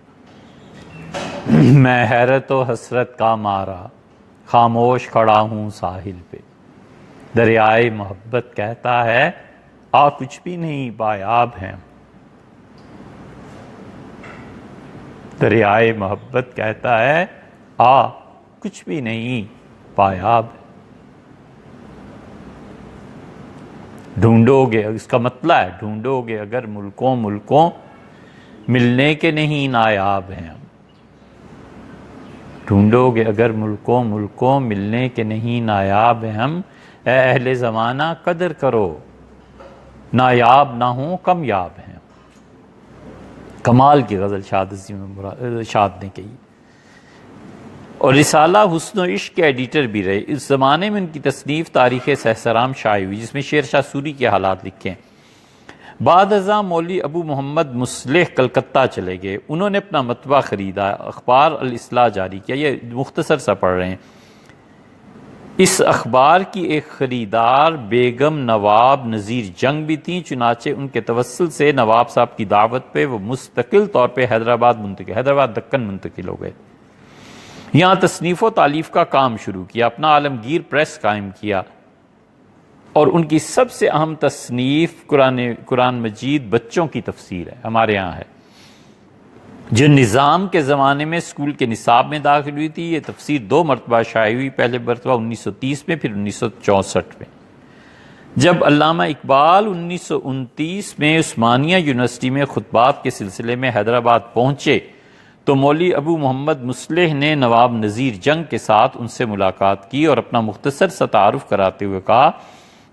میں حیرت و حسرت کا مارا خاموش کھڑا ہوں ساحل پہ، دریائے محبت کہتا ہے آ کچھ بھی نہیں پایاب ہیں، دریائے محبت کہتا ہے آ کچھ بھی نہیں پایاب ہے۔ ڈھونڈو گے، اس کا مطلب ہے ڈھونڈو گے اگر ملکوں ملکوں، ملنے کے نہیں نایاب ہیں ہم۔ ڈھونڈو گے اگر ملکوں ملکوں، ملنے کے نہیں نایاب ہیں ہم، اے اہل زمانہ قدر کرو، نایاب نہ ہوں کم یاب ہیں۔ کمال کی غزل شاد نے کہی۔ اور رسالہ حسن و عشق کے ایڈیٹر بھی رہے۔ اس زمانے میں ان کی تصنیف تاریخ سہسرام شائع ہوئی، جس میں شیر شاہ سوری کے حالات لکھے ہیں۔ بعد ازاں مولوی ابو محمد مصلح کلکتہ چلے گئے۔ انہوں نے اپنا مطبع خریدا، اخبار الاصلاح جاری کیا۔ یہ مختصر سا پڑھ رہے ہیں۔ اس اخبار کی ایک خریدار بیگم نواب نذیر جنگ بھی تھیں، چنانچہ ان کے توسل سے نواب صاحب کی دعوت پہ وہ مستقل طور پہ حیدرآباد دکن منتقل ہو گئے۔ یہاں تصنیف و تالیف کا کام شروع کیا، اپنا عالمگیر پریس قائم کیا، اور ان کی سب سے اہم تصنیف قرآن مجید بچوں کی تفسیر ہے، ہمارے یہاں ہے، جو نظام کے زمانے میں اسکول کے نصاب میں داخل ہوئی تھی۔ یہ تفسیر 2 مرتبہ شائع ہوئی، پہلے مرتبہ 1930 میں، پھر 1964 میں۔ جب علامہ اقبال 1929 میں عثمانیہ یونیورسٹی میں خطبات کے سلسلے میں حیدرآباد پہنچے تو مولوی ابو محمد مصلح نے نواب نذیر جنگ کے ساتھ ان سے ملاقات کی اور اپنا مختصر سا تعارف کراتے ہوئے کہا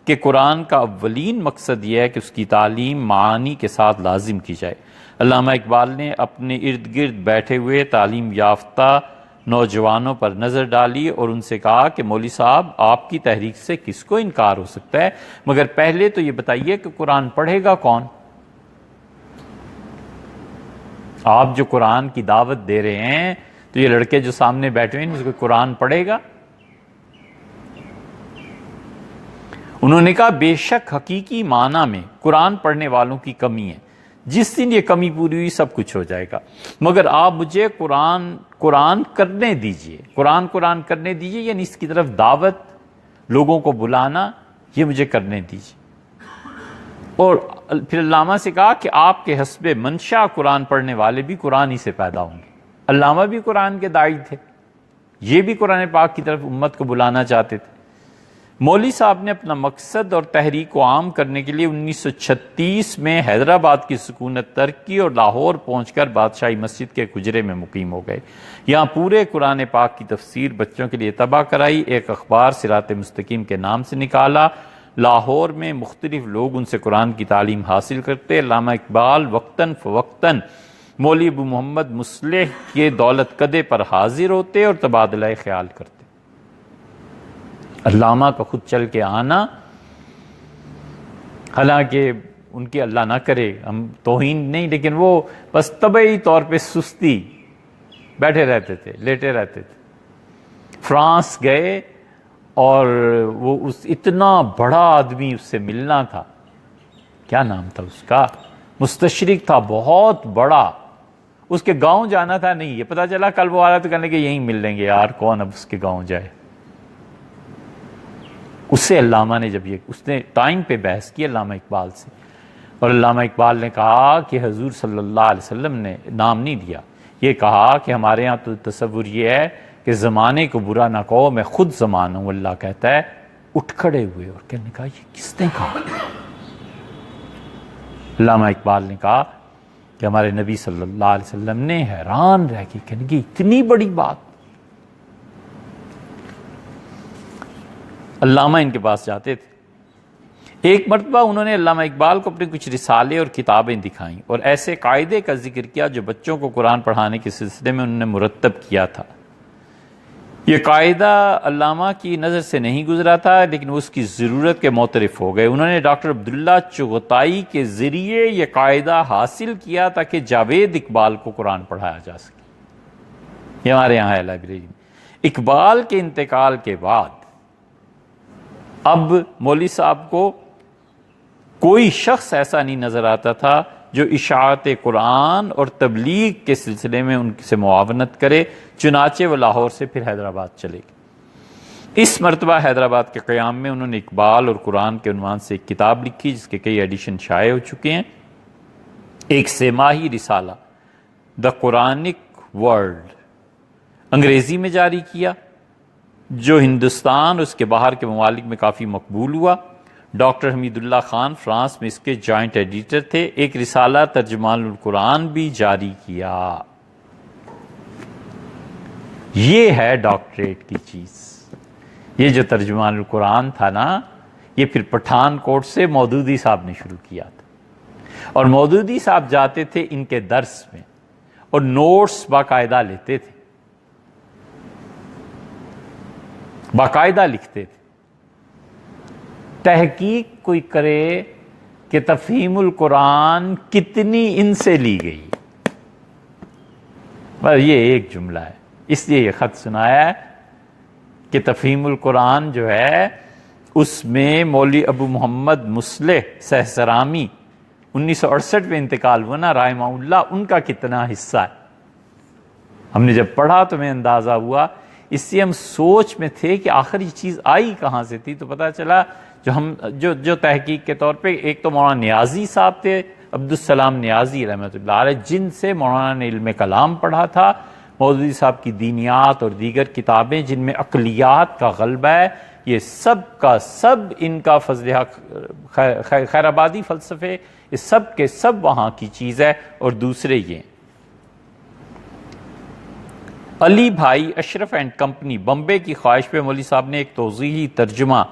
کہ قرآن کا اولین مقصد یہ ہے کہ اس کی تعلیم معانی کے ساتھ لازم کی جائے۔ علامہ اقبال نے اپنے ارد گرد بیٹھے ہوئے تعلیم یافتہ نوجوانوں پر نظر ڈالی اور ان سے کہا کہ مولوی صاحب، آپ کی تحریک سے کس کو انکار ہو سکتا ہے، مگر پہلے تو یہ بتائیے کہ قرآن پڑھے گا کون؟ آپ جو قرآن کی دعوت دے رہے ہیں تو یہ لڑکے جو سامنے بیٹھے ہیں ان کو قرآن پڑھے گا؟ انہوں نے کہا بے شک حقیقی معنی میں قرآن پڑھنے والوں کی کمی ہے، جس دن یہ کمی پوری ہوئی سب کچھ ہو جائے گا، مگر آپ مجھے قرآن کرنے دیجئے، قرآن کرنے دیجئے، یعنی اس کی طرف دعوت، لوگوں کو بلانا، یہ مجھے کرنے دیجئے۔ اور پھر علامہ سے کہا کہ آپ کے حسب منشا قرآن پڑھنے والے بھی قرآن ہی سے پیدا ہوں گے۔ علامہ بھی قرآن کے داعی تھے، یہ بھی قرآن پاک کی طرف امت کو بلانا چاہتے تھے۔ مولوی صاحب نے اپنا مقصد اور تحریک کو عام کرنے کے لیے 1936 میں حیدرآباد کی سکونت ترک کی اور لاہور پہنچ کر بادشاہی مسجد کے حجرے میں مقیم ہو گئے۔ یہاں پورے قرآن پاک کی تفسیر بچوں کے لیے طبع کرائی، ایک اخبار صراط مستقیم کے نام سے نکالا۔ لاہور میں مختلف لوگ ان سے قرآن کی تعلیم حاصل کرتے۔ علامہ اقبال وقتاً فوقتاً مولوی ابو محمد مصلح کے دولت کدے پر حاضر ہوتے اور تبادلہ خیال کرتے۔ علامہ کا خود چل کے آنا، حالانکہ ان کی اللہ نہ کرے ہم توہین نہیں، لیکن وہ بس طبعی طور پہ سستی، بیٹھے رہتے تھے، لیٹے رہتے تھے۔ فرانس گئے اور وہ اتنا بڑا آدمی اس سے ملنا تھا، کیا نام تھا اس کا، مستشرق تھا بہت بڑا، اس کے گاؤں جانا تھا، نہیں یہ پتا چلا کل وہ آ رہا تو کہنے کہ یہیں مل لیں گے، یار کون اب اس کے گاؤں جائے۔ اس سے علامہ نے جب اس نے ٹائم پہ بحث کی علامہ اقبال سے، اور علامہ اقبال نے کہا کہ حضور صلی اللہ علیہ وسلم نے نام نہیں دیا، یہ کہا کہ ہمارے ہاں تو تصور یہ ہے کہ زمانے کو برا نہ کہو، میں خود زمانہ ہوں۔ اللہ کہتا ہے اٹھ کھڑے ہوئے اور کہنے کہا یہ کس نے کہا؟ علامہ اقبال نے کہا کہ ہمارے نبی صلی اللہ علیہ وسلم نے حیران رہ کے کہنے کی اتنی بڑی بات۔ علامہ ان کے پاس جاتے تھے۔ ایک مرتبہ انہوں نے علامہ اقبال کو اپنے کچھ رسالے اور کتابیں دکھائیں اور ایسے قاعدے کا ذکر کیا جو بچوں کو قرآن پڑھانے کے سلسلے میں انہوں نے مرتب کیا تھا۔ یہ قاعدہ علامہ کی نظر سے نہیں گزرا تھا، لیکن وہ اس کی ضرورت کے معترف ہو گئے۔ انہوں نے ڈاکٹر عبداللہ چغتائی کے ذریعے یہ قاعدہ حاصل کیا تاکہ جاوید اقبال کو قرآن پڑھایا جا سکے۔ یہ ہمارے یہاں ہے لائبریری میں۔ اقبال کے انتقال کے بعد اب مولوی صاحب کو کوئی شخص ایسا نہیں نظر آتا تھا جو اشاعت قرآن اور تبلیغ کے سلسلے میں ان سے معاونت کرے، چنانچہ وہ لاہور سے پھر حیدرآباد چلے گئے۔ اس مرتبہ حیدرآباد کے قیام میں انہوں نے اقبال اور قرآن کے عنوان سے ایک کتاب لکھی جس کے کئی ایڈیشن شائع ہو چکے ہیں۔ ایک 3 ماہی رسالہ دا قرآنک ورلڈ انگریزی میں جاری کیا، جو ہندوستان اور اس کے باہر کے ممالک میں کافی مقبول ہوا۔ ڈاکٹر حمید اللہ خان فرانس میں اس کے جوائنٹ ایڈیٹر تھے۔ ایک رسالہ ترجمان القرآن بھی جاری کیا۔ یہ ہے ڈاکٹریٹ کی چیز۔ یہ جو ترجمان القرآن تھا نا، یہ پھر پٹھان کوٹ سے مودودی صاحب نے شروع کیا تھا، اور مودودی صاحب جاتے تھے ان کے درس میں اور نوٹس باقاعدہ لیتے تھے، باقاعدہ لکھتے تھے۔ تحقیق کوئی کرے کہ تفہیم القرآن کتنی ان سے لی گئی، بس یہ ایک جملہ ہے، اس لیے یہ خط سنایا ہے کہ تفہیم القرآن جو ہے اس میں مولوی ابو محمد مصلح سہسرامی 1968 میں انتقال ہوا نا، رحمہ اللہ، ان کا کتنا حصہ ہے۔ ہم نے جب پڑھا تو میں اندازہ ہوا، اس سے ہم سوچ میں تھے کہ آخر یہ چیز آئی کہاں سے تھی، تو پتہ چلا جو تحقیق کے طور پہ ایک تو مولانا نیازی صاحب تھے، عبدالسلام نیازی رحمۃ اللہ علیہ، جن سے مولانا نے علم کلام پڑھا تھا، مودودی صاحب کی دینیات اور دیگر کتابیں جن میں عقلیات کا غلبہ ہے، یہ سب کا سب ان کا فضل حق خیر آبادی فلسفے، یہ سب کے سب وہاں کی چیز ہے۔ اور دوسرے یہ علی بھائی اشرف اینڈ کمپنی بمبے کی خواہش پہ مولوی صاحب نے ایک توضیحی ترجمہ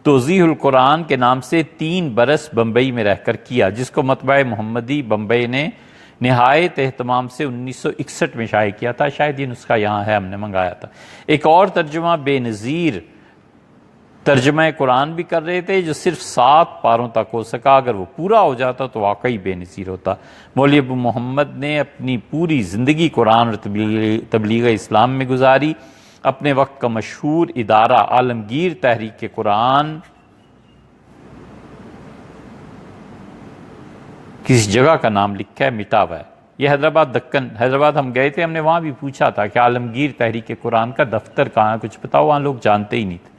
توضیح القرآن کے نام سے 3 برس بمبئی میں رہ کر کیا، جس کو مطبع محمدی بمبئی نے نہایت اہتمام سے 1961 میں شائع کیا تھا۔ شاید یہ نسخہ یہاں ہے، ہم نے منگایا تھا۔ ایک اور ترجمہ بے نظیر ترجمہ قرآن بھی کر رہے تھے، جو صرف 7 پاروں تک ہو سکا، اگر وہ پورا ہو جاتا تو واقعی بے نظیر ہوتا۔ مولوی ابو محمد نے اپنی پوری زندگی قرآن اور تبلیغ اسلام میں گزاری۔ اپنے وقت کا مشہور ادارہ عالمگیر تحریک قرآن کسی جگہ کا نام لکھا ہے مٹا ہوا ہے. یہ حیدرآباد دکن، حیدرآباد ہم گئے تھے، ہم نے وہاں بھی پوچھا تھا کہ عالمگیر تحریک قرآن کا دفتر کہاں ہے، کچھ بتاؤ. وہاں لوگ جانتے ہی نہیں تھے.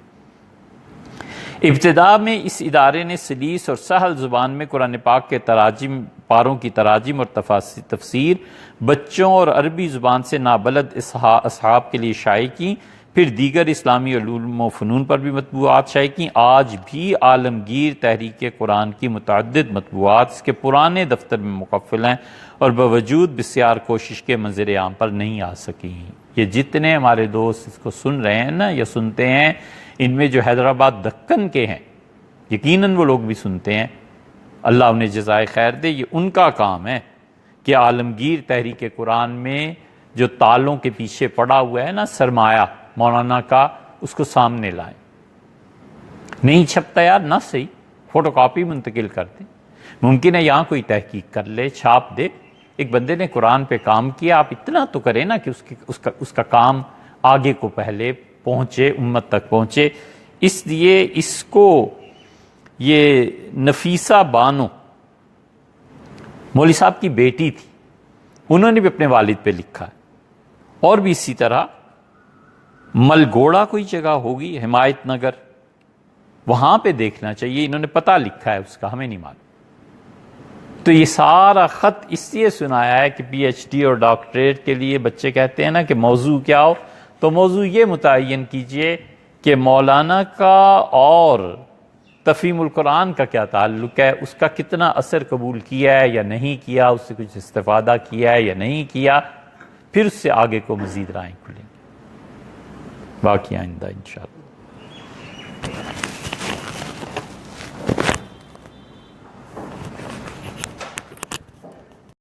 ابتدا میں اس ادارے نے سلیس اور سہل زبان میں قرآن پاک کے تراجم، پاروں کی تراجم اور تفسیر بچوں اور عربی زبان سے نابلد اصحاب کے لیے شائع کی. پھر دیگر اسلامی علوم و فنون پر بھی مطبوعات شائع کی. آج بھی عالمگیر تحریک قرآن کی متعدد مطبوعات اس کے پرانے دفتر میں مقفل ہیں اور باوجود بسیار کوشش کے منظر عام پر نہیں آ سکی. یہ جتنے ہمارے دوست اس کو سن رہے ہیں نا یا سنتے ہیں، ان میں جو حیدرآباد دکن کے ہیں، یقیناً وہ لوگ بھی سنتے ہیں، اللہ انہیں جزائے خیر دے. یہ ان کا کام ہے کہ عالمگیر تحریک قرآن میں جو تالوں کے پیچھے پڑا ہوا ہے نا سرمایہ مولانا کا، اس کو سامنے لائیں. نہیں چھپتا یار، نہ صحیح، فوٹو کاپی منتقل کر دیں. ممکن ہے یہاں کوئی تحقیق کر لے، چھاپ دے. ایک بندے نے قرآن پہ کام کیا، آپ اتنا تو کریں نا کہ اس کا کام آگے کو پہلے پہنچے، امت تک پہنچے. اس لیے اس کو یہ نفیسہ بانو مولوی صاحب کی بیٹی تھی، انہوں نے بھی اپنے والد پہ لکھا ہے. اور بھی اسی طرح ملگوڑا کوئی جگہ ہوگی، حمایت نگر، وہاں پہ دیکھنا چاہیے، انہوں نے پتہ لکھا ہے اس کا، ہمیں نہیں معلوم. تو یہ سارا خط اس لیے سنایا ہے کہ پی ایچ ڈی اور ڈاکٹریٹ کے لیے بچے کہتے ہیں نا کہ موضوع کیا ہو، تو موضوع یہ متعین کیجئے کہ مولانا کا اور تفہیم القرآن کا کیا تعلق ہے، اس کا کتنا اثر قبول کیا ہے یا نہیں کیا، اس سے کچھ استفادہ کیا ہے یا نہیں کیا. پھر اس سے آگے کو مزید رائیں کھلیں گی. باقی آئندہ انشاءاللہ.